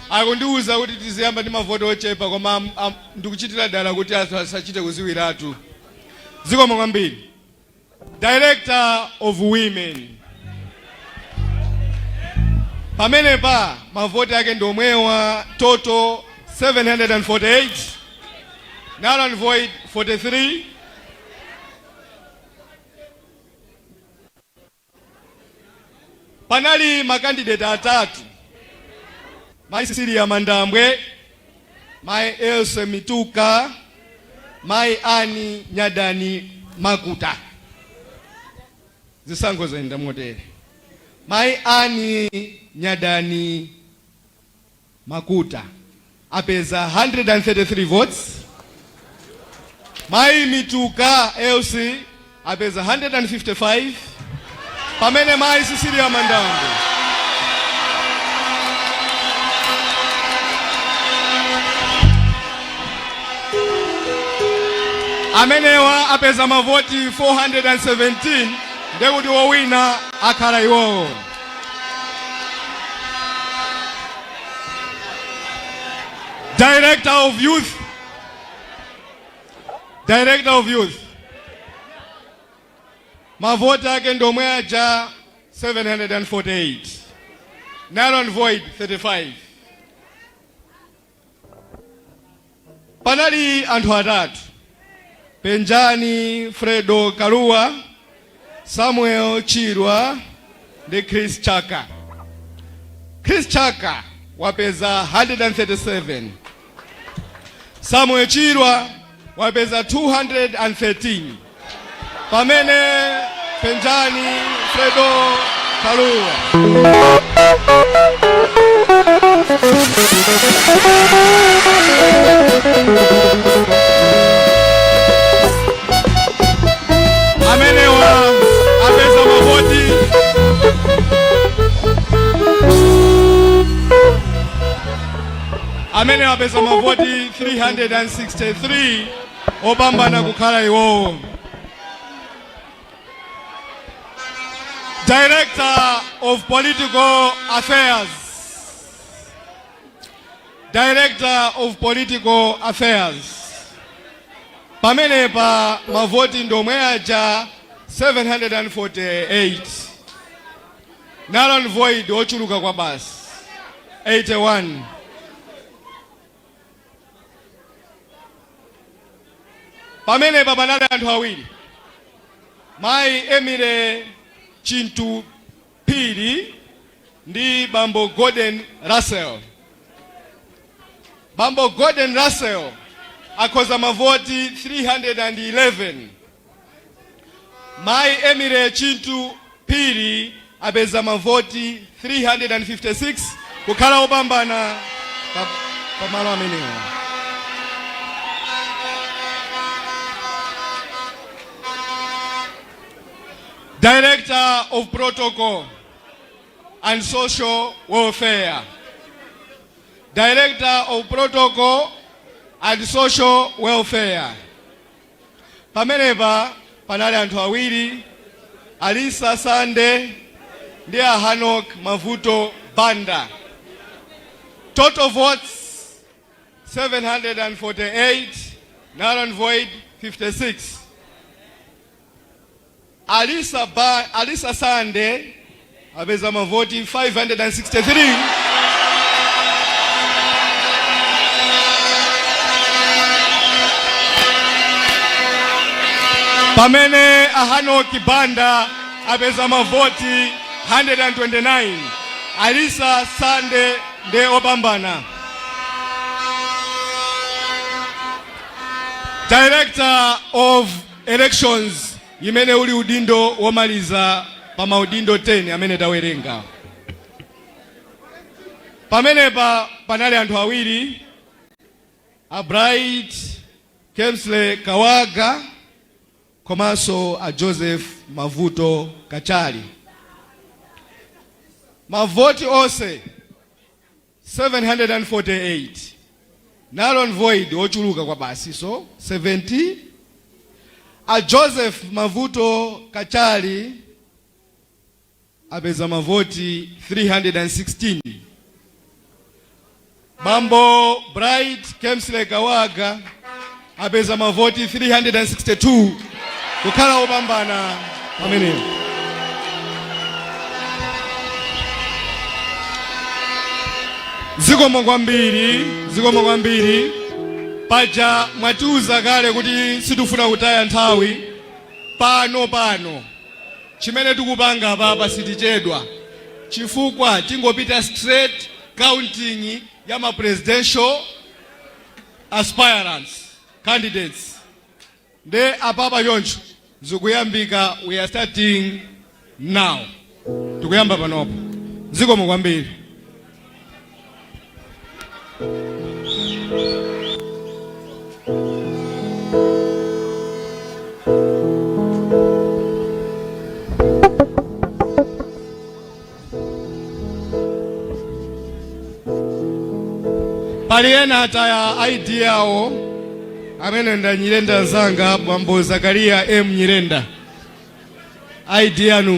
akundiuza kuti tiziyamba ndi mavoti ochepa koma ndikuchitira dala kuti asachite kuziwiratu. Zikomo kwambiri. Director of Women. Pamene pa mavoti ake ndomwewa total 748. Null and void 43. Panali makandidate atatu. Mai Cecilia Mandambwe, Mai Else Mituka, Mai Ani Nyadani Makuta. Zisango zaenda motere. Mai Ani Nyadani Makuta apeza 133 votes. Mai Mituka Elsie apeza 155. Pamene Mai Cecilia Mandambwe amenewa apeza mavoti 417. Ndekuti wowina akhala iwowo. Director of Youth. Director of Youth. Mavoti ake ndomwe aja 748. Null and void 35. Panali anthu atatu. Penjani Fredo Karua, Samuel Chirwa ndi Chris Chaka. Chris Chaka wapeza 137. Samuel Chirwa wapeza 213. Pamene Penjani Fredo Karua amenewa apeza mavoti amenewa apeza mavoti 363 opambana kukhala iwowo. Director of Political Affairs. Director of Political Affairs. Pamene pa mavoti ndomwe aja 748. Null and void ochuluka kwa basi 81. Pamene pa panali anthu awiri. Mai Emile Chintu Pili ndi bambo Gordon Russell. Bambo Gordon Russell akoza mavoti 311. Mai Emire Chintu Piri apeza mavoti 356 kukhala opambana pamalo amenewo. Director of Protocol and Social Welfare. Director of Protocol and Social Welfare. Pamenepa panali anthu awiri, Alisa Sande ndi Hanok Mavuto Banda. Total votes 748, null and void 56. Alisa Sande apeza mavoti 563. Pamene Hanok Banda apeza mavoti 129. Alisa Sande nde opambana. Director of Elections imene uli udindo womaliza pa maudindo 10 amene tawerenga. Pamenepa panali anthu awiri, a Bright Kemsley Kawaga komanso a Joseph Mavuto Kachali. Mavoti onse 748. Null and void ochuluka kwa basi, so 70. A Joseph Mavuto Kachali apeza mavoti 316. Mambo Bright Kemsley Kawaga apeza mavoti 362 kukhala opambana pamenepo. Zikomo kwambiri paja mwatiuza kale kuti sitifuna kutaya nthawi. Pano chimene tikupanga papa sitichedwa, chifukwa tingopita straight counting ya ma presidential aspirants candidates. Nde apapa yoncho zikuyambika, we are starting now. Tikuyamba panopo. Zikomo kwambiri. Pali ena ataya ID yawo amene nda Nyirenda nzanga Bwambo Zakaria M Nyirenda. ID yanu.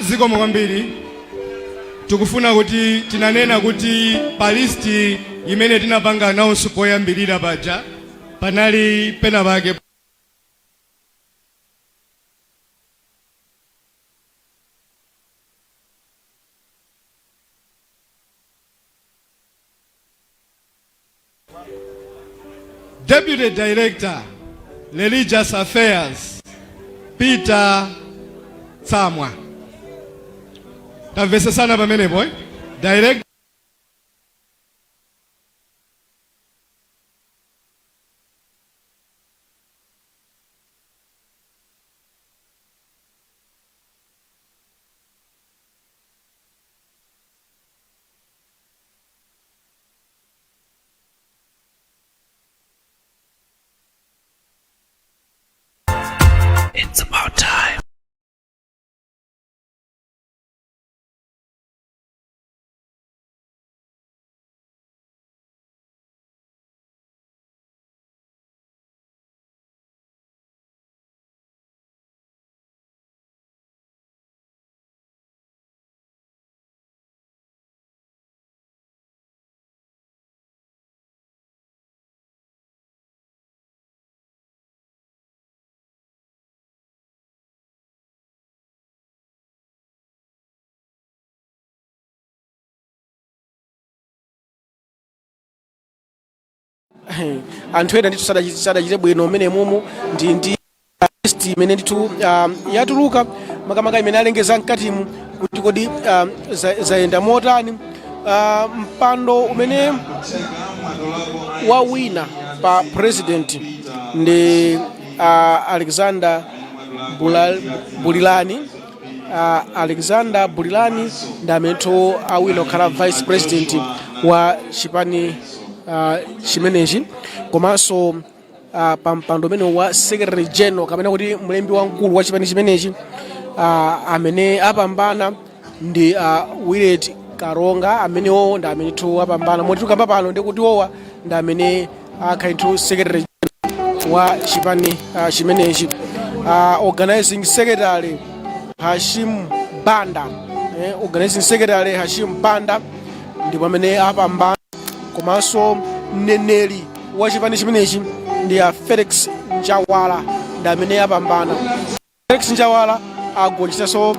Zikomo kwambiri. Tukufuna kuti tinanena kuti palisti imene tinapanga announce poyambirira paja panali pena pake Deputy Director, Religious Affairs, Peter Samwa. Tamvesa sana pamene boy. Direct It's about time. Anthu ena ndithu sadachite bwino mmene mumu ndi list imene ndithu yatuluka makamaka imene alengeza mkatimu kuti kodi zayenda motani. Mpando umene wawina pa president ndi Alexander Bulilani. Alexander Bulilani ndi amene awina kukhala vice president wa chipani chimenechi, komanso pa mpando umene wa secretary general kapena kuti mlembi wamkulu wa chipani chimenechi amene apambana ndi Willet Karonga, amenewo ndi amene apambana. Moti tukamba pano ndi kuti owa ndi amene akhaithu secretary general wa chipani chimenechi. Organizing secretary Hashim Banda, organizing secretary Hashim Banda ndipo amene apambana, komanso mneneri wa chipani chimenechi ndi Felix Njawala ndi amene apambana. Felix Njawala agonjetsanso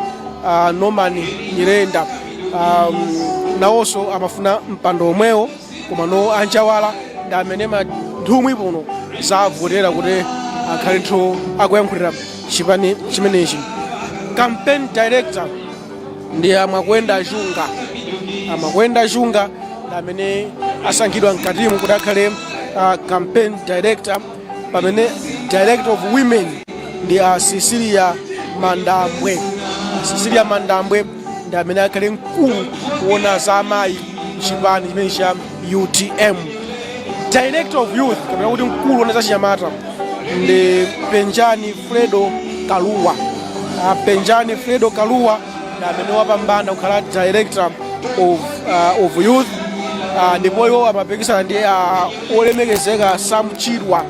Norman Nyirenda, nawonso amafuna mpando omwewo, komano Anjawala ndi amene manthumwi puno zavotera kuti akhalitho akuyankhulira chipani chimenechi. Campaign director ndi Amakwenda Junga. Amakwenda Junga ndi amene asankhidwa mkatimu kuti akhale campaign director, pamene director of women ndi Cecilia Mandambwe. Cecilia Mandambwe ndi amene akhale mkulu kuona za amayi chipani chimene cha UTM. Director of youth kapena kuti mkulu kuona za chinyamata ndi Penjani Fredo Kaluwa. Penjani Fredo Kaluwa ndi amene wapambana kukhala director of youth. Ndipo iwo amapikisana ndi olemekezeka Sam Chirwa.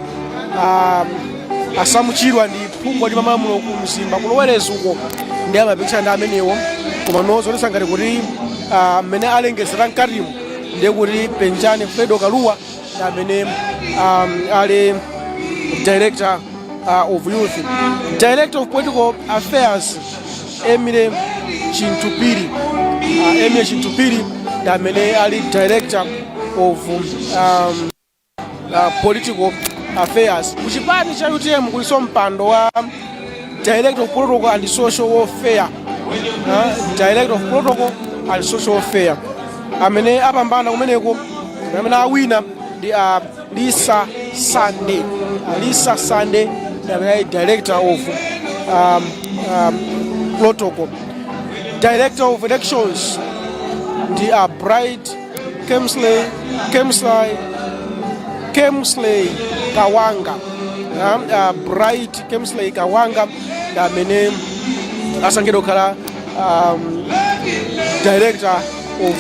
Sam Chirwa ndi phungu ndi mamamulo ku Mzimba kulowereza uko ndi amapikisana ndi amenewo, koma nozonesa ngati kuti amene alengezera mkatimu ndiye kuti Penjani Fredo Kaluwa ndi amene ali director of youth. Director of political affairs Emile Chintupiri. Emile Chintupiri ndi amene ali director of political affairs. Kuchipani cha UTM kuliso mpando wa director of protocol and social welfare. Director of protocol and social welfare amene apambana kumeneko, amene awina ndi Lisa Sunday. Lisa Sunday ndi amene director of protocol. Director of elections ndi Bright Kemsley Kawanga. Bright Kemsley Kawanga ndi amene asankhidwa kukhala director of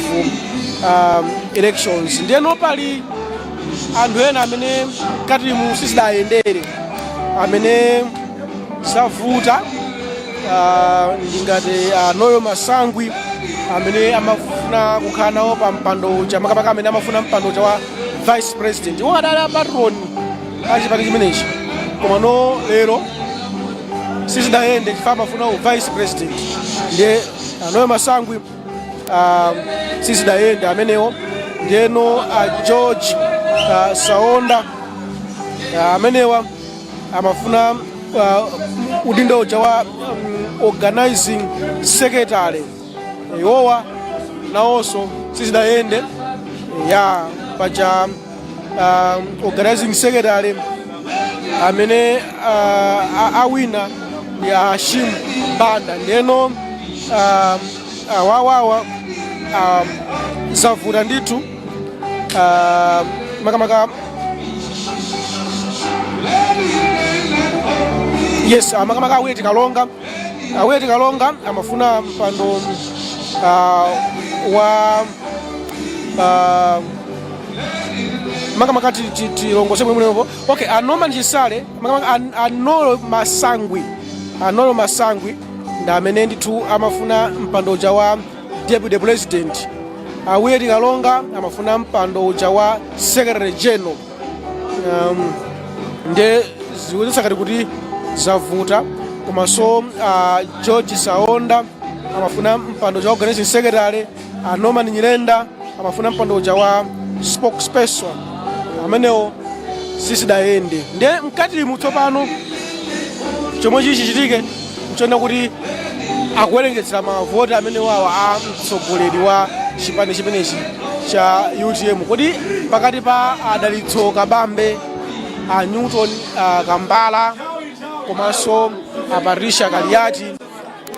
elections. Ndiyeno pali anthu ena amene katimu sisidayendere, amene savuta ndingati Noyo Masangwi amene amafuna kukhala nawo pa mpando uja, makamaka amene amafuna mpando uja wa vice president. Iwo adali patron achipani chimenechi, komano lero sisidayende chifukwa amafuna vice president. Ndiye Noyo Masangwi sisidayende amenewo. Ndiyeno George Saonda amenewa amafuna udindo uja wa organizing secretary iwowa nawonso sizidayende ya paja organizing secretary amene awina ya Hashim Banda ndeno awawawa zavuta ndithu makamaka yes makamaka aweti kalonga amafuna mpando wa makamaka tilongose mwenepo okay Norman Chisale makamaka Anolo Masangwi nda amene ndithu amafuna mpando uja wa deputy president. Aweti kalonga amafuna mpando uja wa secretary general. Nde zikuonetsa kati kuti zavuta komanso George Saonda amafuna mpando uja wa organizing secretary. Norman Nyirenda amafuna mpando uja wa spokesperson. Amenewo sisidayende. Nde mkati mutsopano chomwe chichitike mchona kuti akuwerengetsera mavoti amene wawa a mtsogoleri wa chipani chimenechi cha UTM kodi pakati pa Adalitso Kabambe, a Newton Kambala komanso a Patricia Kaliati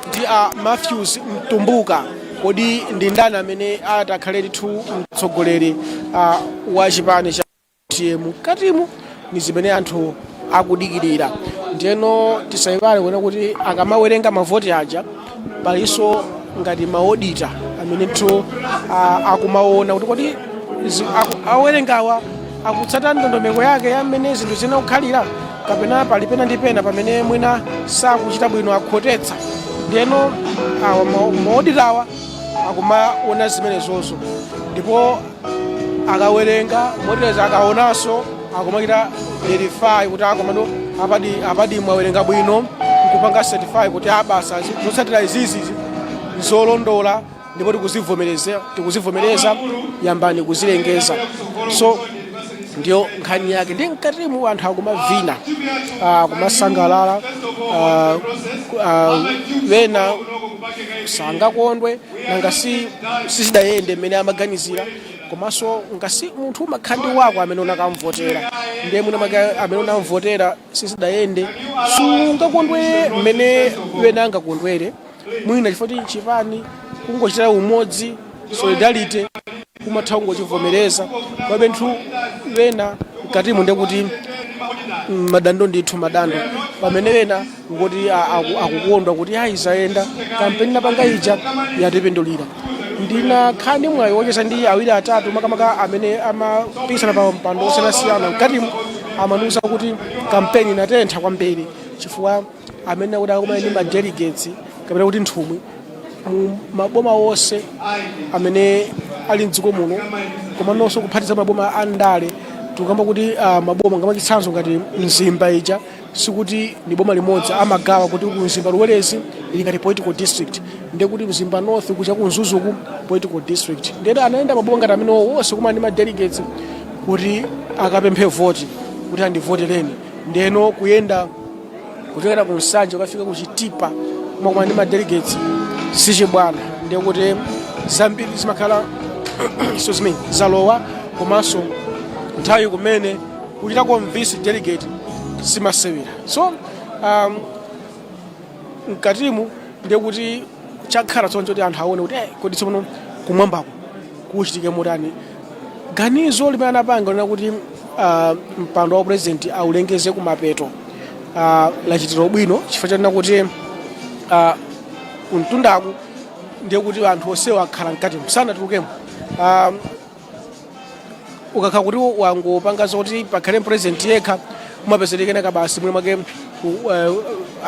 ndi a Matthews Mtumbuka kodi ndi ndani amene atakhale ndithu mtsogoleri wa chipani cha UTM katimu ni zimene anthu akudikirira. Ndeno tisayiwale kuona kuti akamawerenga mavoti aja palinso ngati maodita amene ndithu akumaona kuti kodi awerengawa akutsata ndondomeko yake yamene zinthu zinakukhalira kapena pali pena ndi pena pamene mwina sakuchita bwino akhotetsa. Ndeno awa maoditawa akumaona zimenezozo ndipo akawerenga maodita akaonanso akumachita verify kuti akomano apadi mwawerenga bwino nkupanga certify kuti abasa zotsatira izizi zolondola ndipo tikuzivomereza yambani kuzilengeza. So ndiyo nkhani yake ndi mkatimu anthu akumavina kumasangalala wena sangakondwe nanga sizidayende mmene amaganizira komanso ngasi munthu umakhandi wako amene unakamvotera ndiye mwina amene unamvotera sizidayende sungakondwere mmene wena angakondwere mwina chifukwa chipani kungochitira umodzi solidarity kumatha kungochivomereza kwabe nthu wena mkatimu ndiye kuti madando ndithu madando pamene wena ngoti akukondwa kuti ayi zayenda kampeni napanga ija yatipindulira. Ndina khani mwayi wocheza ndi awiri atatu makamaka amene amapisana pa mpando osiyanasiyana mkatimu amanuza kuti kampeni inatentha kwambiri chifukwa amene kuti akumana ndi madelegates kapena kuti nthumwi mu maboma wonse amene ali mdziko muno komanso kuphatiza maboma a ndale tukamba kuti maboma ngamachitsanzo ngati Mzimba ija sikuti ni boma limodzi amagawa kuti ku Mzimba Luwelezi ili ngati political district ndiye kuti Mzimba North kucha ku Nzuzuku political district ndiye anaenda maboma ngati amene wonse kumana ndi madelegates kuti akapemphe voti kuti andivotereni ndiyeno kuyenda kuchokera ku Nsanje ukafika ku Chitipa kumana ndi madelegates sichibwana ndiye kuti zambiri zimakhala so zimene zalowa komanso nthawi kumene kuchita convince delegate simasewera. So mkatimu ndiye kuti chakhala tsoncho kuti anthu aone kuti kodi tsopano kumwambako kuchitike motani. Ganizo limene anapanga lina kuti mpando wa president aulengeze kumapeto lachitiro bwino chifukwa chanena kuti mtundaku ndiye kuti anthu onsewa akhala mkatimu sanatulukemo. Ukakhala kuti wangopanga zoti pakhale president yekha umapezekena kabasi mwina mwake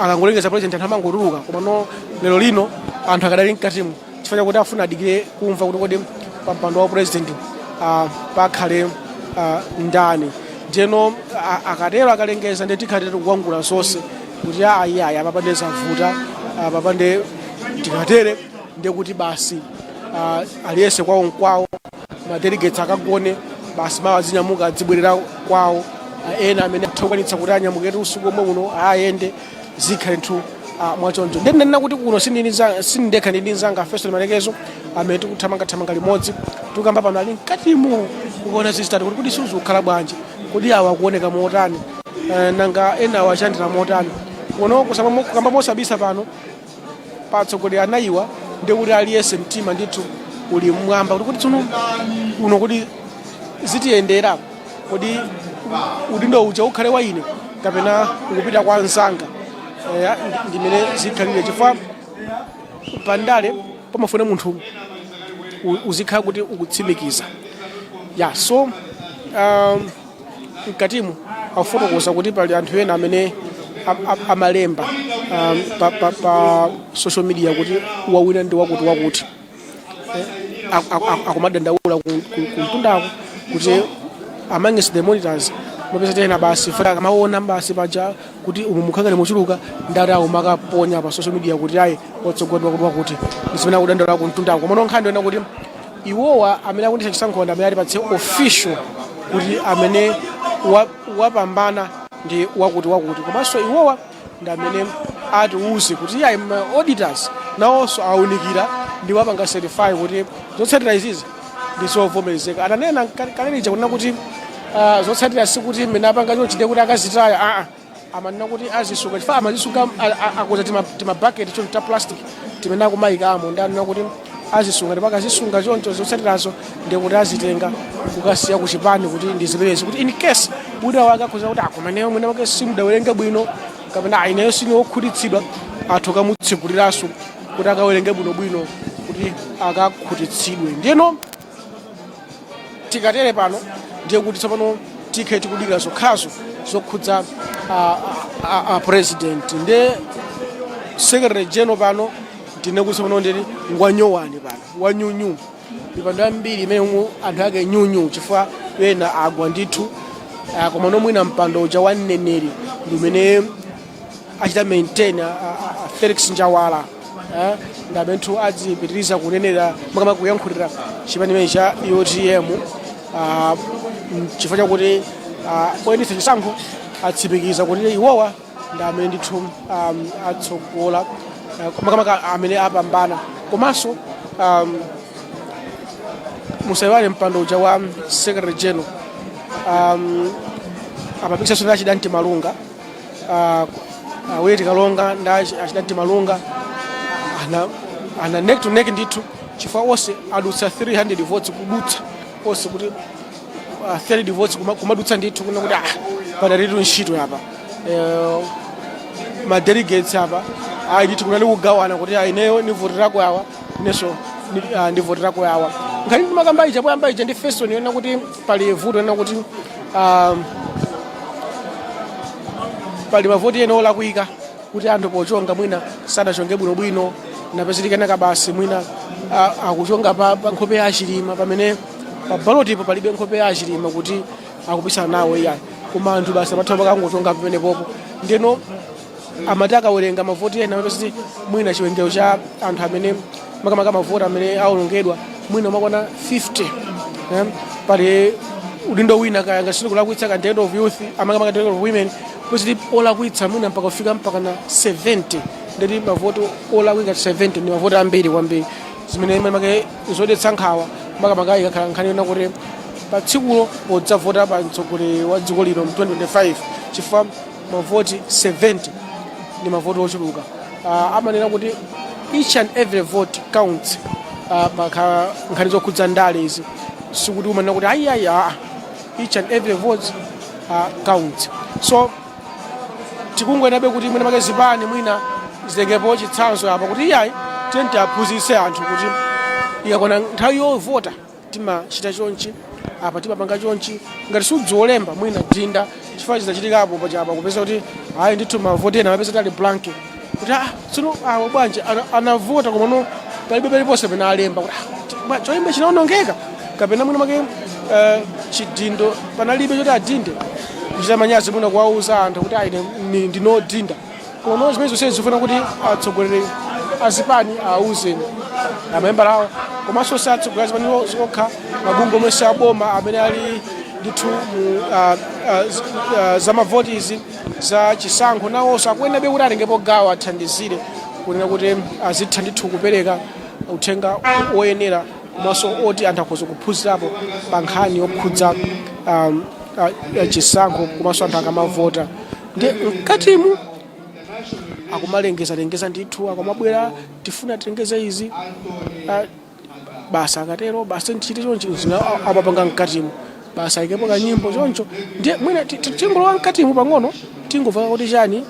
akangolengeza president anthu amangotuluka komano lero lino anthu akadali mkatimu chifukwa chakuti afuna adikire kumva kuti kodi pampando wa president pakhale ndani. Ndiyeno akatero akalengeza ndiye tikhalire kukwangula zonse kuti ayi apapande zavuta apapande tikatere ndiye kuti basi aliyese kwawo nkwawo madelegates akagone basi mawa zinyamuka adzibwerera kwawo ena amene atokwanitsa kuti anyamukire usiku omwe uno ayende zikhale nthu mwachoncho. Ndinena kuti kuno sindekha ndi nzanga Festo Malekezo amene tikuthamanga limodzi tukamba pano ali mkatimo kuona zistati kuti sizikhala bwanji, kuti awa kuoneka motani, nanga ena awachandira motani kuno kukamba mosabisa pano patsogolera anayiwa ndi kuti aliyese mtima ndithu uli mwamba kuti tsono uno kuti zitiyendera kuti udindo uja ukhale wa ine kapena ukupita kwa nzanga ndimene zikhalire chifukwa pandale pamafuna munthu uzikhala kuti ukutsimikiza so mkatimu afotokoza kuti pali anthu ena amene amalemba pa social media kuti wawina ndi wakuti akumadandaula kumtundako kuti amongst the monitors mapesa tena basi funa kamaona basi paja kuti umumukhangane mochuluka ndati awo makaponya pa social media kuti ayi otsogolwa kuti wakuti zimene akudandaula kumtundako komano nkhani ena kuti iwowa amene akunditsa chisankho amene ali patse official kuti amene wapambana ndi wakuti komanso iwowa ndi amene atiuze kuti ayi auditors nawonso awunikira ndi wapanga certify kuti zotsatira izizi ndizovomerezeka. Ananena kalelija kunena kuti zotsatira sikuti mmene apanga chochite kuti akazitaya amanena kuti azisuka chifukwa amazisuka akuza timabaketi choncho ta plastic timene akumayikamo ndi anena kuti azisunga ndipo akazisunga choncho zotsatirazo ndi kuti azitenga kukasiya kuchipani kuti ndiziperezi kuti in case wina wake akhoza kuti akumaneyo mwina wake simudawerenge bwino kapena ineyo sini wokhutitsidwa athu kamutsiguliraso kuti akawerenge bwinobwino kuti akakhutitsidwe. Ndiyeno tikatere pano ndiye kuti tsopano tikhe tikudikira zokhazo zokhudza president ndi secretary general pano ndinekuti pano ndiri ngwanyowani pano wanyunyu mipando ambiri imene anthu ake nyunyu chifukwa ena agwa ndithu koma nomwina mpando uja wa mneneri ndimene achita maintain Felix Njawala ndi amene adzipitiriza kunenera makamaka kuyankhulira chipani chimene cha UTM chifukwa chakuti oyendetsa chisankho atsimikiza kuti iwowa ndi amene ndithu atsogola makamaka amene apambana komanso musayiwale mpando uja wa secretary general apapikisaso ndi achidanti Malunga Weti Kalonga ndi achidanti Malunga ana neck to neck ndithu chifukwa onse adutsa 300 votes kudutsa onse kuti 30 votes kumadutsa ndithu kuna kuti padalitu ntchito apa ma delegates apa ndithu kunali kugawana kuti ineyo ndivotera kwawa inenso ndivotera kwawa ngati ndimakamba ija poyamba ija ndi Festo niona kuti pali vuto ena kuti pali mavoti ena olakwika kuti anthu pochonga mwina sanachonge bwinobwino napezitikana kabasi mwina akuchonga pa nkhope ya achilima pamene pa balotipo palibe nkhope ya achilima kuti akupisana nawo iyayi koma anthu basi amathawa pakangochonga pamene popo. Ndiyeno amati akawerenga mavoti ena amapeziti mwina chiwerengero cha anthu amene makamaka mavoti amene awonongedwa mwina umakwana 50 pali udindo wina kaya ngati kulakwitsa ka End of Youth amakamaka End of Women kuti olakwitsa mwina mpaka kufika mpaka na 70 ndeti mavoti olakwika 70 ndi mavoti ambiri kwambiri zimene make zodetsa nkhawa makamaka ikakhala nkhani yona kuti pa tsikulo podzavota pa mtsogoleri wa dziko lino mu 2025 chifukwa mavoti 70 ndi mavoti ochuluka. Amanena kuti each and every vote counts pa nkhani zokhudza ndale izi sikuti umanena kuti each and every vote counts. So tikungoyenabe kuti mwina make zipani mwina zitengepo chitsanzo apa kuti iyayi tiyeni aphunzitse anthu kuti ikakwana nthawi yovota timachita chonchi apa timapanga chonchi ngati sudzolemba mwina dinda chifukwa chizachitikapo pachapa kupeza kuti ndithu mavoti ena amapeza tali blank kuti tsono awo bwanji anavota komano palibe paliponse pena alemba kuti choyimba chinaonongeka kapena mwina make chidindo panalibe choti adinde kuchita manyazi mwina kuwauza anthu kuti ndinodinda komano zimene zonse zifuna kuti atsogoleri azipani auze amemba lawo komanso satsogoleri azipani zokha mabungwe omwe saboma amene ali ndithu za mavoti izi za chisankho nawonso akuyenabe kuti atengepo gawo athandizire kunena kuti azitha ndithu kupereka uthenga oyenera komanso oti anthu akhoza kuphunzirapo pa nkhani yokhudza chisankho komanso anthu akamavota ndi mkatimu akumalengeza ndithu akamabwera tifuna titengeze izi basa akatero basa ntichite choncho amapanga mkatimu basa ikepo kanyimbo choncho ndiye mwina tingolowa mkatimu pang'ono tingomva kuti chani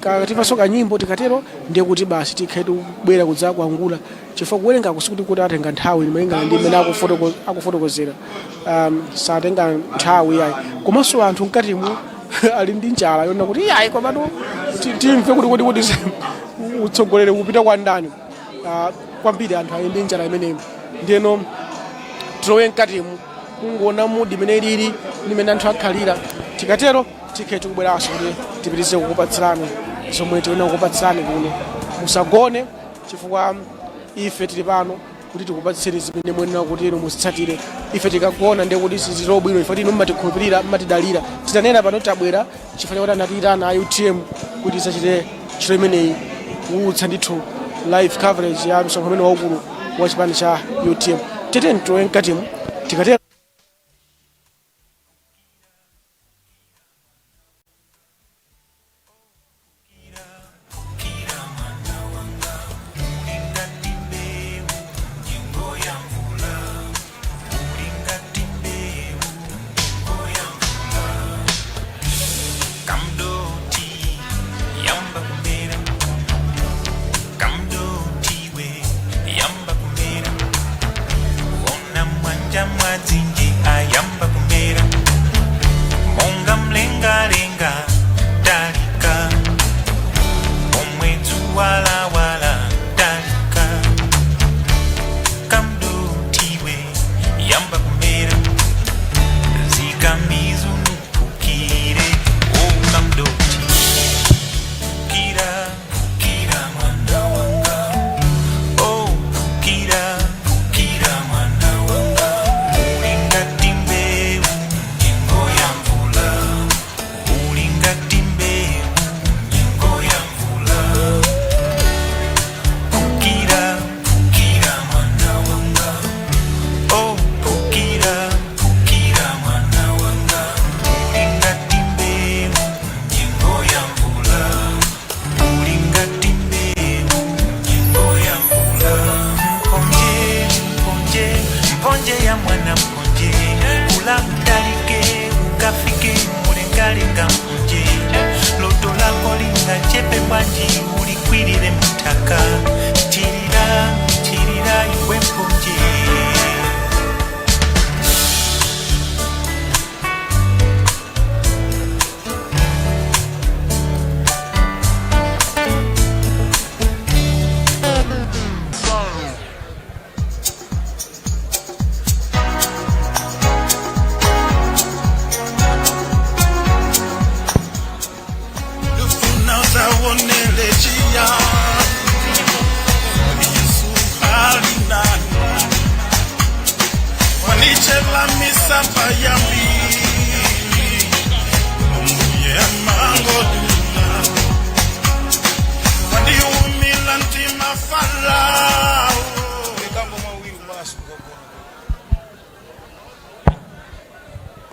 kativaso kanyimbo tikatero ndiye kuti basi tikhaiti kubwera kudza kuangula chifukwa kuwerenga kusikuti kuti atenga nthawi malingana ndi imene akufotokozera satenga nthawi yayi komanso anthu mkatimu ali ndi njala yona kuti yayi komatu timve kuti utsogolere kupita kwa ndani kwambiri anthu ali ndi njala imeneyo ndiyeno tilowe mkatimu kungoona mudi imene ilili imene anthu akhalira tikatero tikhaiti kubweranso kuti tipitize kukupatsirani zomwe tiona kukupatsirani kuno musagone chifukwa ife tili pano kuti tikupatsire zimene mwenera kuti inu musitsatire ife tikagona ndiye kuti sizilo bwino ife inu mmatikhulupirira mmatidalira titanena pano tabwera chifukwa kuti anatiyitana a UTM kuti isachite ntchito imeneyi kuwulutsa ndithu live coverage ya msonkhano umene waukulu wa chipani cha UTM tete tilowe mkatimu tikatero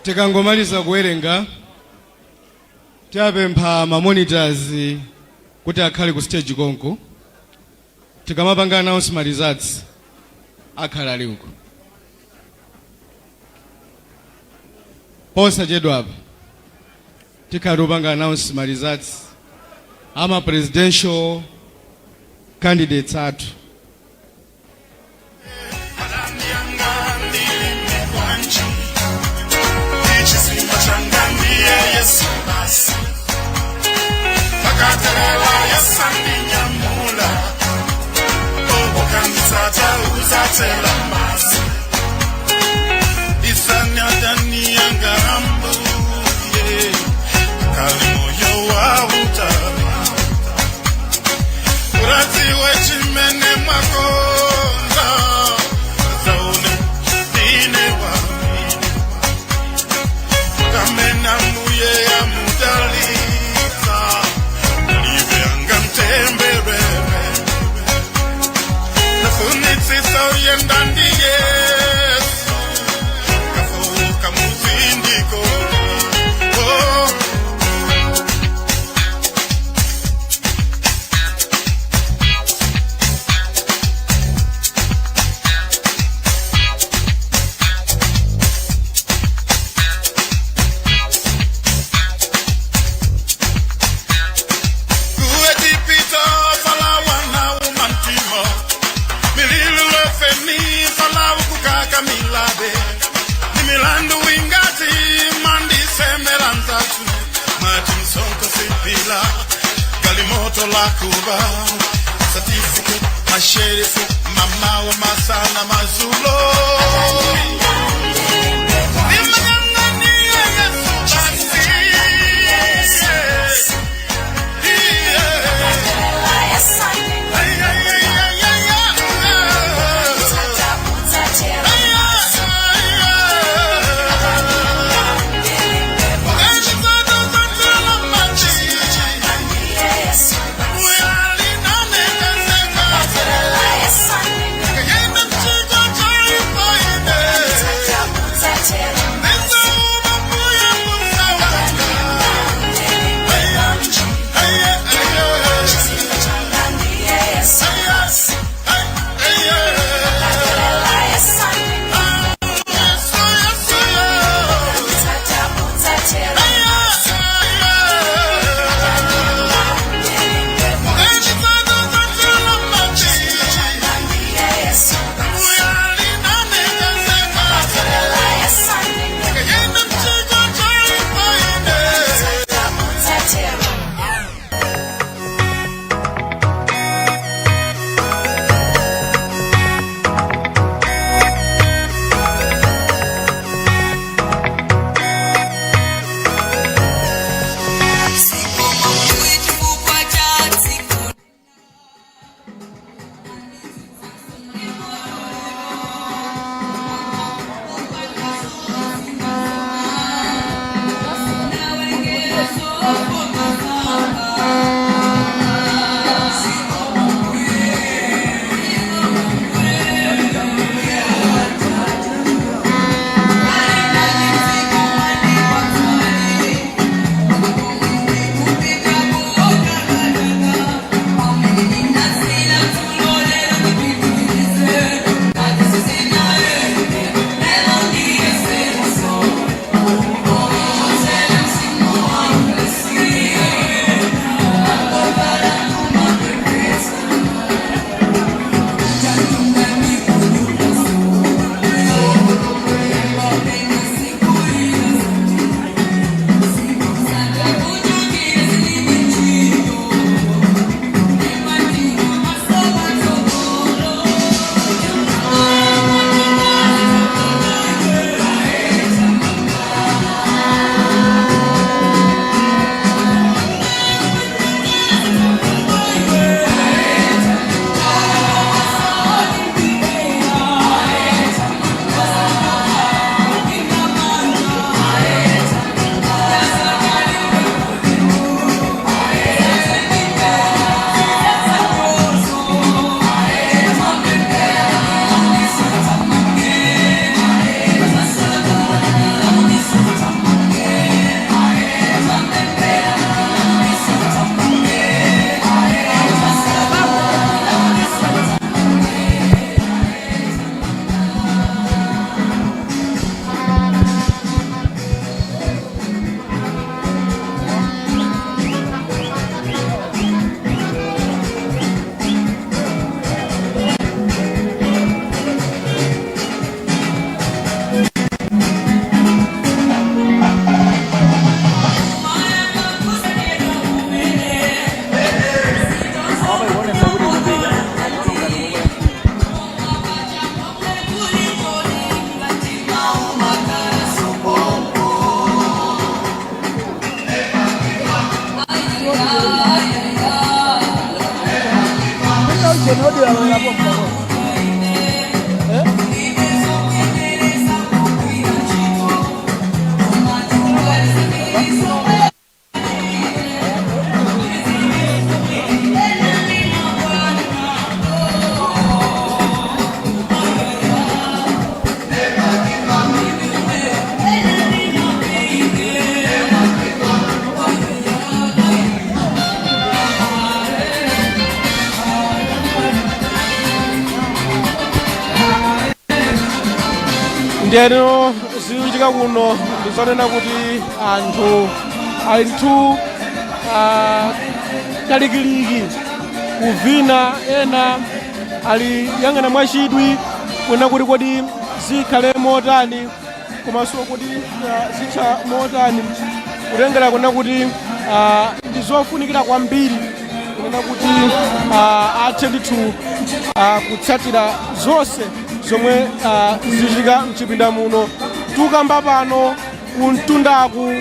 tikangomaliza kuwerenga tipempha mamonitors kuti akhale ku stage konko tikamapanga announcement results akhala ali uko posachedwa apa tikhala upanga announcement results ama presidential candidates athu yenda ndi Yesu kafuka muzindiko oh. Kalimoto la Cuba certificate masherifu mama wa masana mazulo ndiyeno zikuchitika kuno ndizonena kuti anthu ali nthu kalikiliki kuvina, ena ali yang'ana mwachidwi kuona kuti kodi zikhale motani komanso kuti zitha motani, kutengera kuona kuti ndi zofunikira kwambiri kunena kuti athe ndithu kutsatira zonse zomwe zichitika mchipinda muno. Tukamba pano kumtundaku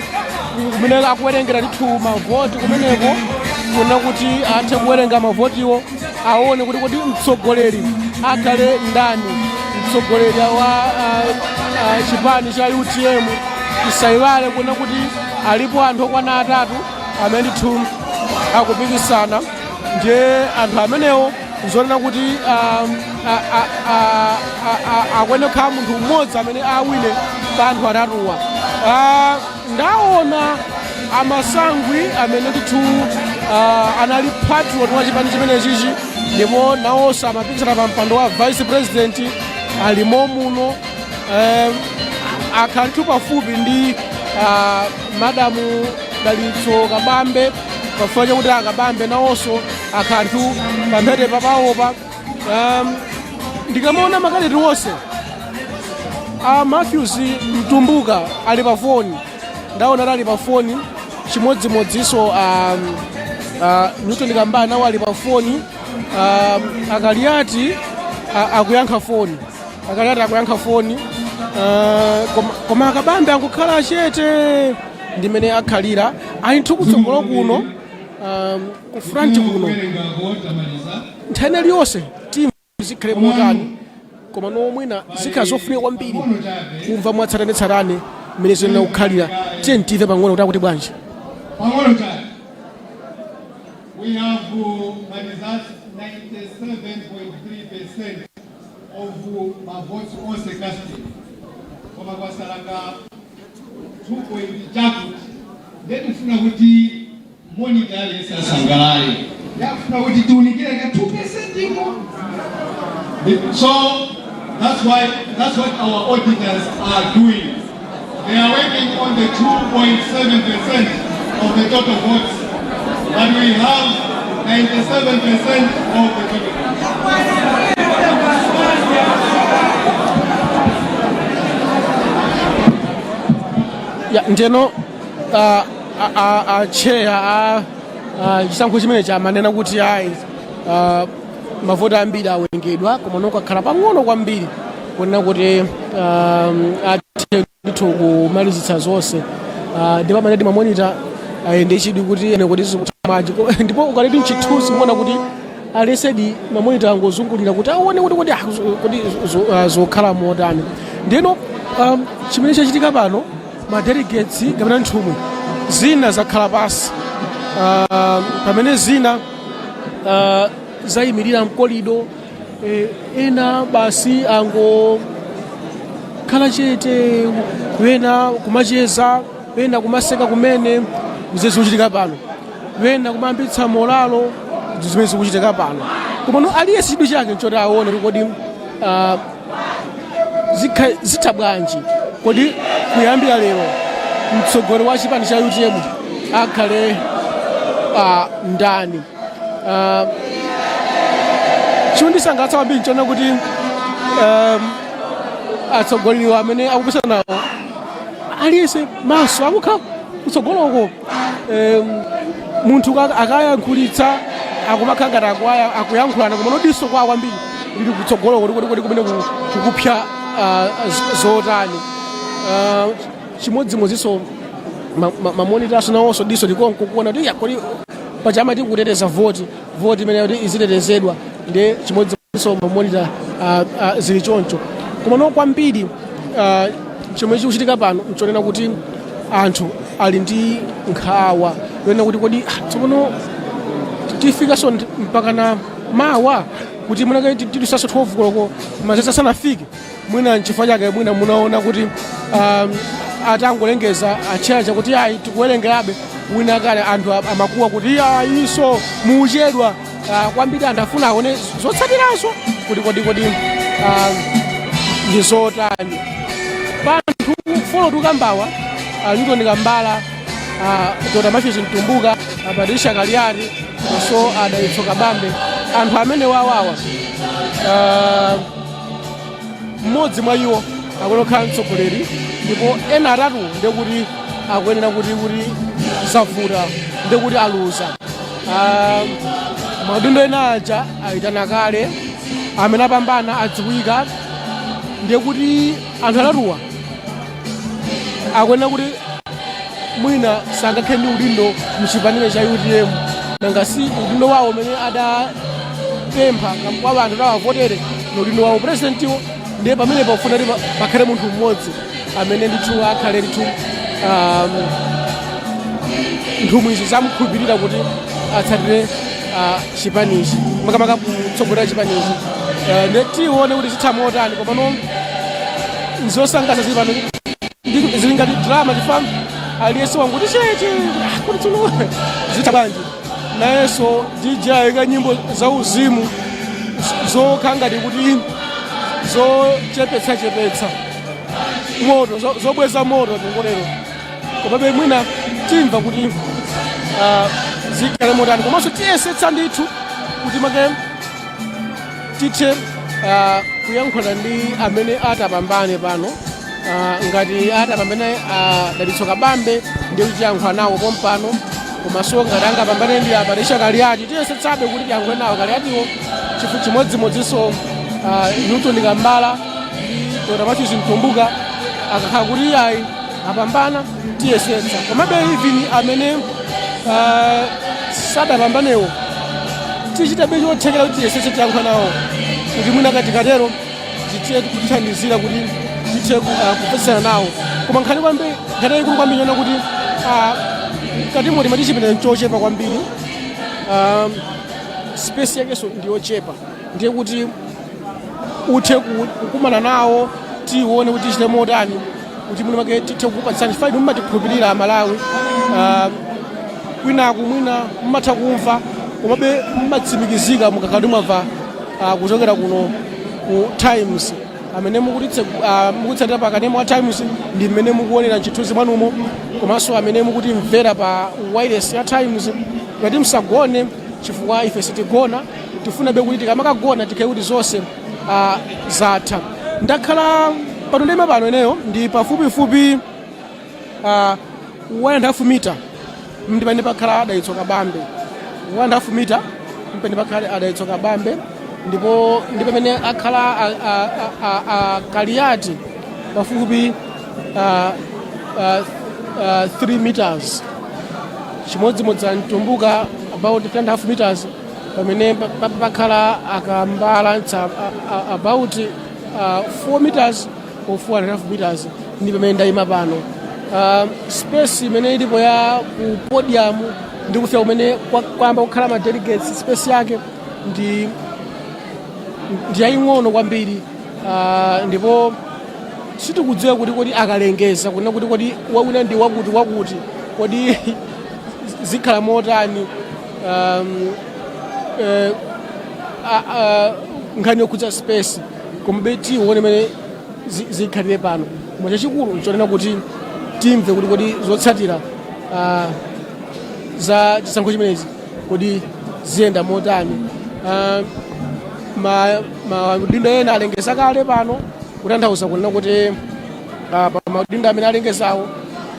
kumene akuwerengera ndithu mavoti kumeneko, kuona kuti athe kuwerenga mavotiwo, aone kuti kodi mtsogoleri akhale ndani, mtsogoleri wa chipani cha UTM. Tisayiwale kuona kuti alipo anthu okwana 3 amene ndithu akupikisana, ndiye anthu amenewo nzonena kuti akwene kukhala munthu mmodzi amene awine pa anthu 3wa. Ndaona amasangwi amene ndithu anali patriot wa chipani chimenechichi, ndipo nawonso amapikisana pa mpando wa vice president alimo muno. Akhala ndithu pafupi ndi madamu Dalitso Kabambe, pafuna chakuti Kabambe nawonso akhala ndithu pamphete papawopa. Ndikamaona makaleti wonse Matthews Mtumbuka ali pa foni, ndaona ali pa foni chimodzimodzinso. Newton Kambale nawo ali pa foni. Akaliati akuyankha foni, koma Kabambe akukhala chete, ndimene akhalira ali nthu kutsogolo kuno, ku front kuno. Nthani iliyonse timu zikhale motani, koma nomwina zikhala zofunika kwambiri kumva mwatsatanetsatane mmene zinena kukhalira. Tiye ntive pang'ono kuti akuti bwanji. We have Marizas 97.3% of my votes on Sekasti. Koma kwa Salaka 2.0 Jaku. Then tuna kuti Monica Lesa Sangalari. Tuna kuti tunikira ka 2% iko. So that's what our auditors are doing. They are working on the 2.7% of the total votes. But we have 97% of the total. Ndeno chair chisankho chimene chamanena kuti ayi mavoti ambiri awerengedwa, koma nokakhala pang'ono kwambiri kunena kuti athe ndithu kumalizitsa zonse. Ndipo amanedi mamonita ayende chidwi kuti zikutamaji, ndipo ukaleti mchithuzi muona kuti alesedi mamonita angozungulira kuti aone kuti zokhala motani. Ndeno chimene chachitika pano, madelegates kapena nthumwi zina zakhala pasi, pamene zina zayimirira mkolido, ena basi angokhala chete, wena kumacheza, wena kumaseka kumene zikuchitika pano, wena kumayambitsa molalo zimene zikuchitika pano. Koma aliyense chidwi chake nchoti aone kodi zitha bwanji, kodi kuyambira lero mtsogoleri wa chipani cha UTM akhale ndani. Chondisangalatsa kwambiri nchona kuti atsogoleri amene akupesana nawo aliyense maso akukhala kutsogoloko. Munthu akayankhulitsa akumakhala ngati akuyankhulana, koma nodiso kwawo kwambiri lili kutsogoloko kodi kumene kukupsa zotani. Chimodzimodzinso mamonitaso nawonso diso likonko kuona kuti kodi pachama tikuteteza voti imene kuti izitetezedwa, ndi chimodzimodzinso mamonita zili choncho. Koma nokwambiri chomwe chikuchitika pano nchonena kuti anthu ali ndi nkhawa yonena kuti kodi tsopano tifikaso mpaka na mawa kuti mwina tilisaso 12 koloko mazesa sanafike, mwina nchifukwa chake mwina munaona kuti atangolengeza achacha kuti ayi tikuwerengerabe, wina kale anthu amakuwa kuti iso muuchedwa kwambiri, anthu afuna aone zotsatiraso kuti kodi ndi zotani. panthu folo tukambawa Newton Kambala Dr. Matthews Mtumbuka Patricia Kaliari so Dalitso Kabambe anthu amene wawawa mmodzi mwa iwo akunokhala mtsogoleri ndipo ena atatu ndekuti akuyenera kuti zavuta ndekuti aluza maudindo ena aja aitana kale amene apambana adziwika ndekuti anthu atatuwa akuyenera kuti mwina sangakhale ndi udindo mchipani cha UDM nanga si udindo wawo umene adapempha kwa anthu awavotere ni udindo wawo presidentiwo ndiye pamene pafuna kuti pakhale munthu mmodzi amene ndithu akhale ndithu nthumwi izi zamukhulupirira kuti atsatire chipanichi makamaka kutsogolera chipanichi tione kuti zitha motani komano nzosangalatsa zili pano zili ngati drama chifukwa aliyense wanguti chete kuti tsuno zitha bwanji nayenso DJ ayika nyimbo za uzimu zokhala ngati kuti zochepetsa moto zobweza moto tingonero komabe mwina timva kuti zikhale motani komanso tiyesetsa ndithu kuti make tithe kuyankhula ndi amene atapambane pano ngati atapambane Dalitso Kabambe ndi kuti tiyankhula nawo pompano komanso ngati angapambane ndi Patricia Kaliari tiyesetsabe kuti tiyankhule nawo Kaliariwo chifukwa chimodzimodzinso Newton Kambala ndi Dr. Matthews Mtumbuka akakhala kuti ayi apambana tiyesetsa komabe even amene sadapambanewo tichitabe chothekera kuti tiyesetse tiyankhula nawo kuti mwina katikatero tithe kutithandizira kuti tithe kupesana nawo koma nkhani kwambiri nkhani ikulu kwambiri yona kuti katimo timati chipinda chochepa kwambiri space yakenso ndiyochepa ndiye kuti uthe kukumana nawo tione kuti tichite motani kuti mwina make tithe kukupatsani faidi mumatikhulupirira Amalawi kwinaku mwina mumatha kumva komabe mumatsimikizika mukakhala mwamva kuchokera kuno ku Times amene mukutsatira pa kanema wa Times ndi mmene mukuonera chithunzi mwanumo komanso amene mukutimvera pa wireless ya Times ngati musagone chifukwa ife sitigona tifunabe kuti tikamakagona tikhale kuti zonse zatha ndakhala pano ndima pano ineyo ndi pafupifupi 1.5 mita mpene pakhala Dalitso Kabambe 1.5 mita mpene pakhala Dalitso Kabambe ndipo ndi pamene akhala Kaliati pafupi 3 meters chimodzimodzi Mtumbuka about 3.5 meters pamene pakhala Kambala about 4 meters or 4.5 meters ndi pamene ndayima pano space imene ilipo ya ku podium ndi kufika kumene kwamba kukhala ma delegates space yake ndi yaying'ono kwambiri ndipo sitikudziwa kuti kodi akalengeza kunena kuti kodi wawina ndi wakuti kodi zikhala motani nkhani yokhudza space komabe tione mene zikhalire pano koma chachikulu nchonena kuti timve kuti kodi zotsatira za chisankho chimenezi kodi ziyenda motani maudindo ena alengeza kale pano kutanthauza kunena kuti pa maudindo amene alengezawo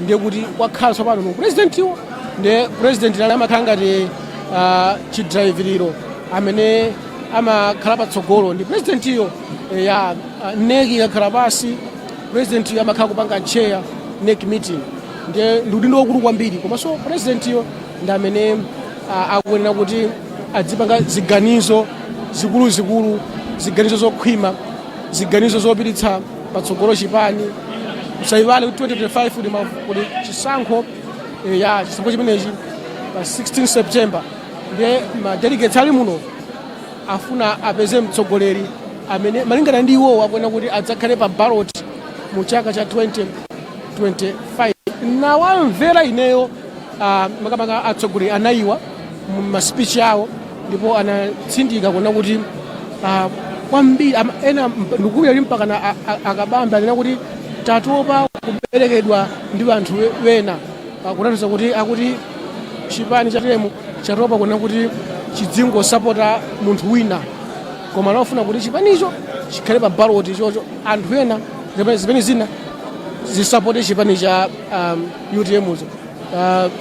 ndiye kuti kwakhala tsopano mu presidentiwo ndiye president nali amakhala ngati chidrayiviriro amene amakhala patsogolo ndi presidentiyo ya neki ikakhala pasi presidentiyo amakhala kupanga chair neki meeting ndiye ndi udindo wakulu kwambiri komanso presidentiyo ndi amene akuyenera kuti adzipanga ziganizo zikuluzikulu ziganizo zokhwima ziganizo zopititsa patsogolo chipani musayiwale kuti 2025 kuli chisankho chimenechi pa 16 September ndiye madelegates ali muno afuna apeze mtsogoleri amene malingana ndi iwowo akuyenera kuti adzakhale pa ballot mu chaka cha 2025 nawamvera ineyo makamaka atsogoleri anayiwa mu maspeech awo ndipo anatsindika kuona kuti kwambiri ena ndikubira mpaka na Akabambe anena kuti tatopa kuberekedwa ndi anthu wena kunatiza kuti akuti chipani chatemu chatopa kuna kuti chidzingosapota munthu wina koma anafuna kuti chipanicho chikhale pa baloti chocho anthu ena zimene zina zisapote chipani cha UTMzo.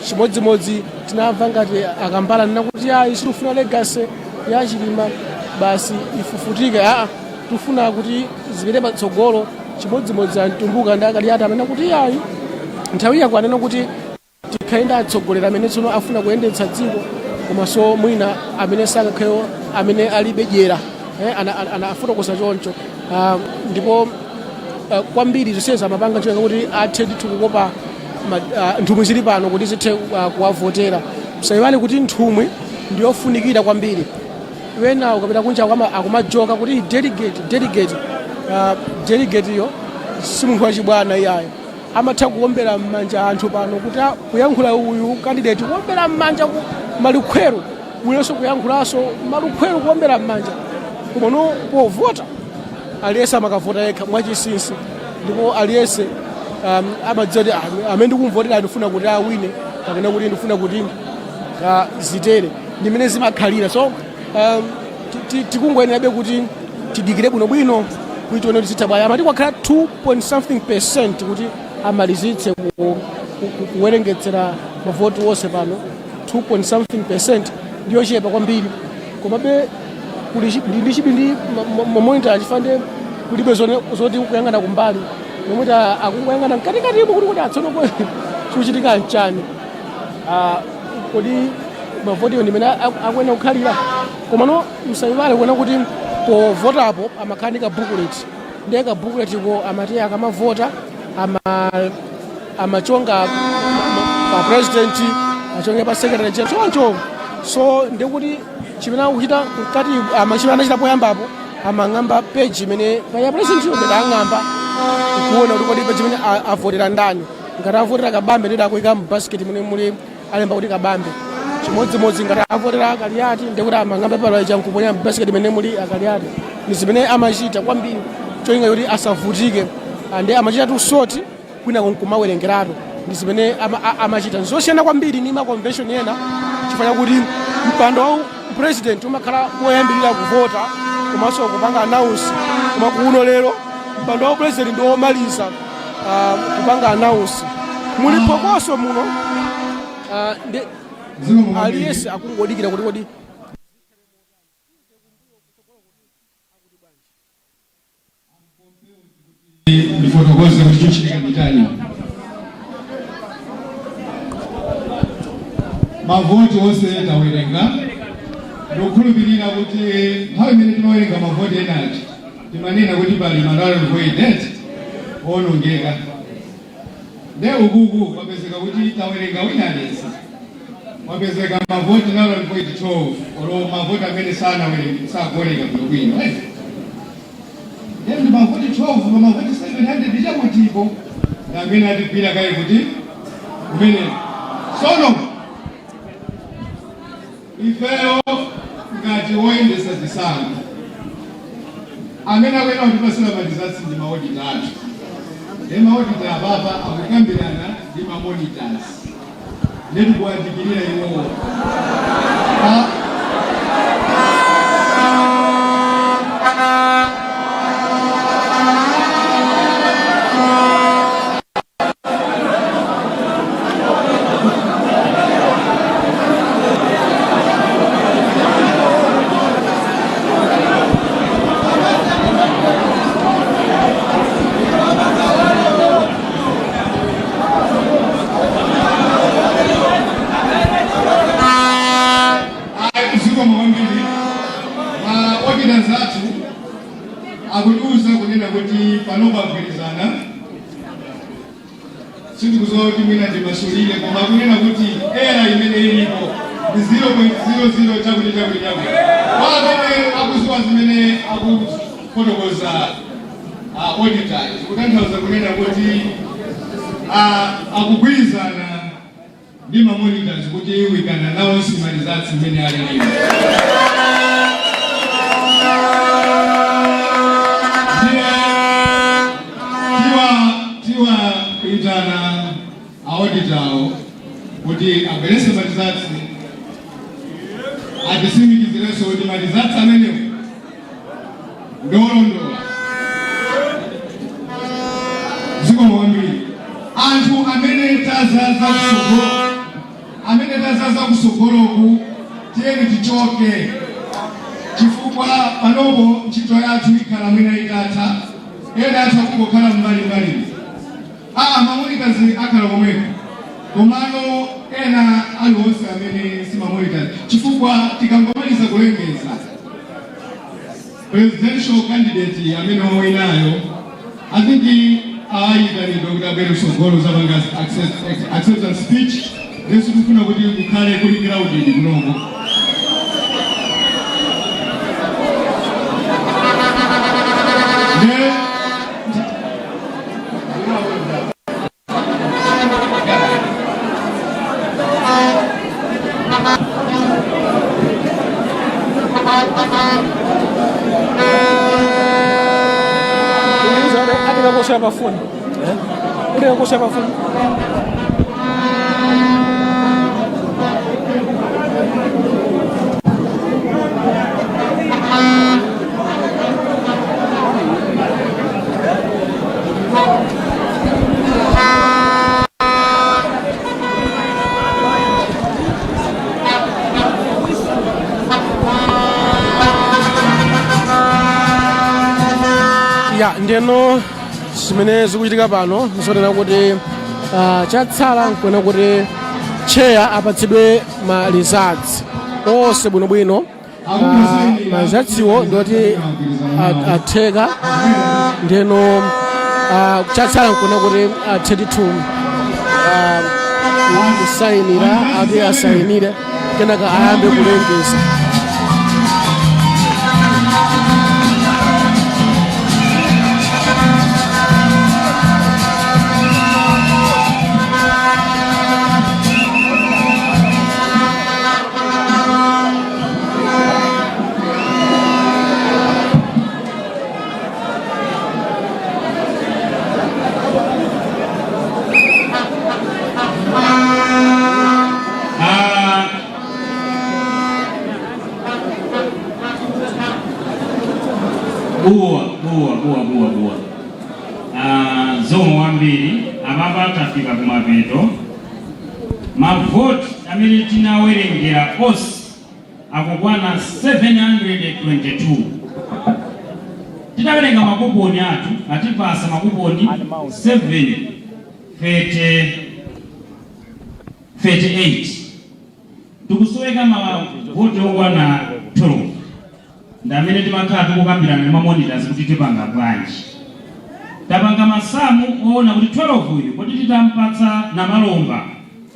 Chimodzimodzi tinamva ngati akambala nena kuti ayi sitifuna legacy ya Chilima basi ifufutike, tufuna kuti zipite patsogolo. Chimodzimodzi antumbuka ndakaliata amene kuti ayi nthawi yakwanena kuti tikhale ndi atsogolera amene tsono afuna kuyendetsa dziko komanso mwina amene sakakhalewo amene alibe dyera anafotokoza choncho. Ndipo kwambiri zonsezi amapanga chonga kuti athe ndithu kukopa nthumwi zili pano kuti zithe kuwavotera. Musayiwale kuti nthumwi ndiyofunikira kwambiri. Wena ukapita kunja akumajoka kuti delegate iyo si munthu wachibwana iyayo. Amatha kuombera m'manja anthu pano kuti kuyankhula uyu candidate kuombera m'manja malukhwero uyonso kuyankhulanso malukhwero kuombera m'manja komano povota aliyese amakavota yekha mwachinsinsi ndipo aliyese amadziwa kuti amene ndikumvotera ndifuna kuti awine kapena kuti ndifuna kuti zitere ndimene zimakhalira. So tikungoyenerabe kuti tidikire bwinobwino kuti tione kuti zitha bwanji. Amati kwakhala 2.something% kuti amalizitse kuwerengetsera mavoti wonse pano. 2.something% ndiyo chepa kwambiri komabe ndi chipindi monitor achifande kulibe zoti kuyang'ana kumbali monitor akunguyang'ana mkatikatimo kuti atsono chikuchitika nchani. Kodi mavotiyo ndimene akuyenda kukhalira komano musayiwale kuona kuti povotapo amakhala ndi kabukuleti ndiye kabukuletiko amati akamavota amachonga pa president achonge pa secretary choncho. So ndikuti chimene akuchita mkati amachimene anachita poyambapo amang'amba page imene pa president yo ndang'amba kuona kuti kodi page imene avotera ndani ngati avotera Kabambe ndida akuyika mu basket imene muli alemba kuti Kabambe. Chimodzimodzi ngati avotera Akaliati ndikuti amang'amba pala chankuponya mu basket imene muli Akaliati. Ndi zimene amachita kwambiri cholinga kuti asavutike ande amachita tu soti kwina kunkumawerengeratu ndi zimene amachita zosiyana kwambiri ni ma convention ena chifanya kuti mpando wa president umakhala woyambirira kuvota komanso kupanga announce koma kuno lero mpando wa president ndi womaliza kupanga announce muli phokoso muno aliyese akungodikira kuti kodi ndifotokoze kuti chichitika nditani. Mavoti onse tawerenga ndokhulupirira kuti nthawi imene timawerenga mavoti enachi timanena kuti pali malawi voided onongeka nde ukuku kwapezeka kuti tawerenga winalesi kwapezeka mavoti nalo void 12 olo mavoti amene sakuoneka bwinobwino ndi mavoti 12 mavoti 700 ndichakutipo amene atipira kaye kuti kumene sono ifeyo ngati woyendesa zisankho amene akwena kutipasira madizasi ndi maodita athu ndi maodita apapa akukambirana ndi mamonitors ndi kuwadikirira iwowo. Akuduza kunena kuti panopa kugerizana sindikuzoti mwina ndimasulire koma kunena kuti era imene ilipo ndi 0.00 chakuti pamene akuziwa zimene akufotokoza auditors kutanthauza kunena kuti akugwirizana ndi mamonitors kuti we can announce my results imene alilipo. tiwaitana auditawo kuti abwerese matizatsi atitsimikizirenso kuti matizatsi amenewo ndolondola. Zikomo kwambiri anthu amene tazaza kusogoloku tiyeni tichoke chifukwa panopo ntchito yathu ikhala mwina itatha ena athu akungokhala mbalimbali mamonitazi akhala komweko komano ena aliwonse amene simamonitazi chifukwa tikangomaliza kulengeza presidential candidate amene wainayo I think ayitanidwa kuti abwere kusogolo zapanga acceptance speech lesu kufuna kuti kukhale kuli crowded kunoko. Abafuni. Udah aku siapa pun. Ya, ndeno zimene zikuchitika pano nzonena kuti chatsala nkuona kuti cheya apatsidwe ma results onse bwinobwino. Ma resultsiwo ndoti atheka ndeno chatsala nkuona kuti 32 kusayinira ati asayinire kenaka ayambe kulengeza. Buwa. Zomo wambiri ababa tafika kumapeto mavoti amene tinawerengera onse akukwana 722. Tinawerenga makuponi athu atipasa makuponi 738 tikusoweka mavoti okwana 12 ndamene timakhala tikukambirana ndi mamonitors kuti tipanga bwanji. Tapanga masamu oona kuti 12 uyu kuti titampatsa na malomba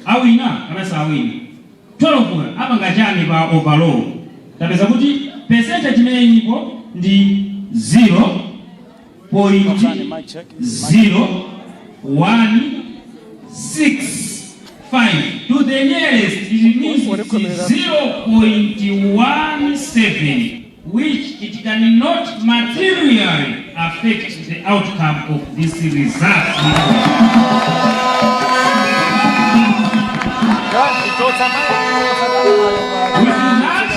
awina kana sawina 12 uyu apanga chani pa overall. Tapeza kuti percentage imene ilipo ndi 0.0165 to the nearest it means 0.17, which it cannot materially affect the outcome of this result. With that,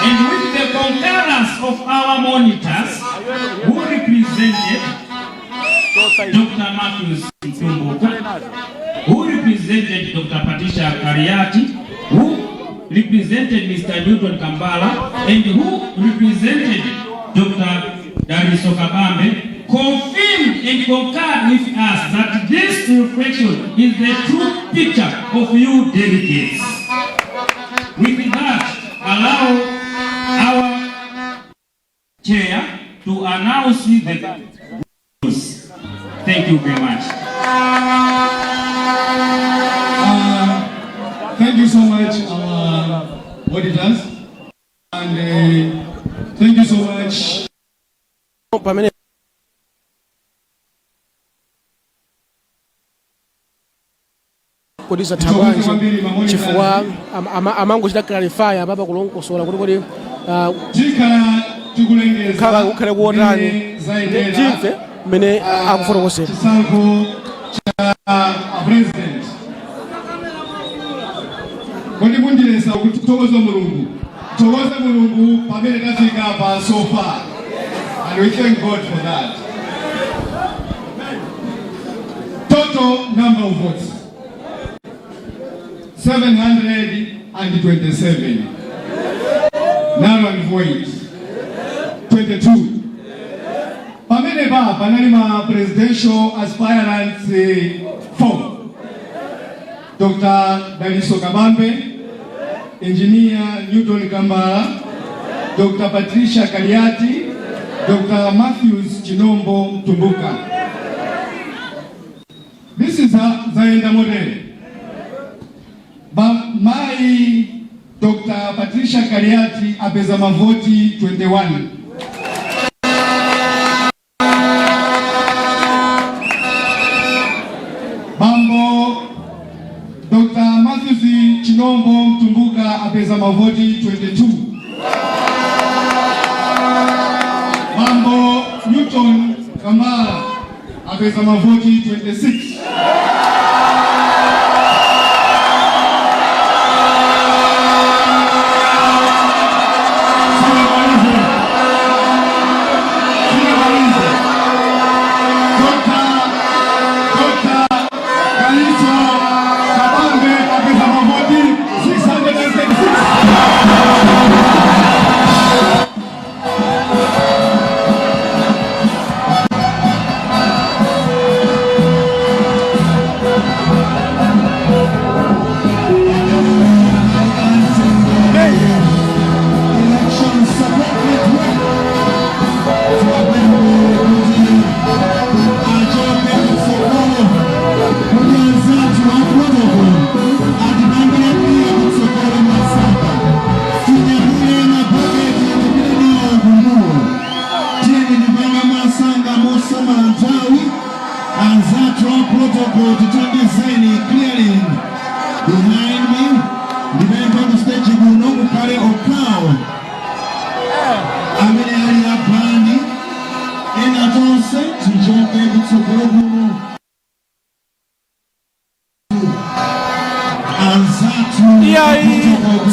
and with the concurrence of our monitors, who represented Dr. Matthews Mtumbuka, who represented Dr. Patricia Kariati, who represented Mr. Newton Kambala, and who represented Dr. Dariso Kabambe, confirmed and concurred with us that this reflection is the true picture of you delegates. With that, allow our chair to announce the rules. Thank you very much. Thank you so much, our auditors, and thank you so much. Kodisa tabanje chifukwa amango chita clarify ababa kulongosola kuti kodi tikhala tikulengeza khala kuotani timve mene akufotokozera. Chisankho cha president. Kodi mundilesa kuti tokoza mulungu. Tokoza mulungu pamene tafika pa so far. And we thank God for that. Total number of votes 727. Null and void 22. Pamene ba panali ma presidential aspirants 4. Dr. Daliso Kabambe, Engineer Newton Kambala, Dr. Patricia Kaliati, Dr. Matthews Chinombo Tumbuka. This is Zaenda model. My Dr. Patricia Kaliati apeza mavoti 21. Bambo Dr. Matthews Chinombo Tumbuka apeza mavoti 22. Bambo Newton Kamala apeza mavoti 26.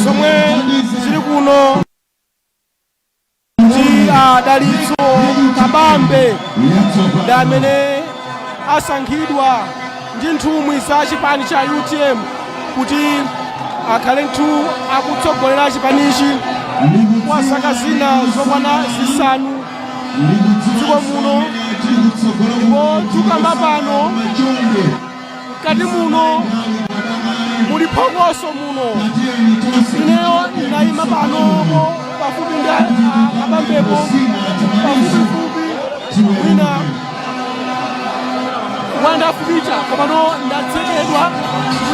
Somwe ziri kuno ndi Daliso Kabambe ndi amene asankhidwa ndi nthumwi za chipani cha UTM kuti akhale akutsogolera chipanichi kwa zaka zina zokwana zisanu dziko muno. Ndipo tikamba pano mkati muno muli phokoso muno. Ineyo ndayima pano pafupi ndi Kabambepo pafupifupi wina wandafupicha komano ndatsekedwa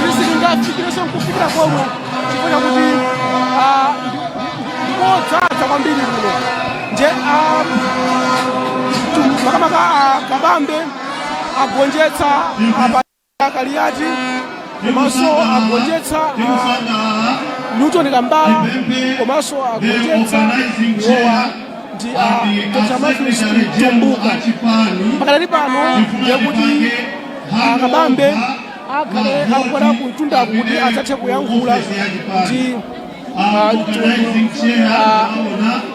kuti sindingafikirenso kufikira komwe chifukwa chakuti ndikodzaza kwambiri kuno. Nje makamaka Kabambe agonjetsa Kaliati komanso agonjetsa Newton Kambala komanso agonjetsa Yowa ndi Dr. Matthews Tumbuka. Pakati pano ndikuti Kabambe akhale akubwera kumtunda kuti adzathe kuyankhula ndi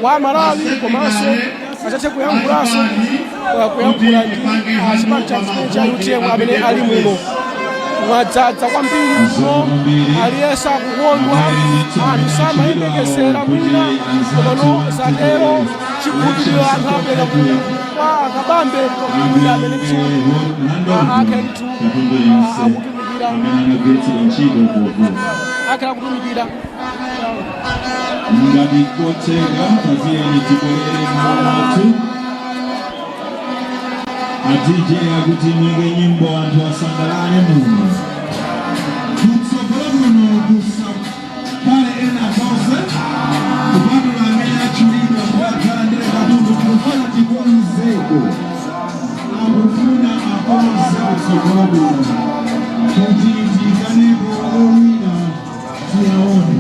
wa Malawi komanso adzathe kuyankhulanso kuyankhula ndi chipani cha UTM amene ali muno. Mwadzaza kwambiri muno, aliyense akukondwa, anthu samayembekezera mwina komano zatero chikhulupiriro anthu apeka kwa Kabambe mwina amene akhala akutumikira ngabikotega kaziyeni tikolere mawatu DJ akuti mwenge nyimbo anthu asangalale muno kutsogolo muno kusa pale ena zonse kupatula amene achulidwa kuwakhala ndile katundu kufuna tikonzeko akufuna akonze kutsogolo muno kuti tikaneko owina tiyaone.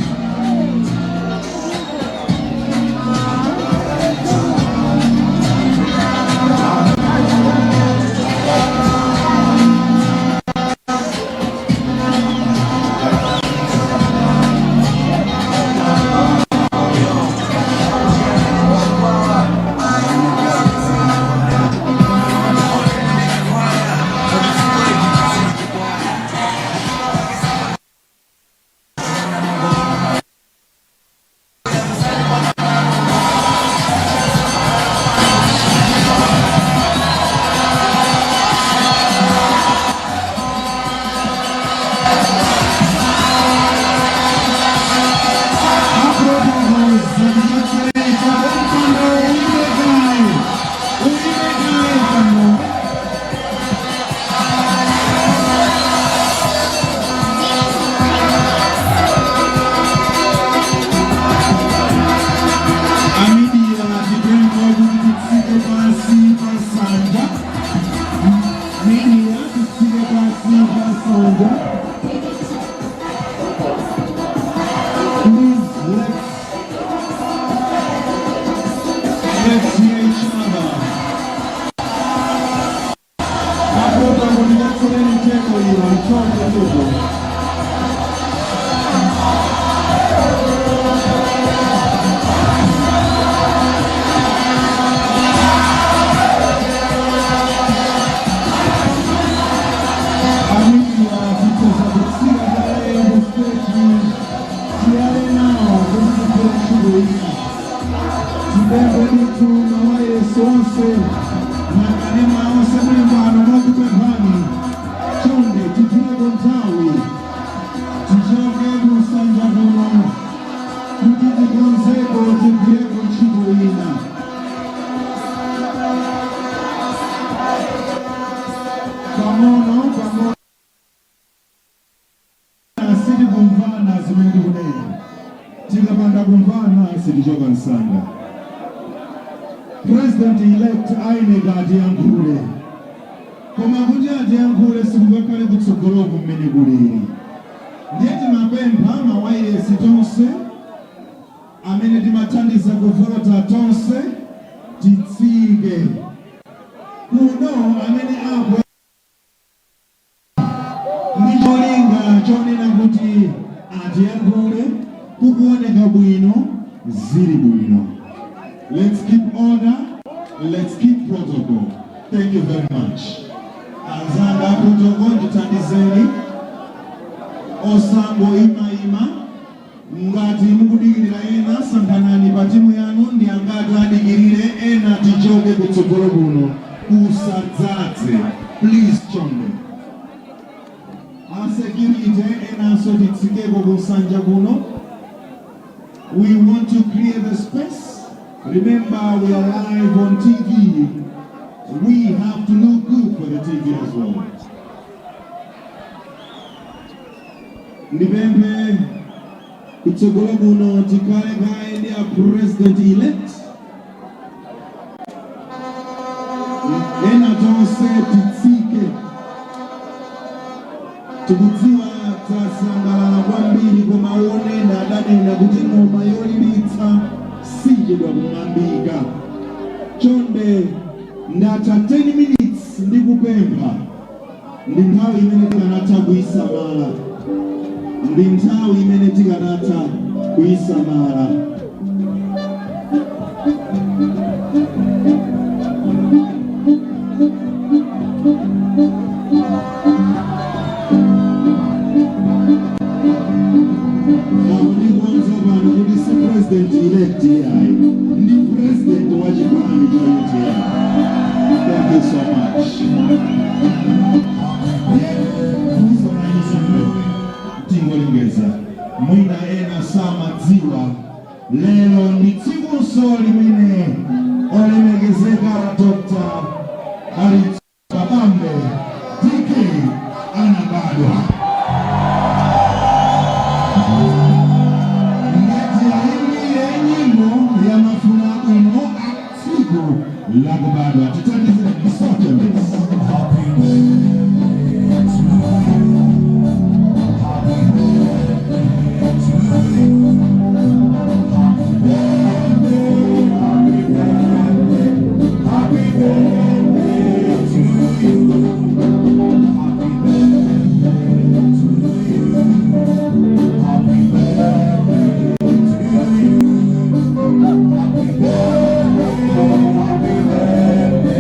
President-elect Ainega Adiankule. Koma kuti Adiankule sikungakale kutsogolo kumene kuliri. Ndiye timapempha mawayilesi tonse amene timathandiza kuvota tonse titsike. Kuno amene apo ndi cholinga chonena kuti Adiankule kukuoneka bwino zili bwino. Let's keep order, let's keep protocol. Thank you very much. Azanga protocol ndithandizeni. Osango ima ngati mukudikirira ena sankhanani pa timu yanu ndi angati adikirire ena tichoke kutsogolo kuno kusadzadze. Please chonde. Security enanso titsikeko kusanja kuno. We want to clear the space. Remember, we are live on TV. We have to look good for the TV as well. Ndipempe kutsogolo kuno tikale kaende ya president-elect. Ena tonse titsike. Tikudziwa tasangalala kwambiri kumaone na adanena kuti ngoma yolimbitsa sijidwa kung'ambika. Chonde ndata 10 minutes ndikupempha. Ndi nthawi imene tikanatha kuyisamala. Ndi nthawi imene tikanatha kuyisamala. President-elect AI, the president wa chipani cha UTI. Thank you so much. Tingolengeza mwina ena sama dziwa lelo ndi tsiku so limene olemegezeka Dr. Alex Kabambe DK anabadwa. Lagobado, tutanize sote mbele. Happy birthday to you. Happy birthday to you. Happy birthday, happy birthday, happy birthday to you. Happy birthday to you. Happy birthday to you. Happy birthday.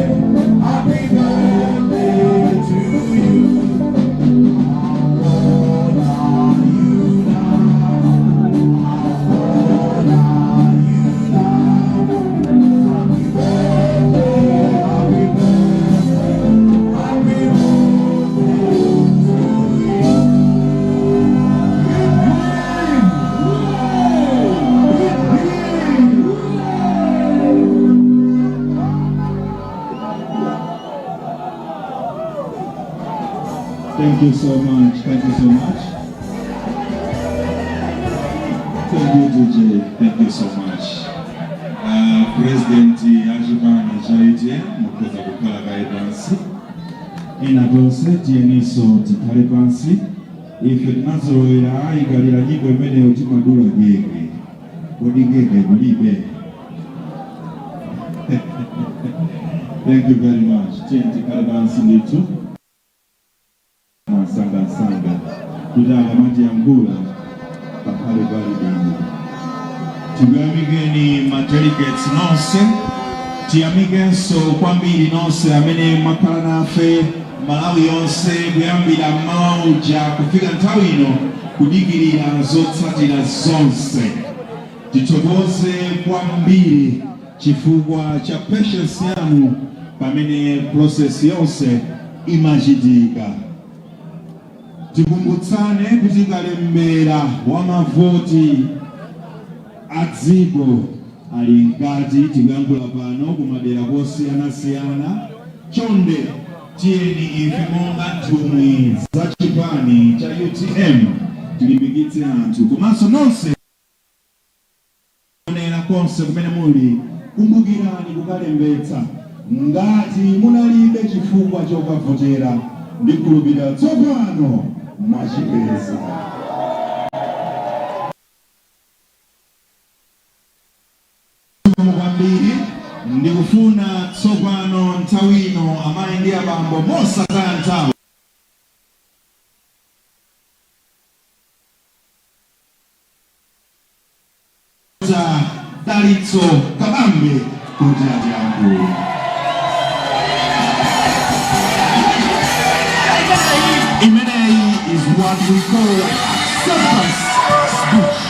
Thank you so much. Thank you so much. Thank you, DJ. Thank you so much. President Ajibana Jaite, mukoza kukala kaibansi. Inatose tieniso tikale bansi. Ife tunazowera igalira nyimbo imene utimadula gege. Kodi gege kulibe. Thank you very much. Tienti kale bansi nditu. Sanga kudala mati ya ngula pakale bali bini tugambigeni matelegates nonse tiyamigenso kwambiri nonse amene makala nafe Malawi yonse kuyambira mauja kufika nthawi ino kudikirira zotsatira zonse titokoze kwambiri chifukwa cha patience yanu pamene process yonse imachitika. Tikumbutsane kuti kalembera wa mavoti adziko ali nkati tikuyankhula pano kumadera kosiyanasiyana. Chonde tiyeni ife monga nthumwi za chipani cha UTM tilimbikitse anthu komanso nonse onera konse kumene muli kumbukirani kukalembetsa ngati munalibe chifukwa chokavotera ndikulupira tsopano mwachipeza. Kwambiri ndikufuna tsopano nthawi ino amayi ndi abambo mosataya nthawi Dalitso Kabambe kuti atiyankhule. Imeneyi is what we call circus speech.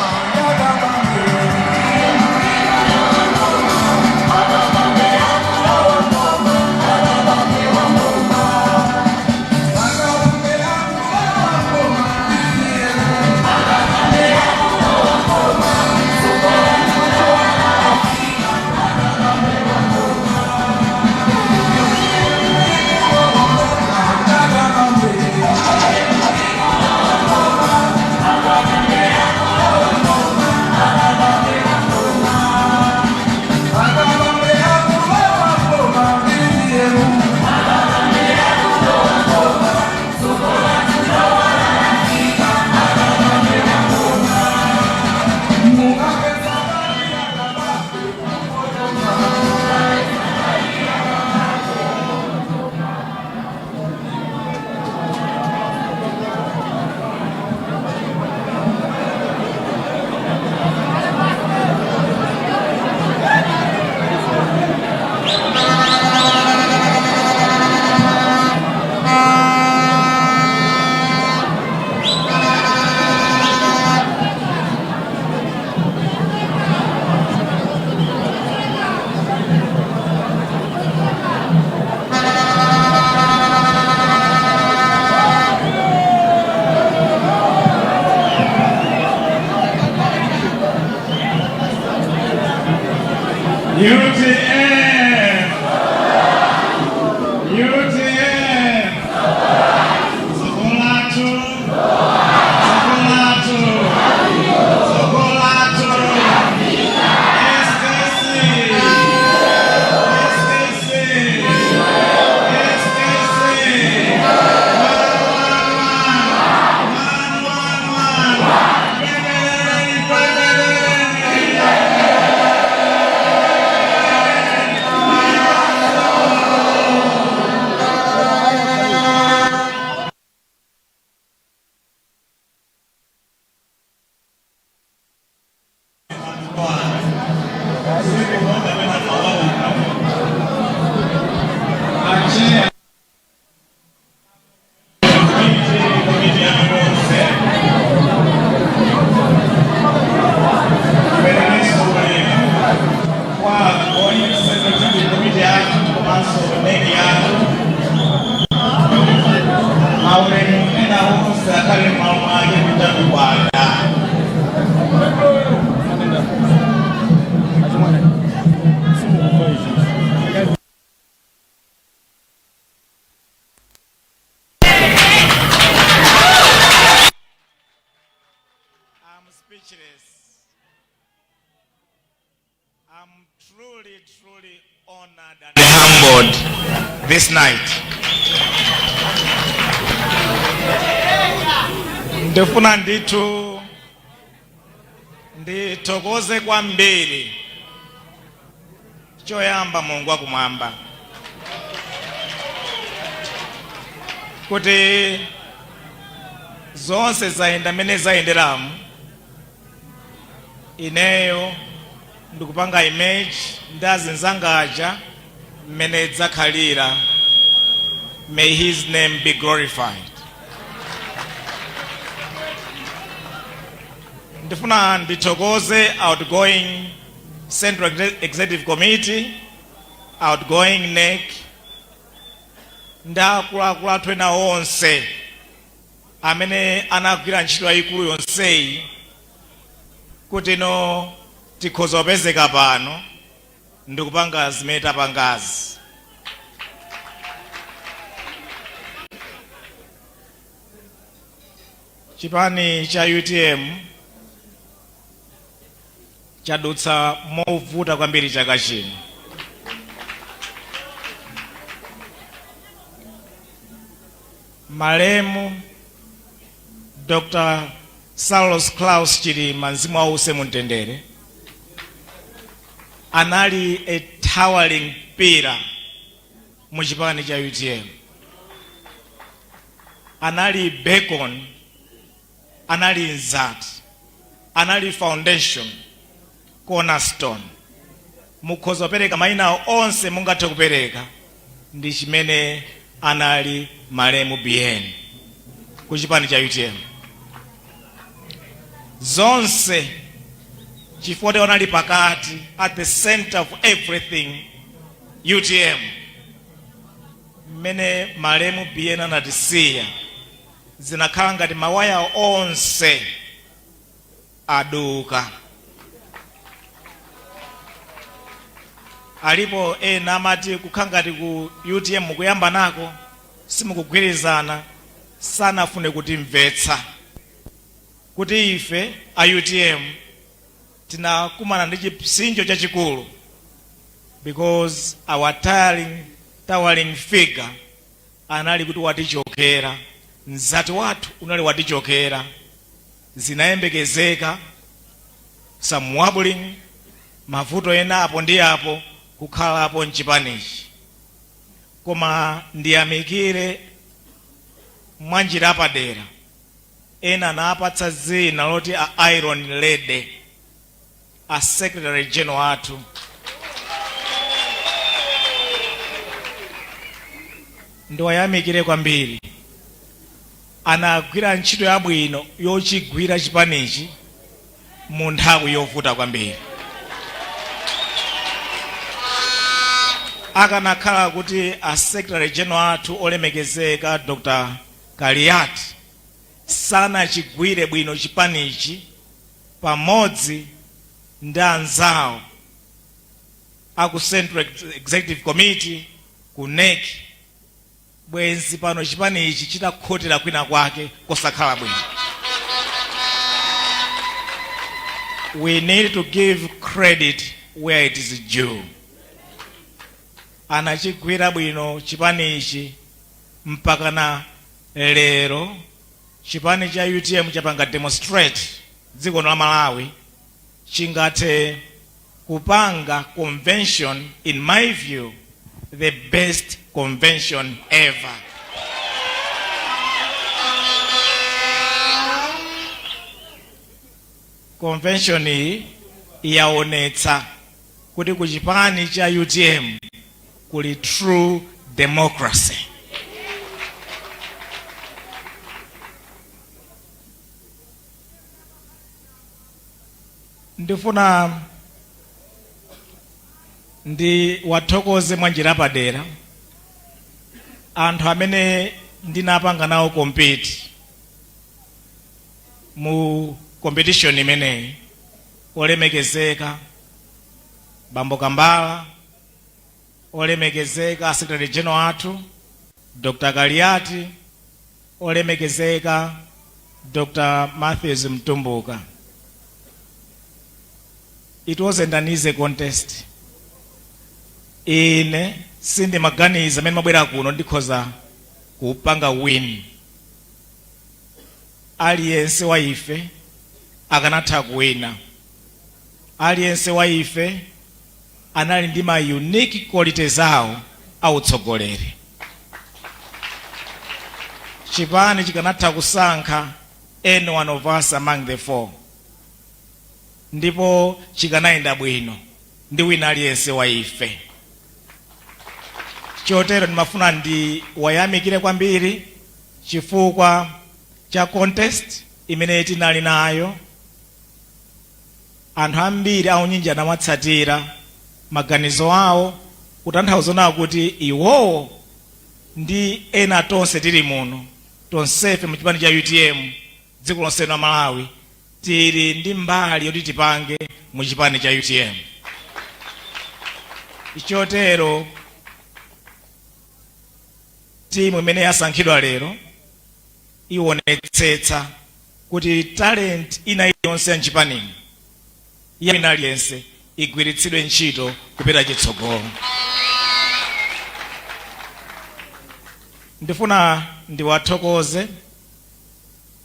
speechless. I'm truly honored and humbled this night. Ndifuna nditu nditokoze kwambiri choyamba Mulungu wakumwamba kuti zonse zayenda mene zayenderamu. Ineyo ndikupanga image ndazinzangaja mene dzakhalira. May his name be glorified. Ndifuna nditokoze outgoing Central Executive Committee, outgoing NEC, ndakuluakulu ena onse amene anagwira ntchito yayikulu yonseyi kuti no tikhoza kupezeka pano ndikupanga zimene tapangazi. Chipani cha UTM chadutsa movuta kwambiri chaka chino. Malemu Dr. Saulos Klaus Chilima Mzimu ause mumtendere anali a towering pillar mu chipani cha UTM. Anali beacon, anali nzati, anali foundation, cornerstone. Mukhoza kupereka mayina onse mungathe kupereka ndi chimene anali Malemu BN ku chipani cha UTM. Zonse chifukwa anali pakati, at the center of everything UTM. Mene Malemu BN anatisiya zinakhala ngati mawaya onse aduka. Alipo ena amati kukhala ngati ku UTM mukuyamba nako simukugwirizana, sanafune kutimvetsa kuti ife a UTM tinakumana ndi chipsinjo chachikulu, because our towering figure anali kuti watichokera, nzati wathu unali watichokera, zinayembekezeka, some wobbling, mavuto ena apo ndi apo kukhalapo mchipanichi. Koma ndiyamikire mwanjira apadera ena anapatsa zina loti a Iron Lady, a Secretary General athu. Ndiwayamikire kwambiri, anagwira ntchito yabwino yochigwira chipanichi mu nthawi yovuta kwambiri. Akanakhala kuti a Secretary General athu olemekezeka Dr. Kaliati sanachigwire bwino chipanichi pamodzi ndi anzawo aku Central Executive Committee ku NEC, bwenzi pano chipanichi chitakhotera kwina kwake kosakhala bwino. We need to give credit where it is due. Anachigwira bwino chipanichi mpaka na lero chipani cha UTM chapanga demonstrate dziko la Malawi chingathe kupanga convention, in my view the best convention ever. Convention hii yaonetsa kuti ku chipani cha UTM kuli true democracy. Ndifuna ndi wathokoze mwanjira padera anthu amene ndinapanga nawo compete mu competition imeneyi. Olemekezeka Bambo Kambala, olemekezeka Secretary General athu Dr. Kaliati, olemekezeka Dr. Matthews Mtumbuka. it wasn't an easy contest. Ine sindi maganiza amene mabwera kuno ndikhoza kupanga win. Aliyense wa ife akanatha kuwina. Aliyense wa ife anali ndi ma unique qualities zawo autsogoleri. Chipani chikanatha kusankha any one of us among the four, ndipo chikanayenda bwino ndi wina aliyense wa ife. Chotero ndimafuna ndi wayamikire kwambiri chifukwa cha contest imene tinali nayo. Anthu ambiri aunyinji anawatsatira maganizo awo, kutanthauza kuti iwowo ndi ena tonse tili muno, tonsefe mu chipani cha UTM dziko lonse la Malawi tili ndi mbali yoti tipange mu chipani cha UTM. Chotero timu imene yasankhidwa lero ionetsetsa kuti talent ina iliyonse ya mchipanini ya aliyense igwiritsidwe ntchito kupita chitsogolo. Ndifuna ndiwathokoze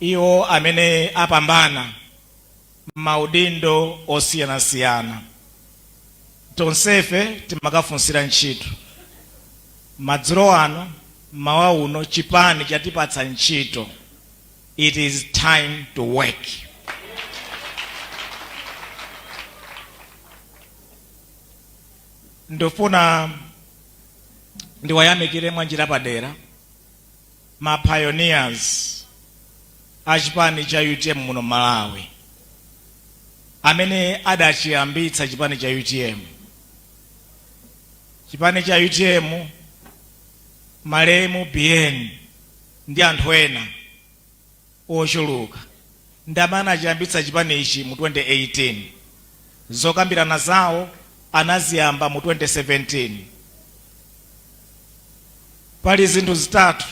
iwo amene apambana maudindo osiyanasiyana. Tonsefe timakafunsira ntchito. Madzulo ano mawa uno chipani chatipatsa ntchito. It is time to work. Ndofuna ndiwayamikire mwanjira padera ma pioneers a chipani cha UTM muno Malawi amene adachiyambitsa chipani cha UTM. Chipani cha UTM malemu BN ndi anthu ena ochuluka ndi amene achiyambitsa chipani ichi mu 2018. Zokambirana zawo anaziyamba mu 2017. Pali zinthu zitatu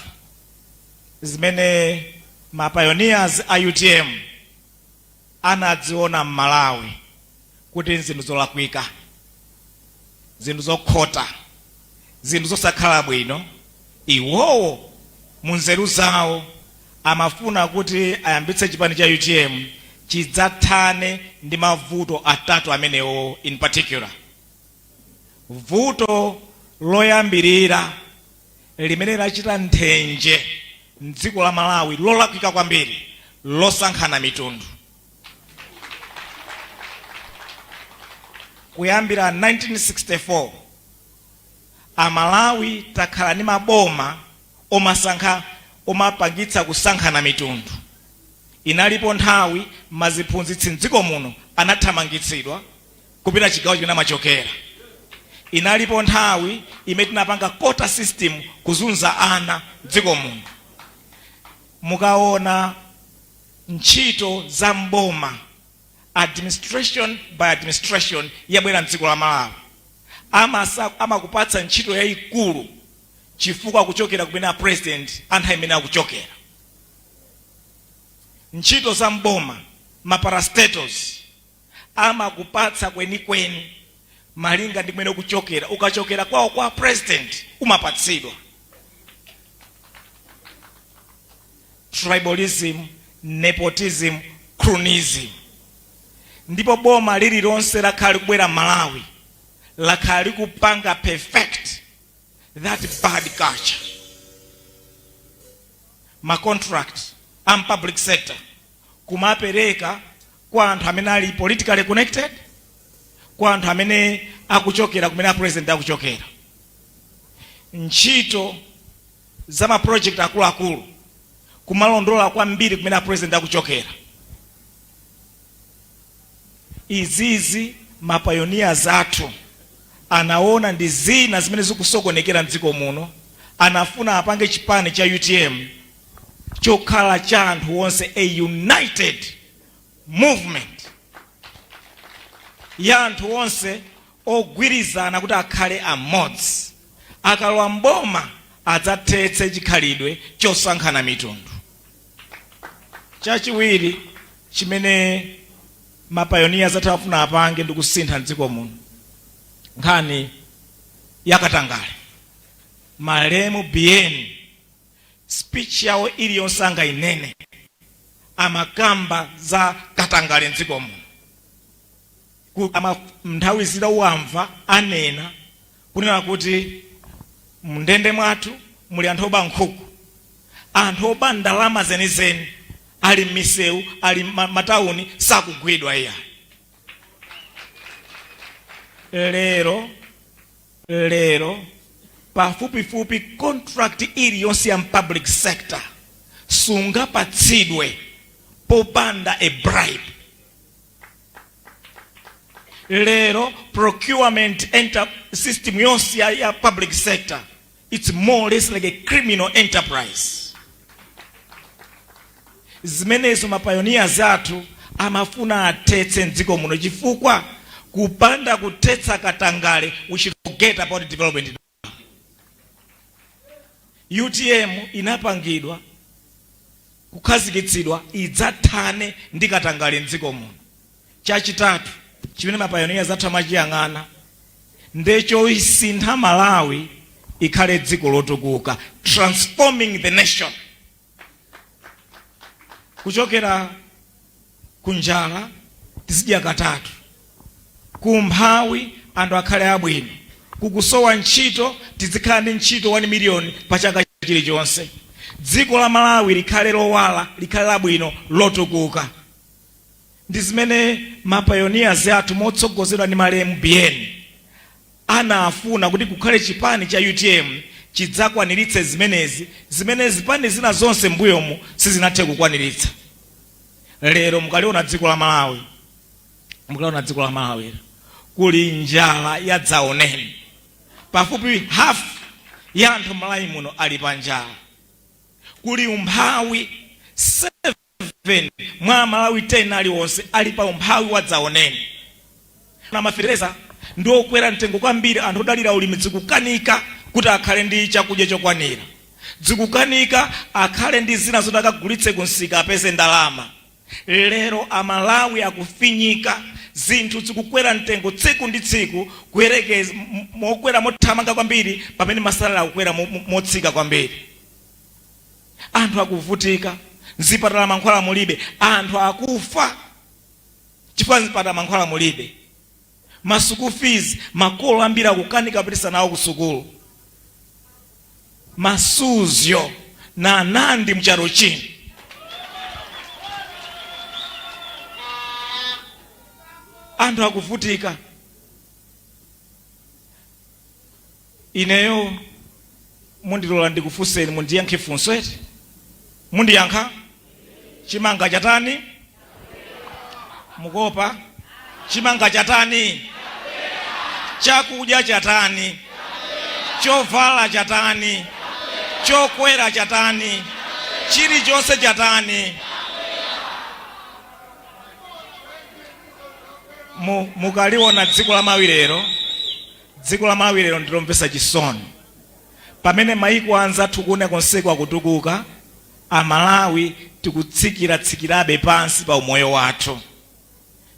zimene ma pioneers a UTM anadziona m'Malawi kuti zinthu zolakwika, zinthu zokhota, zinthu zosakhala bwino. Iwowo mu nzeru zawo amafuna kuti ayambitse chipani cha UTM chidzathane ndi mavuto atatu amenewo. In particular, vuto loyambirira limene lachita nthenje mdziko la Malawi lolakwika kwambiri, losankhana mitundu. Kuyambira 1964 Amalawi takhala ndi maboma omapangitsa kusankhana mitundu. Inalipo nthawi maziphunzitsi mdziko muno anathamangitsidwa kupita chigawo chimene amachokera. Inalipo nthawi imene tinapanga quota system kuzunza ana mdziko muno. Mukaona ntchito za mboma, administration by administration yabwera mdziko la Malawi, amakupatsa ntchito yayikulu chifukwa kuchokera kumene president anthu amene akuchokera. Ntchito za mboma, maparastatos, amakupatsa kwenikweni malinga ndi kumene kuchokera. Ukachokera kwawo kwa president umapatsidwa. Tribalism, nepotism, cronyism. Ndipo boma lililonse lakhali kubwera Malawi lakhali kupanga perfect that bad culture. Ma contract and public sector kumapereka kwa anthu amene ali politically connected, kwa anthu amene akuchokera kumene president akuchokera. Ntchito za ma project akuluakulu kumalondola kwambiri kumene president akuchokera. Izizi ma pioneers athu anaona ndi zina zimene zikusokonekera mdziko muno, anafuna apange chipani cha UTM chokhala cha anthu onse, a united movement ya anthu onse ogwirizana kuti akhale amodzi. Akalowa mboma adzathetse chikhalidwe chosankhana mitundu. Chachiwiri chimene mapayoniya zathu afuna apange ndi kusintha mdziko muno nkhani yakatangale. Malemu BN speech yawo iliyonse angayinene amakamba za katangale mdziko muno. Nthawi zina wamva anena kunena kuti mndende mwathu muli anthu oba nkhuku, anthu oba ndalama zenizeni, ali m'misewu, ali matauni, sakugwidwa iya. Lero pafupifupi contract iliyonse ya public sector sungapatsidwe popanda a bribe. Lero procurement system yonse ya public sector, it's more or less like a criminal enterprise. Zimenezo mapayoniya zathu amafuna atetse mdziko muno chifukwa kupanda kutetsa katangale, we should forget about development. UTM inapangidwa kukhazikitsidwa idzathane ndi katangale mdziko muno. Chachitatu chimene mapayoniya zathu amachiyang'ana ndecho isintha Malawi ikhale dziko lotukuka, transforming the nation. Kuchokera kunjala tizidya katatu, kumphawi anthu akhale abwino, kukusowa ntchito tizikhala ndi ntchito 1 million pa chaka chilichonse. Dziko la Malawi likhale lowala, likhale labwino, lotukuka. Ndi zimene mapayoniya athu motsogozedwa ndi malemu BN anafuna kuti kukhale chipani cha UTM chidzakwaniritse zimene zipani zina zonse mbuyomu sizinathe kukwaniritsa. Lero mukaliona dziko la Malawi kuli njala ya dzaoneni. Pafupi half ya anthu Malawi muno ali pa njala. Kuli umphawi 7 mwa Malawi 10 aliwonse ali pa umphawi wa dzaoneni. Na mafereza ndio kwera mtengo kwambiri, anthu odalira ulimi dzikukanika kuti akhale ndi chakudya chokwanira, dzikukanika akhale ndi zina zoti akagulitse kunsika apeze ndalama. Lero Amalawi akufinyika, zinthu zikukwera mtengo tsiku ndi tsiku, kuyerekeza mokwera mothamanga kwambiri pamene masalari akukwera motsika kwambiri. Anthu akuvutika, mzipatala mankhwala mulibe, anthu akufa chifukwa mzipatala mankhwala mulibe. Masukulu fees makolo ambiri akukanika apitisa nawo ku sukulu. Masuzyo na Nandi mcharo chini. Anthu akuvutika. Ineyo mundilola ndikufunseni mundiyankhe funso eti. Mundiyankha? Chimanga chatani? Mukopa? Chimanga chatani? Chakudya chatani? Chovala chatani? Chokwera chatani? Chilichonse chatani? Mukaliona dziko la Malawi lero ndilomvesa chisoni. Pamene maiko anza tukune konseko akutukuka, Amalawi tikutsikirabe pansi pa umoyo wathu.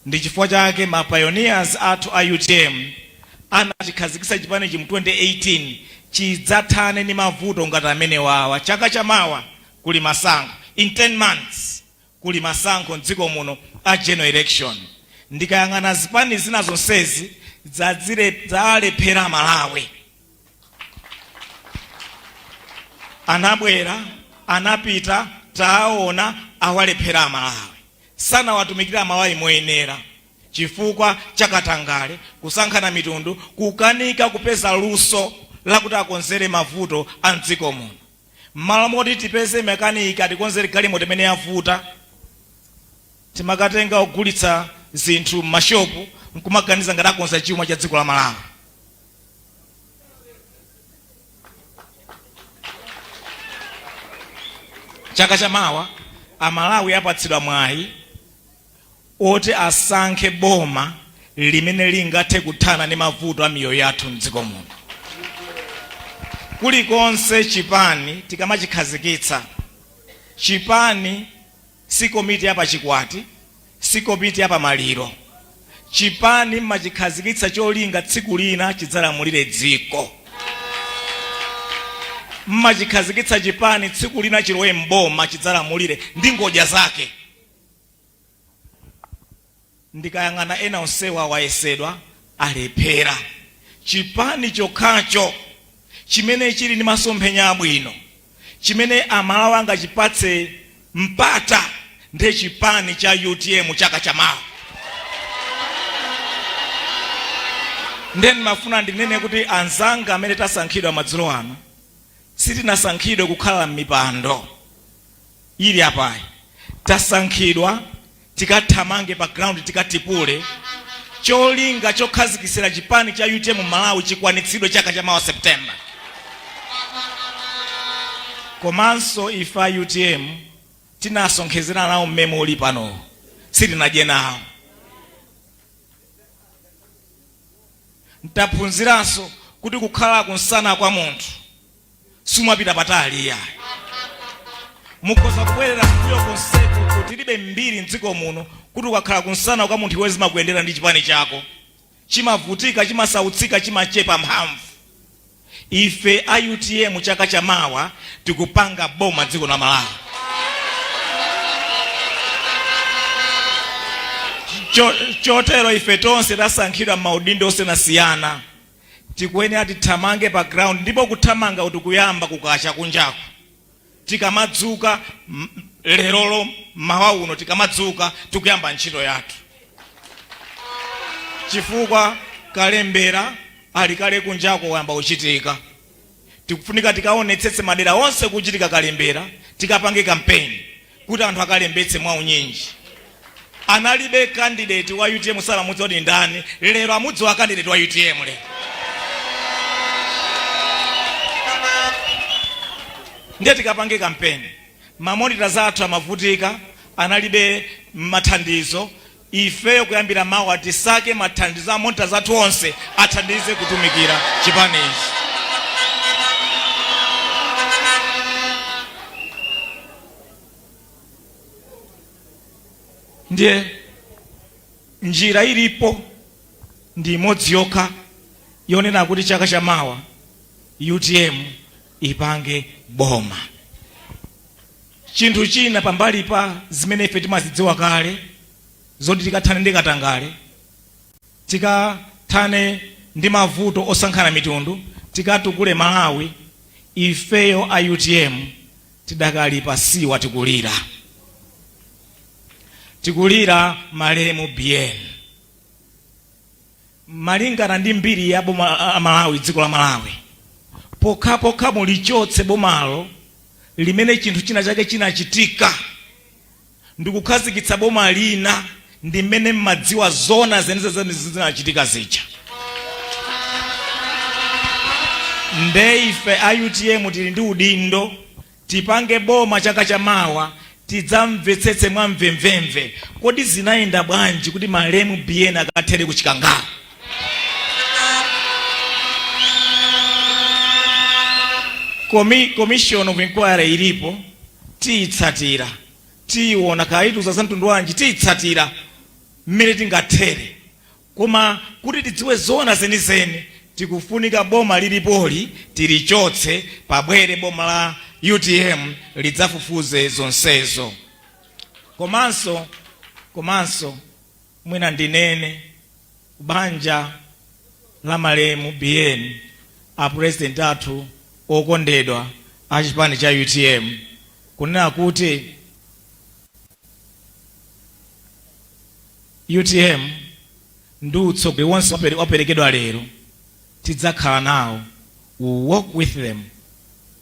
Ndi chifukwa chake mapayoniers athu a UTM anachikhazikitsa chipani chi mu 2018 chidzathane ndi mavuto ngati amene wawa. Chaka chamawa kuli masankho, in 10 months kuli masankho mdziko muno a general election. Ndikayang'ana zipani zina zonsezi zalephera Malawi. Anabwera, anapita, taona awalephera Malawi. Sana watumikira Malawi moyenera chifukwa chakatangale, kusankhana mitundu, kukanika kupeza luso lakuti akonzere mavuto a mdziko muno. Mmalo moti tipeze mekanika tikonzere galimoto imene yavuta, timakatenga ogulitsa zinthu m'mashopu nkumaganiza ngati akonza chuma cha dziko la Malawi. Chaka chamawa Amalawi apatsidwa mwayi oti asankhe boma limene lingathe kuthana ndi mavuto a miyoyo yathu mdziko muno. Kulikonse chipani tikamachikhazikitsa, chipani si komiti ya pachikwati, si komiti ya pamaliro. Chipani mmachikhazikitsa cholinga tsiku lina chidzalamulire dziko. Mmachikhazikitsa chipani tsiku lina chilowe mboma chidzalamulire ndi ngodya zake. Ndikayang'ana ena onsewa wayesedwa alephera. Chipani chokhacho chimene chili ndi masomphenya abwino, chimene amalawi angachipatse mpata, ndiye chipani cha UTM chaka chamawa. Ndeni mafuna ndinene kuti anzanga amene tasankhidwa madzulo ano sitinasankhidwe kukhala m'mipando ili apayi. Tasankhidwa tikathamange pa ground tikatipule cholinga chokhazikitsira chipani cha UTM Malawi chikwanitsidwe chaka chamawa Septemba. Komanso ifa UTM tinasonkhezera nawo mmene uli pano, sitinadye nawo. Ntaphunziranso kuti kukhala kunsana kwa munthu sumapita patali ya. Mukhoza kubwerera mbuyo konseku kuti tilibe mbiri mdziko muno kuti ukakhala kunsana kwa munthu iwezi makuyendera ndi chipani chako. Chimavutika, chimasautsika, chimachepa mphamvu. Ife a UTM chaka chamawa tikupanga boma dziko la Malawi. Chotero ife tonse tasankhidwa maudindo osiyanasiyana. Tikuyenera tithamange pa ground, ndipo kuthamanga kuti kuyamba kukacha kunjaku. Tikamadzuka lerolo mawa uno tikamadzuka tikuyamba ntchito yathu. Chifukwa kalembera ali kale kunjako wayamba uchitika. Tikufunika tikaonetsetse madera onse kuchitika kalembera, tikapange campaign kuti anthu akalembetse mwa unyinji. Analibe candidate wa UTM sala mudzoti ndani, lero amudzi wa candidate wa UTM le. Ndiye tikapange campaign. Mamonita zathu amavutika, analibe mathandizo. Ifeyo kuyambira mawa tisake mathandizo a monita zathu onse athandize kutumikira chipani ichi. Ndiye njira ilipo ndi imodzi yokha yonena kuti chaka chamawa UTM ipange boma. Chinthu china pambali pa zimene ife timazidziwa kale zoti tikathane ndi katangale, tikathane ndi mavuto osankhana mitundu, tikatukule Malawi, ifeyo a UTM tidakali pasiwa tikulira. Tikulira malemu BN. Malingana ndi mbiri ya boma Malawi, dziko la Malawi, pokha mulichotse bomalo limene chinthu china chake chinachitika ndikukhazikitsa boma lina ndi mmene mmadziwa zona zeneze zinachitika zija. Nde ife a UTM tili ndi udindo tipange boma chaka chamawa, tidzamvetsetse mwamvemvemve kodi zinayenda bwanji kuti malemu BN akathere kuchikangala. Commission of Inquiry ilipo, tiitsatira, tiona kaituza za mtundu wanji, tiitsatira mmene tingathere. Koma kuti tidziwe zona zenizeni, tikufunika boma lilipoli tilichotse, pabwere boma la UTM lidzafufuze zonsezo. Komanso mwina ndinene banja la malemu BN, a president athu okondedwa a chipani cha UTM, kunena kuti UTM ndi utsogoleri wonse waperekedwa lero tidzakhala nawo. We walk with them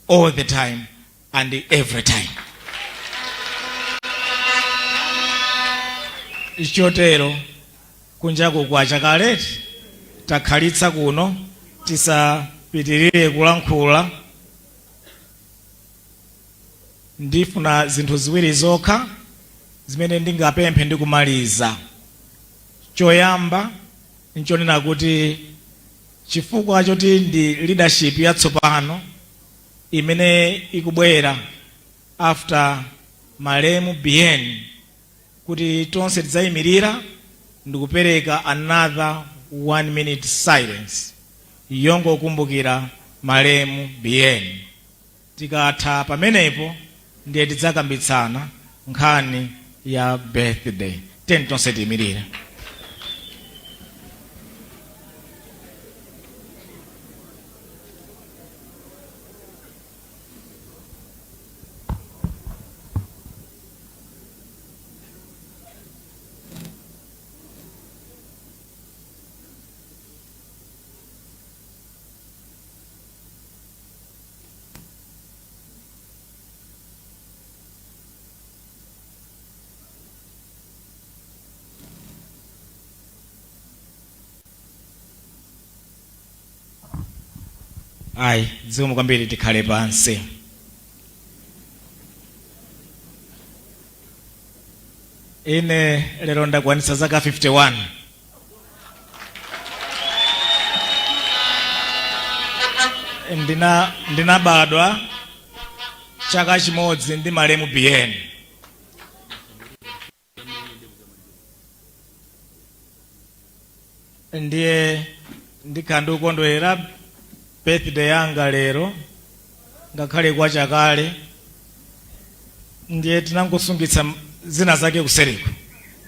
all the time and every time. Chotero kunjaku kwa chakaleti takhalitsa kuno, tisapitirire kulankhula. Ndifuna zinthu ziwiri zokha zimene ndingapemphe ndi kumaliza. Choyamba nchonena kuti chifukwa choti ndi leadership yatsopano imene ikubwera after malemu BN, kuti tonse tidzayimirira ndikupereka another 1 minute silence yongokumbukira malemu BN. Tikatha pamenepo ndiye tidzakambitsana nkhani ya birthday. Tiyeni tonse tiyimirire. Ayi, zikomo kwambiri tikhale pansi. Ine lero ndakwanitsa zaka 51. Ndinabadwa chaka chimodzi ndi malemu BN. Ndiye ndikhandikondwera birthday yanga lero ngakhale kwa chakale. Ndiye tinangosungitsa zina zake kusereko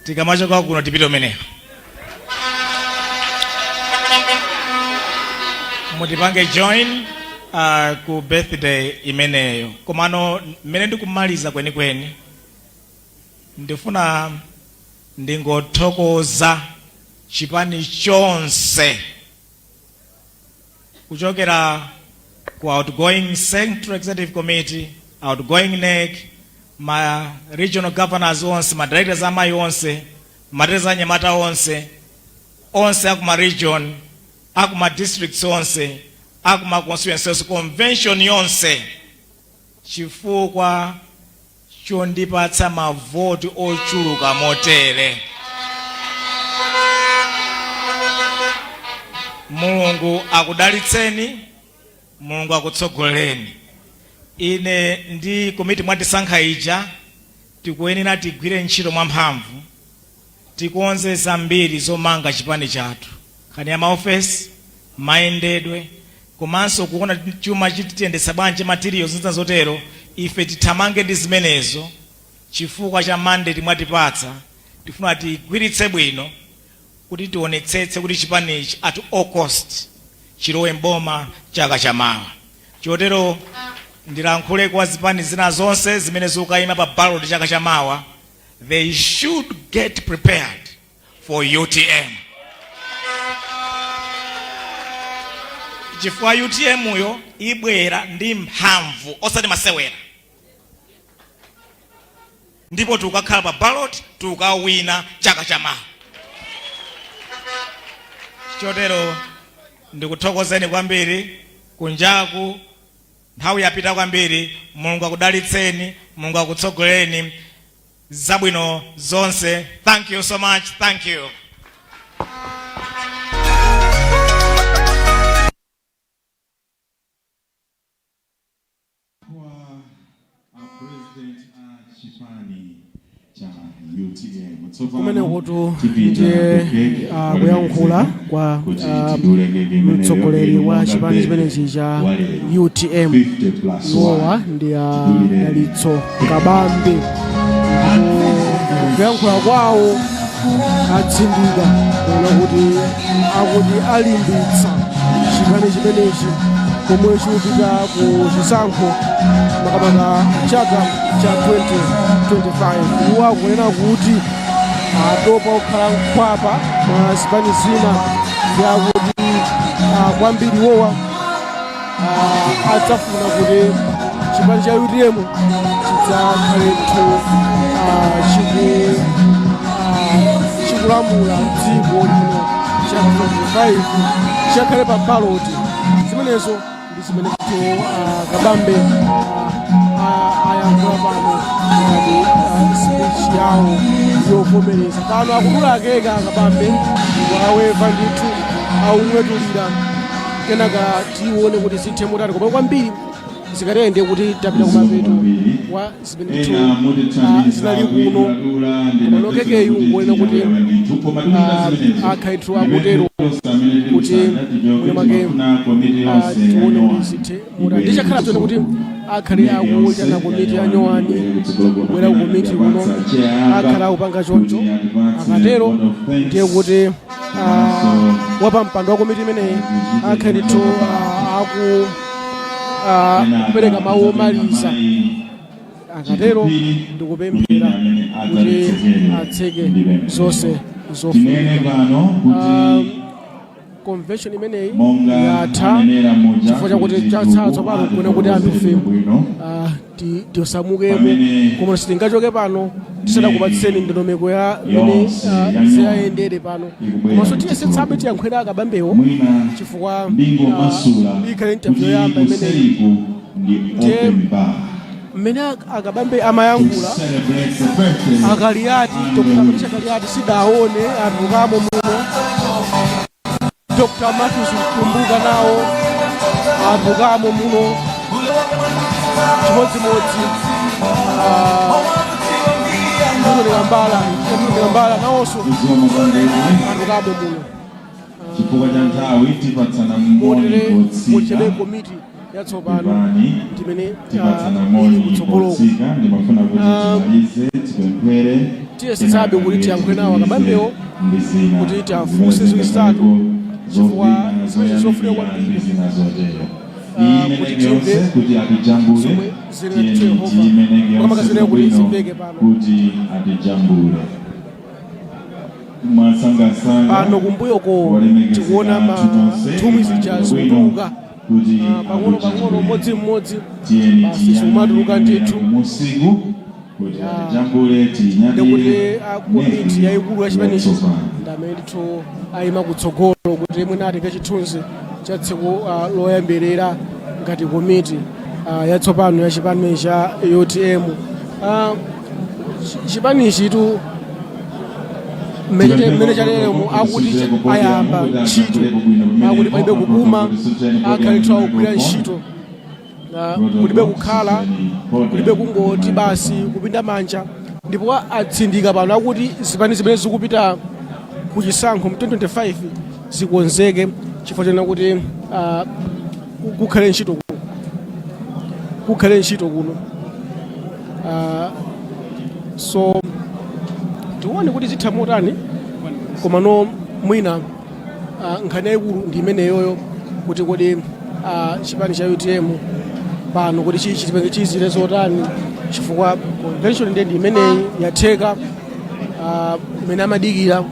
tikamachoka kuno tipite umeneko mutipange join ku birthday imeneyo. Komano mmene ndikumaliza kwenikweni ndifuna ndingothokoza chipani chonse kuchokera ku outgoing Central Executive Committee, outgoing NEC, ma regional governors onse, ma directors amayi onse, ma directors anyamata onse akuma region, akuma districts onse, akuma constituencies, convention yonse, chifukwa chondipatsa mavoti ochuluka motere. Mulungu akudalitseni, Mulungu akutsogoleni. Ine ndi komiti mwatisankha ija tikuyenera tigwire ntchito mwamphamvu, tikonze zambiri zomanga chipani chathu, nkhani ya maofesi, mayendedwe, komanso kuona chuma chitiyendetsa bwanji materials zina zotero. Ife tithamange ndi zimenezo chifukwa cha mandate mwatipatsa. Tifuna tigwiritse bwino kuti tionetsetse kuti chipanichi at all cost chilowe mboma chaka chamawa. Chotero ndilankhule kwa zipani zina zonse zimene zikuyima pa ballot chaka chamawa, they should get prepared for UTM. Chifukwa UTM yo ibwera ndi mphamvu osati masewera, ndipo tukakhala pa ballot tukawina chaka chamawa. Chotero ndikuthokozeni kwambiri kunjaku nthawi yapita kwambiri. Mulungu akudalitseni, Mulungu akutsogoleni, zabwino zonse. Thank you so much. Thank you. kumene kutu ndiye kuyankhula kwa mtsogoleri wa chipani chimenechi cha UTM iwowa ndi Dalitso Kabambe. Kuyankhula kwawo atsindika kuti akuti alimbitsa chipani chimenechi komwe chikupita ku chisankho makamaka chaka cha 2025. Iwo akunena kuti atopa kukhala mkhwapa mwa zipani zina yakuti kwambiri iwowa adzafuna kuti chipani cha UTM chidzakhaletu chikulamula dziko lino cha 2025 chakhale pa baloti. Zimenezo ndi zimene Kabambe ayankhula pano ngati speech yawo yovomereza. Pano akudulakeka Kabambe waweva ndithu aumwetulira kenaka tione kuti zithe motani, koma kwambiri zikatende kuti tapita kumapeto wa zimene zinali kuno komano kekeyu ngoena kuti akhalithu akutero kuti mwina mwake tione kuti zithe muta ndichakhala tione kuti akhale akuitana komiti ya nyowani kubwera kukomiti kuno akhala akupanga choncho akatero ndiye kuti wapampando wa komiti imeneyi akhalithu kupereka mawu omaliza akatero ndikupemphera kuti atseke zonse zofunika. Convention imeneyi yatha chifukwa chakuti chatsatsa pano kuona kuti anthu tisamukemo koma sitingachoke pano tisadakupatseni ndondomeko ya mene ziyayendere pano komanso tiyesetsabe tiyankhwera akabambewo chifukwa ikhale interview yoyamba imeneyi ndiye mmene akabambe amayankhula akaliyati tokutamatisha kaliyati sidaone anthu kamo muno Dr. Matthews Kumbuka nawo anthu kamo muno chimodzimodzi ndikambala nawonso anthu kamo muno chifukwa cha nthawi tipatsana mmoni muchebe komiti yatsopano timene ili kutsogoloko ndimafuna kuti timalize tipemphere tiyesetsabe kuti tiyankhule nawo akabambewo kuti tiafunse zisitatu chifukwa zimene zofunika kwambiri kuti timve zomwe zili na Yehova kwamakazileka kuti zimbeke pano kuti atijambule pano kumbuyoko tikuona mathumi zija zikutuluka pang'ono mmodzi basi zikumatuluka ndithu ndikuti akomiti yayikulu ya chipanichi ndamene ndithu ayima kutsogolo kuti mwina atenge chithunzi cha tsiku loyambirira ngati komiti yatsopano ya chipani cha UTM. Chipanichi tu mmene chalelemo akuti ayamba ntchito akuti palibe kupuma akhalithu akugwira ntchito kulibe kukhala kulibe kungoti basi kupinda manja ndipo atsindika pano akuti zipani zimene zikupita ku chisankho mu 2025 zikonzeke chifukwa chena kuti kukhale ntchito kuno so tione kuti zitha motani komano mwina nkhani yayikulu ndi imeneyoyo kuti kodi chipani cha UTM pano kuti chizire zotani chifukwa convention ndi imeneyi yatheka imene amadikira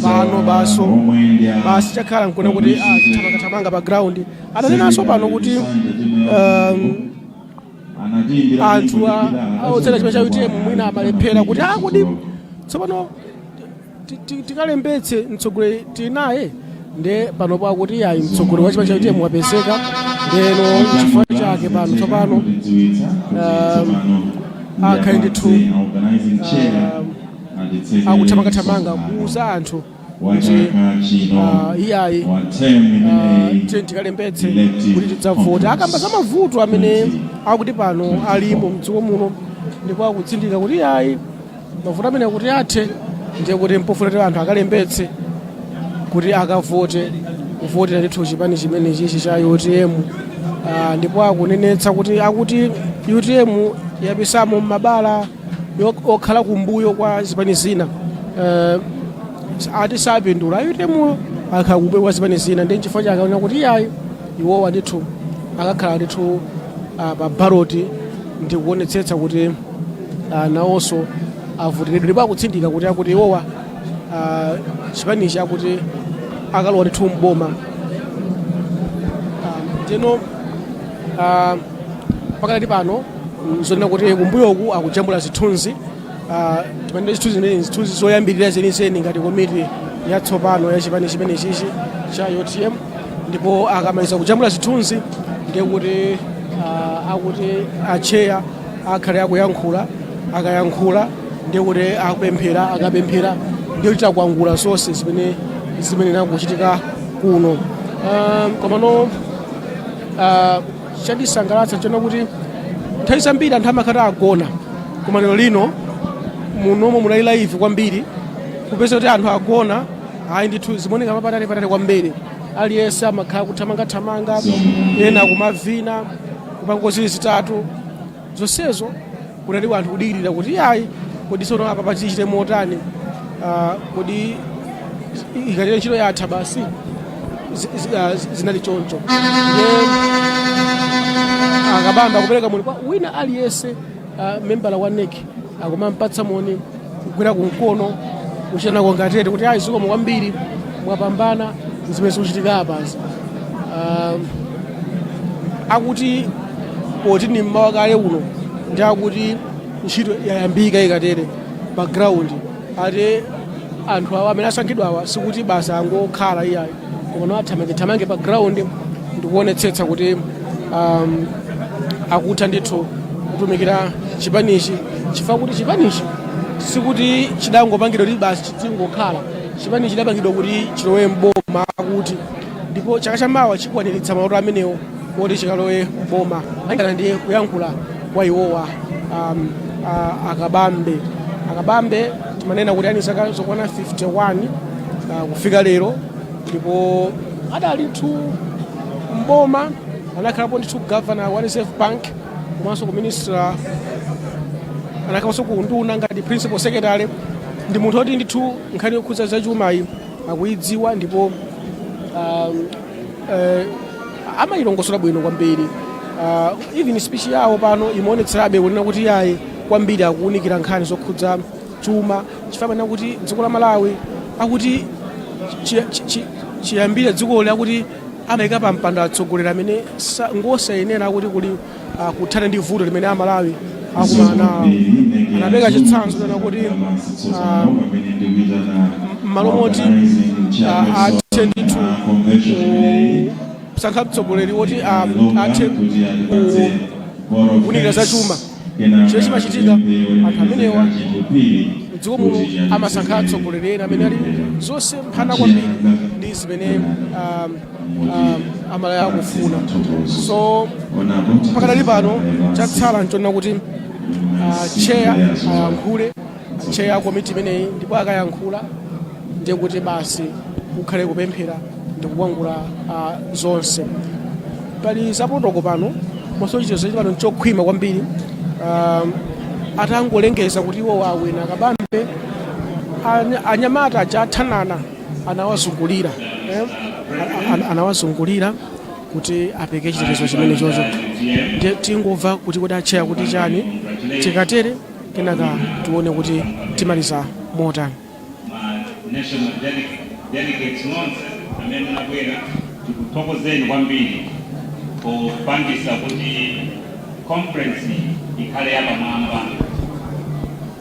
pano basi chakhala nkuona kuti thamanga pa ground atanenanso pano kuti anthu aotsera chipani cha UTM mwina amalephera kuti kodi tsopano tikalembetse mtsogoleri tinaye nde panopo akuti ayi mtsogoleri wa chipani cha UTM wapezeka ndeno chifukwa chake pano tsopano akhale ndithu akuthamangathamanga kuuza anthu kuti iyayi tikalembetse kuti tidzavota akamba za mavuto amene akuti pano alimo mdziko muno ndipo akutsindika kuti iyayi mavuto amene akuti athe ndiye kuti mpofulatira anthu akalembetse kuti akavote kuvotera ndithu chipani chimene chichi cha UTM ndipo akunenetsa kuti akuti UTM yapisamo mabala okhala kumbuyo kwa zipani zina ati sapindula UTM akhala kumbuyo kwa zipani zina ndi chifukwa chake akaona kuti iyayi iwowa ndithu akakhala ndithu pa baroti ndi kuonetsetsa kuti nawonso avoteredwe ndipo akutsindika kuti akuti iwowa chipanichi akuti akalowa ndithu mboma ndino pakati pano zonena kuti kumbuyoku akujambula zithunzi tipande zithunzi zoyambirira zenizeni ngati komiti yatsopano ya chipani chimene chichi cha UTM ndipo akamaliza kujambula zithunzi ndiye kuti akuti acheya akhale akuyankhula akayankhula ndiye kuti akapemphera ndiye kuti akuangula zonse zimene nakuchitika kuno komano chadisangalatsa chona kuti nthawi zambiri anthu amakhala agona, koma lero lino munomo munali live kwambiri kupeza kuti anthu agona ayi ndithu zimoneka mapatali kwambiri, aliyense amakhala kuthamangathamanga, ena kumavina kupanga zili zitatu zonsezo, kunaliwa anthu kudikirira kuti ayi kodi sono apa pachichite motani, kodi ikatero ntchito yatha basi zinali choncho. Akabamba akupereka moni kwa wina aliyense, membala wa NEC akumampatsa moni kugwira kumkono kuchena kongatete kuti ayi zikomo kwambiri mwapambana zimene zikuchitika apazi. Akuti poti ni mmawa kale uno ndi akuti ntchito yayambika ikatere pa ground, ati anthu awa amene asankhidwa awa sikuti basa angokhala iyayi, koma no athamange pa ground ndikuonetsetsa kuti akutha ndithu kutumikira chipanichi, chifukwa kuti chipanichi sikuti chidangopangidwa kuti basi chingokhala, chipanichi chidapangidwa kuti chilowe mboma, akuti ndipo chaka chamawa chikwaniritsa maloto amenewo kuti chikalowe mboma. Angana ndiye kuyankhula kwa iwowa akabambe timanena kuti ani zaka zokwana 51 kufika lero, ndipo adali tu mboma, anakhalapo ndithu governor wa Reserve Bank, komanso ku minister, anakhalanso ku nduna ngati principal secretary. Ndi munthu oti ndithu nkhani yokhudza zachumayi akuyidziwa, ndipo amayilongosola bwino kwambiri. Even speech yawo pano imaonetserabe kunena kuti yayi kwambiri akuunikira nkhani zokhudza chuma, chifukwa kuti dziko la Malawi akuti chiyambire dzikoli akuti amayika pa mpando atsogolera amene ngosayenera kuti kuli kuthana ndi vuto limene Amalawi akumana nawo. Anapeka chitsanzo nena kuti m'malo moti athe ndithu kusankha mtsogoleri woti athe kuunikira za chuma, chimene chimachitika anthu amenewa dziko muno amasankha atsogoleri ena amene ali zonse mphana kwambiri ndi zimene Amalawi akufuna. So pakadali pano chatsala nchonena kuti chair ayankhule, chair ya komiti imeneyi, ndipo akayankhula ndiye kuti basi kukhale kupemphera ndi kukwangula zonse. Pali zapotoko pano masochitezo pano nchokhwima kwambiri, atangolengeza kuti iwo awina akabambe anyamata achathanana anawazungulira kuti apeke chitetezo chimene chocho. Ndiye tingomva kuti kodi acheya kuti chani, tikatere kenaka tione kuti timaliza motani. National delegates nonse amene nabwera tikuthokozeni kwambiri popangisa kuti conference ikhale yapamwamba,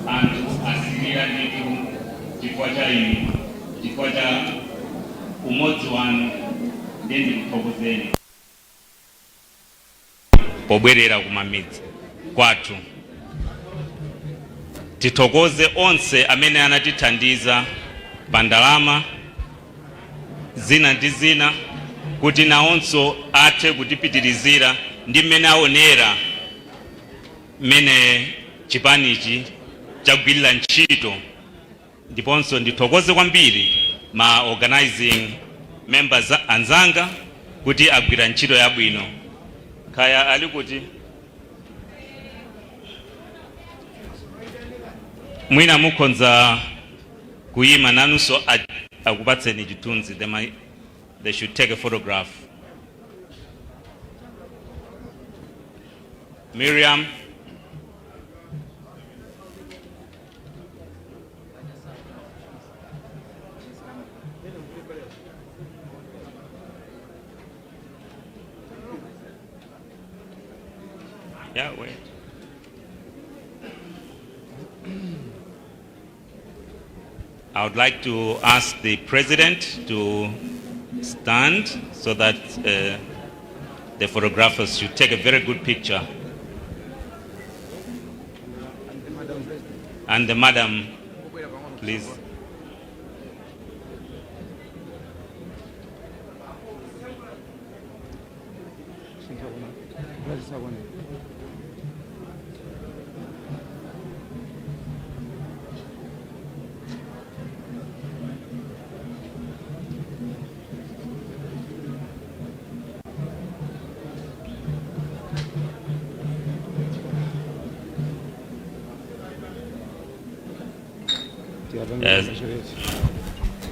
anthu asilira ndithu chifukwa cha inu, chifukwa cha umodzi wanu, ndiye ndikuthokozeni pobwerera kumamidzi kwathu. Tithokoze onse amene anatithandiza pa ndalama zina ndi zina kuti nawonso athe kutipitirizira ndi mmene aonera mmene chipanichi chagwirira ntchito. Ndiponso ndithokoze kwambiri ma organizing members anzanga kuti agwira ntchito yabwino. Kaya ali kuti mwina mukhonza kuyima nanunso akupatseni chithunzi. They should take a photograph. Miriam. Yeah, wait. I would like to ask the president to stand so that the photographers should take a very good picture. And the madam, please.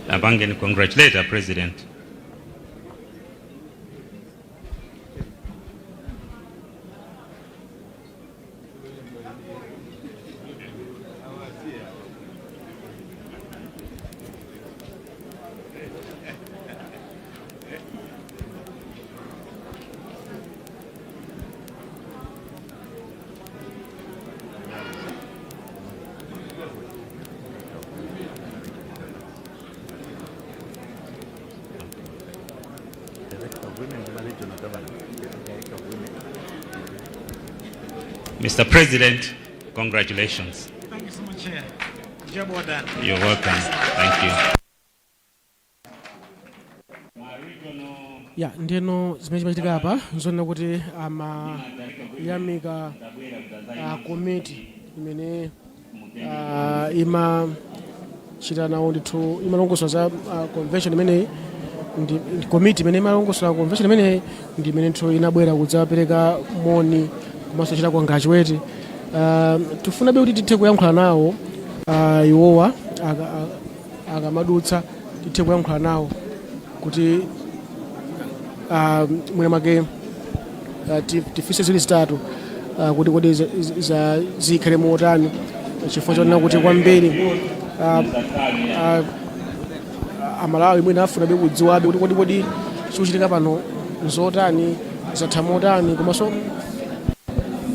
Abangeni congratulate our president. Mr. President, congratulations. Thank you so much, Chair. Job well done. You're welcome. Thank you. Ya ndeno zimene chimachitika apa nzonena kuti amayamika komiti imene imachita nawo ndithu imalongosola za convention imeneyi ndi komiti imene imalongosola convention imeneyi ndi imene ndithu inabwera kudzapereka moni komanso chita congratulate. Tifunabe kuti tithe kuyankhula nawo iwowa akamadutsa tithe kuyankhula nawo kuti mwina make tifise zili zitatu kuti kodi zikhale motani chifukwa chonena kuti kwambiri amalawi mwina afunabe kudziwabe kuti kodi chikuchitika pano nzotani zatha motani komanso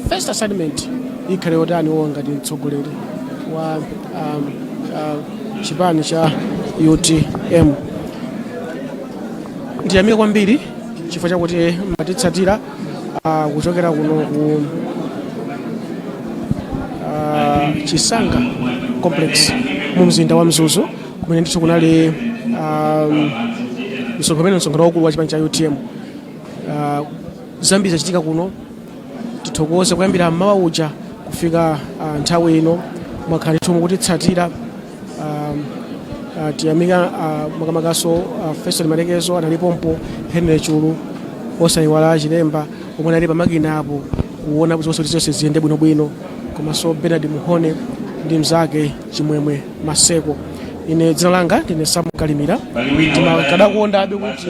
first assignment ikhale yotani wowa ngati mtsogoleri wa chipani cha UTM. Ndiyamika kwambiri chifukwa chakuti matitsatira kuchokera kuno ku Chisanga complex mu mzinda wa Mzuzu kumene ndithu kunali msonkhano waukulu wa chipani cha UTM. Zambiri zachitika kuno, tithokoze kuyambira mmawa uja kufika nthawi ino mwakhala ndithu mukutitsatira. Tiyamika makamakaso Feston Malekezo analipompo, Henry Chulu osayiwala Chilemba omwe anali pamakina apo kuona kuti zonse ziyende bwinobwino, komanso Bernard Muhone ndi mzake Chimwemwe Maseko. Ine dzina langa ndine Samu Kalimira, ndimakakondabe kuti